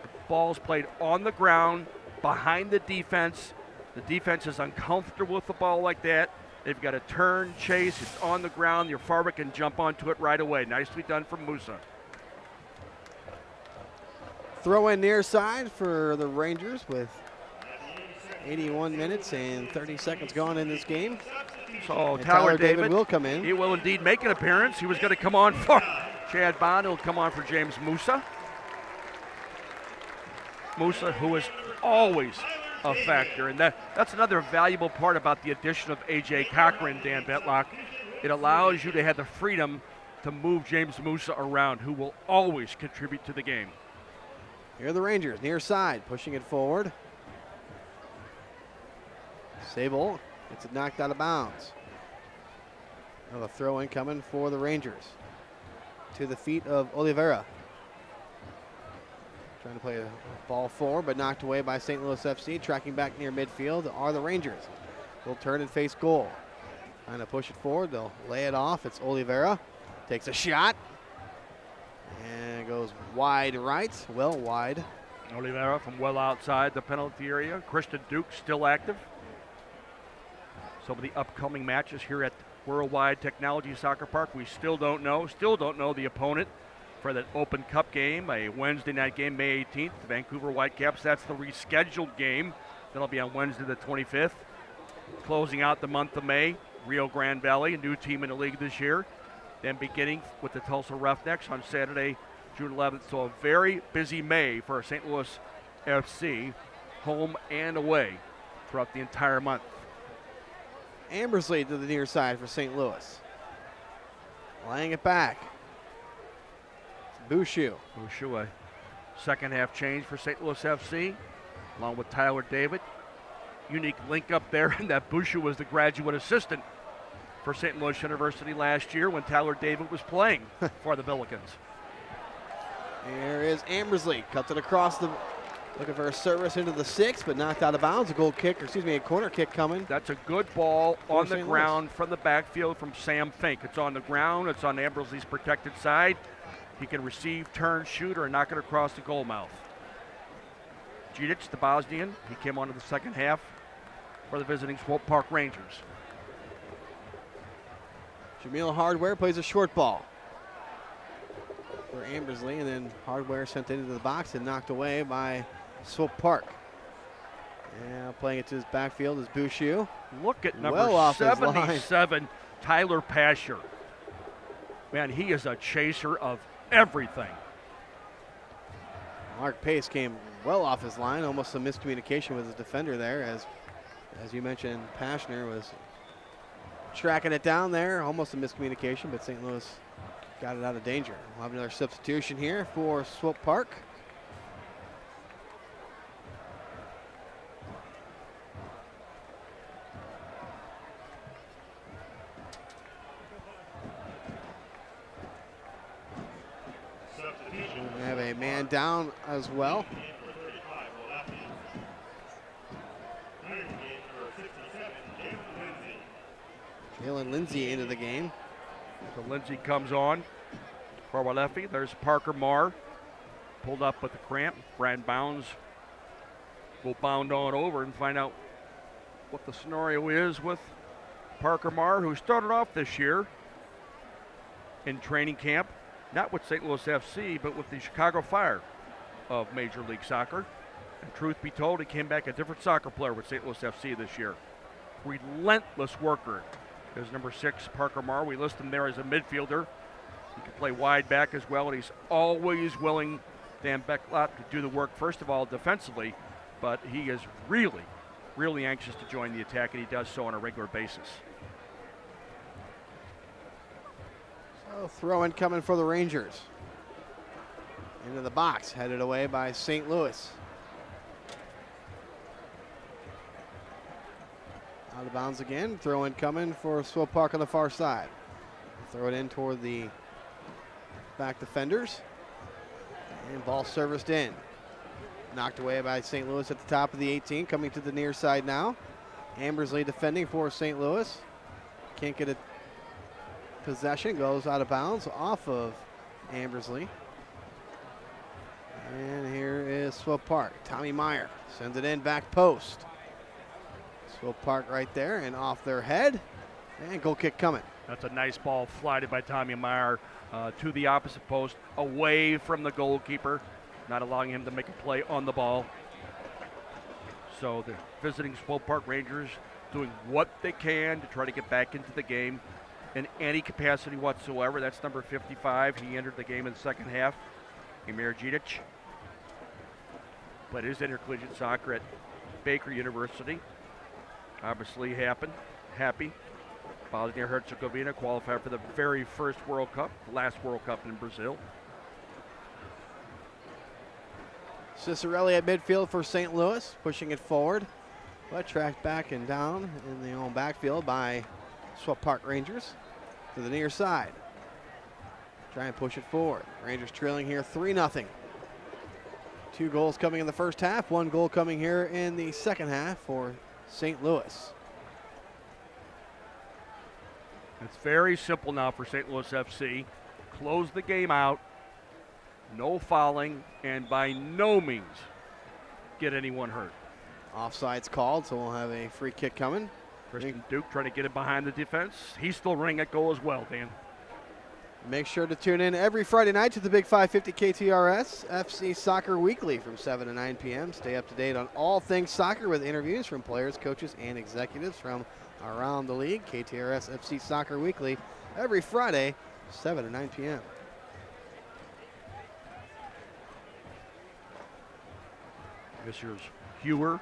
The ball's played on the ground behind the defense. The defense is uncomfortable with the ball like that. They've got to turn, chase, it's on the ground. Your forward can jump onto it right away. Nicely done from Musa. Throw in near side for the Rangers with 81 minutes and 30 seconds gone in this game. So and Tyler David will come in. He will indeed make an appearance. He was going to come on for Chad Bond. He'll come on for James Musa. Musa, who is always a factor, and that's another valuable part about the addition of A.J. Cochran, Dan Betlock. It allows you to have the freedom to move James Musa around, who will always contribute to the game. Here are the Rangers, near side, pushing it forward. Sable gets it knocked out of bounds. Another throw in coming for the Rangers. To the feet of Oliveira. Trying to play a ball forward, but knocked away by St. Louis FC. Tracking back near midfield are the Rangers. Will turn and face goal. Trying to push it forward. They'll lay it off. It's Oliveira. Takes a shot. And goes wide right. Well wide. Oliveira from well outside the penalty area. Christian Duke still active. Some of the upcoming matches here at Worldwide Technology Soccer Park, we still don't know the opponent for that Open Cup game, a Wednesday night game, May 18th. The Vancouver Whitecaps, that's the rescheduled game. That'll be on Wednesday the 25th. Closing out the month of May, Rio Grande Valley, a new team in the league this year. Then beginning with the Tulsa Roughnecks on Saturday, June 11th. So a very busy May for St. Louis FC, home and away throughout the entire month. Ambersley to the near side for St. Louis. Laying it back. Bouchou. Bouchou, a second half change for St. Louis FC, along with Tyler David. Unique link up there, and that Bouchou was the graduate assistant for St. Louis University last year when Tyler David was playing for the Billikens. There is Ambersley. Cuts it across the... Looking for a service into the 6, but knocked out of bounds. A corner kick coming. That's a good ball on the ground from the backfield from Sam Fink. It's on the ground. It's on Ambersley's protected side. He can receive, turn, shoot, or knock it across the goal mouth. Jidic, the Bosnian, he came on to the second half for the visiting Swope Park Rangers. Jameel Hardware plays a short ball for Ambersley, and then Hardware sent into the box and knocked away by Swope Park. And playing it to his backfield is Bouchou. Look at number off 77, Tyler Pasher. Man, he is a chaser of everything. Mark Pace came well off his line, almost a miscommunication with his defender there, as you mentioned, Pashner was tracking it down there, almost a miscommunication, but St. Louis got it out of danger. We'll have another substitution here for Swope Park. We have a man down as well. Jalen Lindsay into the game. So Lindsay comes on for Walefi. There's Parker Marr, pulled up with the cramp. Brad Bounds will bound on over and find out what the scenario is with Parker Marr, who started off this year in training camp, not with St. Louis FC, but with the Chicago Fire of Major League Soccer. And truth be told, he came back a different soccer player with St. Louis FC this year. Relentless worker is number 6, Parker Marr. We list him there as a midfielder. He can play wide back as well, and he's always willing, Dan Becklock, to do the work, first of all, defensively, but he is really, really anxious to join the attack, and he does so on a regular basis. So throw in coming for the Rangers. Into the box, headed away by St. Louis. Out of bounds again, throw in coming for Swope Park on the far side. Throw it in toward the back defenders. And ball serviced in. Knocked away by St. Louis at the top of the 18, coming to the near side now. Ambersley defending for St. Louis. Can't get a possession, goes out of bounds off of Ambersley. And here is Swope Park. Tommy Meyer sends it in back post. Swope Park right there and off their head. And goal kick coming. That's a nice ball flighted by Tommy Meyer to the opposite post, away from the goalkeeper, not allowing him to make a play on the ball. So the visiting Swope Park Rangers doing what they can to try to get back into the game in any capacity whatsoever. That's number 55. He entered the game in the second half. Emir Djidic played his intercollegiate soccer at Baker University. Obviously happy. Bosnia-Herzegovina qualified for the very first World Cup, last World Cup in Brazil. Cicerelli at midfield for St. Louis, pushing it forward, but tracked back and down in the own backfield by Swope Park Rangers to the near side. Try and push it forward. Rangers trailing here 3-0. 2 goals coming in the first half, 1 goal coming here in the second half for St. Louis. It's very simple now for St. Louis FC. Close the game out, no fouling, and by no means get anyone hurt. Offside's called, so we'll have a free kick coming. Christian Duke trying to get it behind the defense. He's still running at goal as well, Dan. Make sure to tune in every Friday night to the Big 550 KTRS FC Soccer Weekly from 7 to 9 p.m. Stay up to date on all things soccer with interviews from players, coaches, and executives from around the league. KTRS FC Soccer Weekly every Friday, 7 to 9 p.m. This here's Hewer.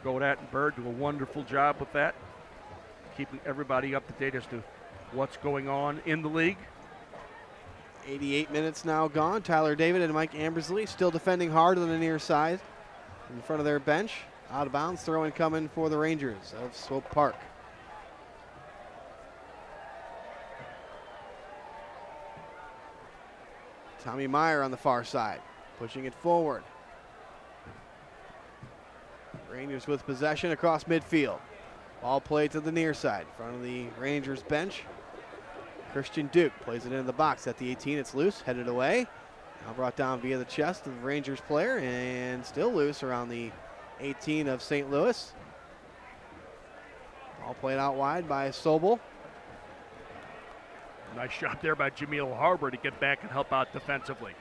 Godat and Bird do a wonderful job with that, keeping everybody up to date as to what's going on in the league. 88 minutes now gone. Tyler David and Mike Ambersley still defending hard on the near side in front of their bench. Out of bounds, throw in coming for the Rangers of Swope Park. Tommy Meyer on the far side, pushing it forward. Rangers with possession across midfield. Ball played to the near side, in front of the Rangers bench. Christian Duke plays it into the box at the 18. It's loose, headed away. Now brought down via the chest of the Rangers player, and still loose around the 18 of St. Louis. Ball played out wide by Sobel. Nice shot there by Jameel Harbor to get back and help out defensively.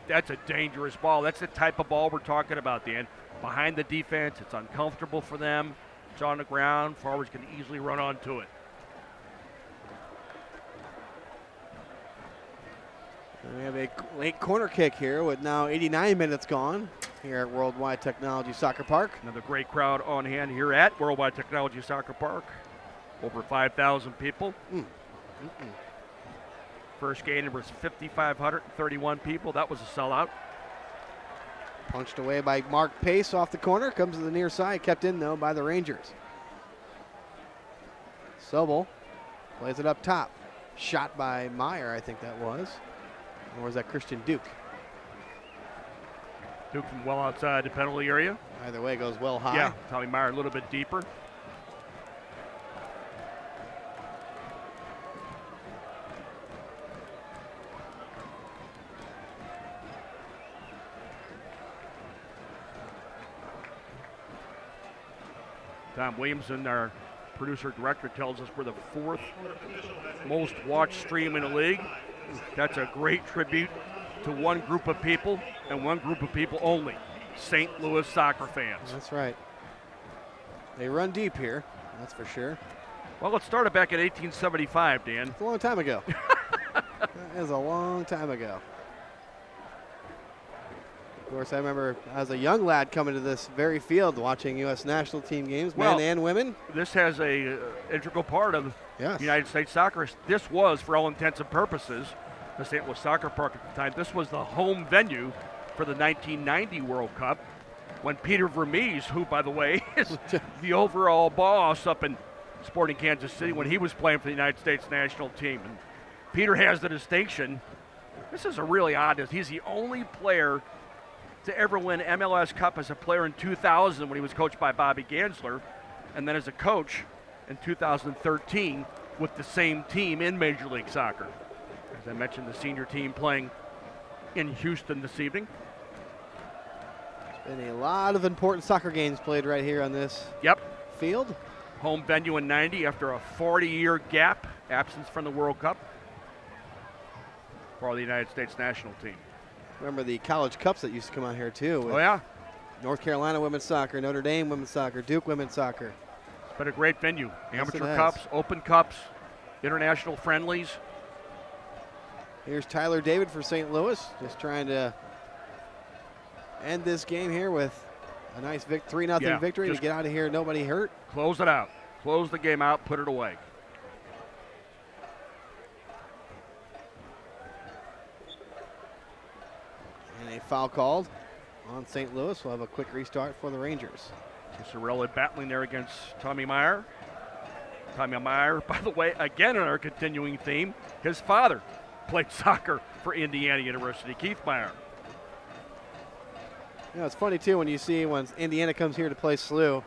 That's a dangerous ball. That's the type of ball we're talking about, Dan. Behind the defense, it's uncomfortable for them. It's on the ground. Forwards can easily run onto it. And we have a late corner kick here with now 89 minutes gone here at Worldwide Technology Soccer Park. Another great crowd on hand here at Worldwide Technology Soccer Park. Over 5,000 people. First game, there was 5,531 people. That was a sellout. Punched away by Mark Pace off the corner. Comes to the near side. Kept in, though, by the Rangers. Sobel plays it up top. Shot by Meyer, I think that was. Or was that Christian Duke? Duke from well outside the penalty area. Either way, goes well high. Yeah, Tommy Meyer a little bit deeper. Tom Williamson, our producer-director, tells us we're the 4th most watched stream in the league. That's a great tribute to one group of people and one group of people only, St. Louis soccer fans. That's right. They run deep here, that's for sure. Well, it started back in 1875, Dan. It's a long time ago. That is a long time ago. course, I remember as a young lad coming to this very field watching U.S. national team games, men and women. This has a integral part of United States soccer. This was, for all intents and purposes, the St. Louis Soccer Park at the time. This was the home venue for the 1990 World Cup when Peter Vermees, who, by the way, is the overall boss up in Sporting Kansas City when he was playing for the United States national team. And Peter has the distinction. This is a really odd. He's the only player to ever win MLS Cup as a player in 2000 when he was coached by Bobby Gansler, and then as a coach in 2013 with the same team in Major League Soccer. As I mentioned, the senior team playing in Houston this evening. There's been a lot of important soccer games played right here on this field. Home venue in 90 after a 40-year gap, absence from the World Cup for the United States national team. Remember the college cups that used to come out here too. With North Carolina women's soccer, Notre Dame women's soccer, Duke women's soccer. It's been a great venue. Yes, Amateur cups, open cups, international friendlies. Here's Tyler David for St. Louis, just trying to end this game here with a nice 3-0 victory to get out of here, nobody hurt. Close it out. Close the game out, put it away. And a foul called on St. Louis. We'll have a quick restart for the Rangers. Cicerelli battling there against Tommy Meyer. Tommy Meyer, by the way, again in our continuing theme, his father played soccer for Indiana University, Keith Meyer. You know, it's funny too when you see when Indiana comes here to play SLU,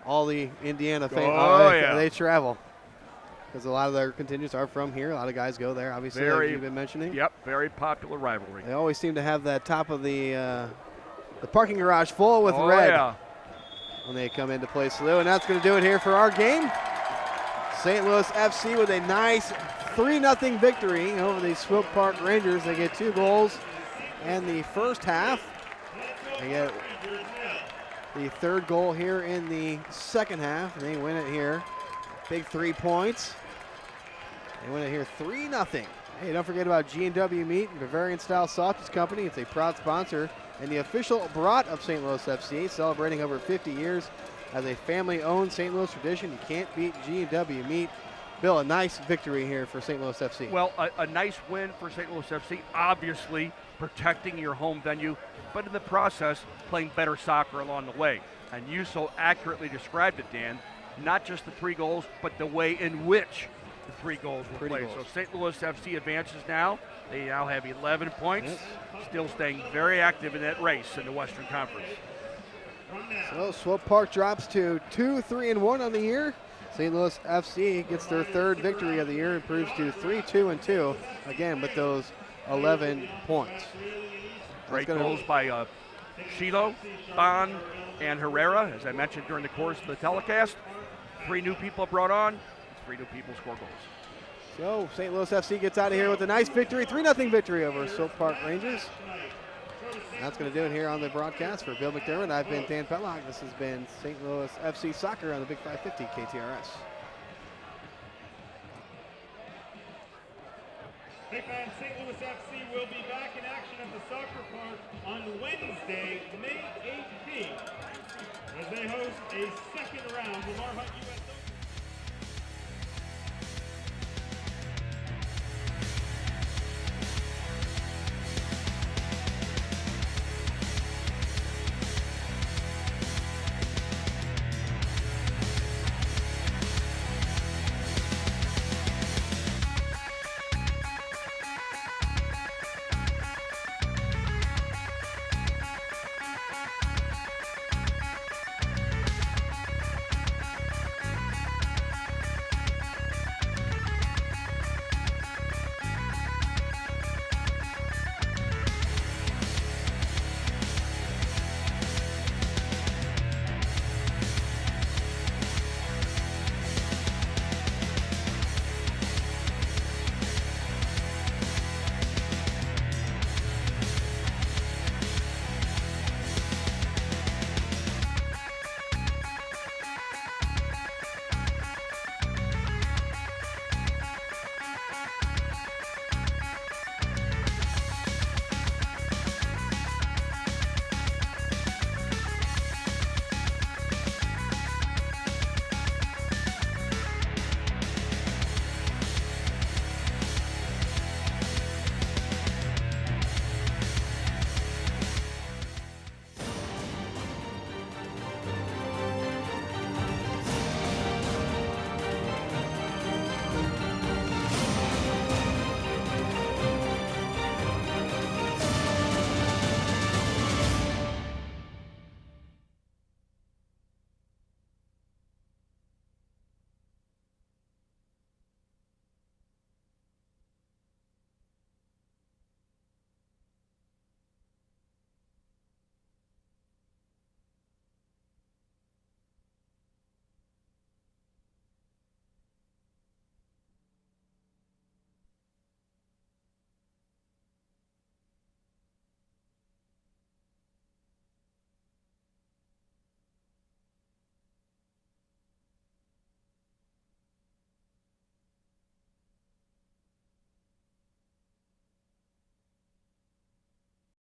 all the Indiana fans, they travel. Because a lot of their contingents are from here. A lot of guys go there, obviously, like you've been mentioning. Yep, very popular rivalry. They always seem to have that top of the parking garage full with red when they come in to play SLU. And that's going to do it here for our game. St. Louis FC with a nice 3-0 victory over the Swope Park Rangers. They get 2 goals in the first half. They get the 3rd goal here in the second half, and they win it here. Big 3 points. They win it here 3-0. Hey, don't forget about G&W Meat and Bavarian Style Sausage Company. It's a proud sponsor and the official brat of St. Louis FC, celebrating over 50 years as a family-owned St. Louis tradition. You can't beat G&W Meat. Bill, a nice victory here for St. Louis FC. Well, a nice win for St. Louis FC, obviously protecting your home venue, but in the process, playing better soccer along the way. And you so accurately described it, Dan, not just the 3 goals, but the way in which the 3 goals were played. So St. Louis FC advances now. They now have 11 points, still staying very active in that race in the Western Conference. So Swope Park drops to 2-3-1 on the year. St. Louis FC gets their 3rd victory of the year, improves to 3-2-2, again with those 11 points. Great goals by Shiloh, Bond, and Herrera, as I mentioned during the course of the telecast. 3 new people brought on, 3 new people score goals. So St. Louis FC gets out of here with a nice victory, 3-0 victory over Swope Park Rangers. That's going to do it here on the broadcast. For Bill McDermott, I've been Dan Petlock. This has been St. Louis FC Soccer on the Big 550 KTRS. Hey fans, St. Louis FC will be back in action at the Soccer Park on Wednesday, May 18th, as they host a second round of our Hunt USA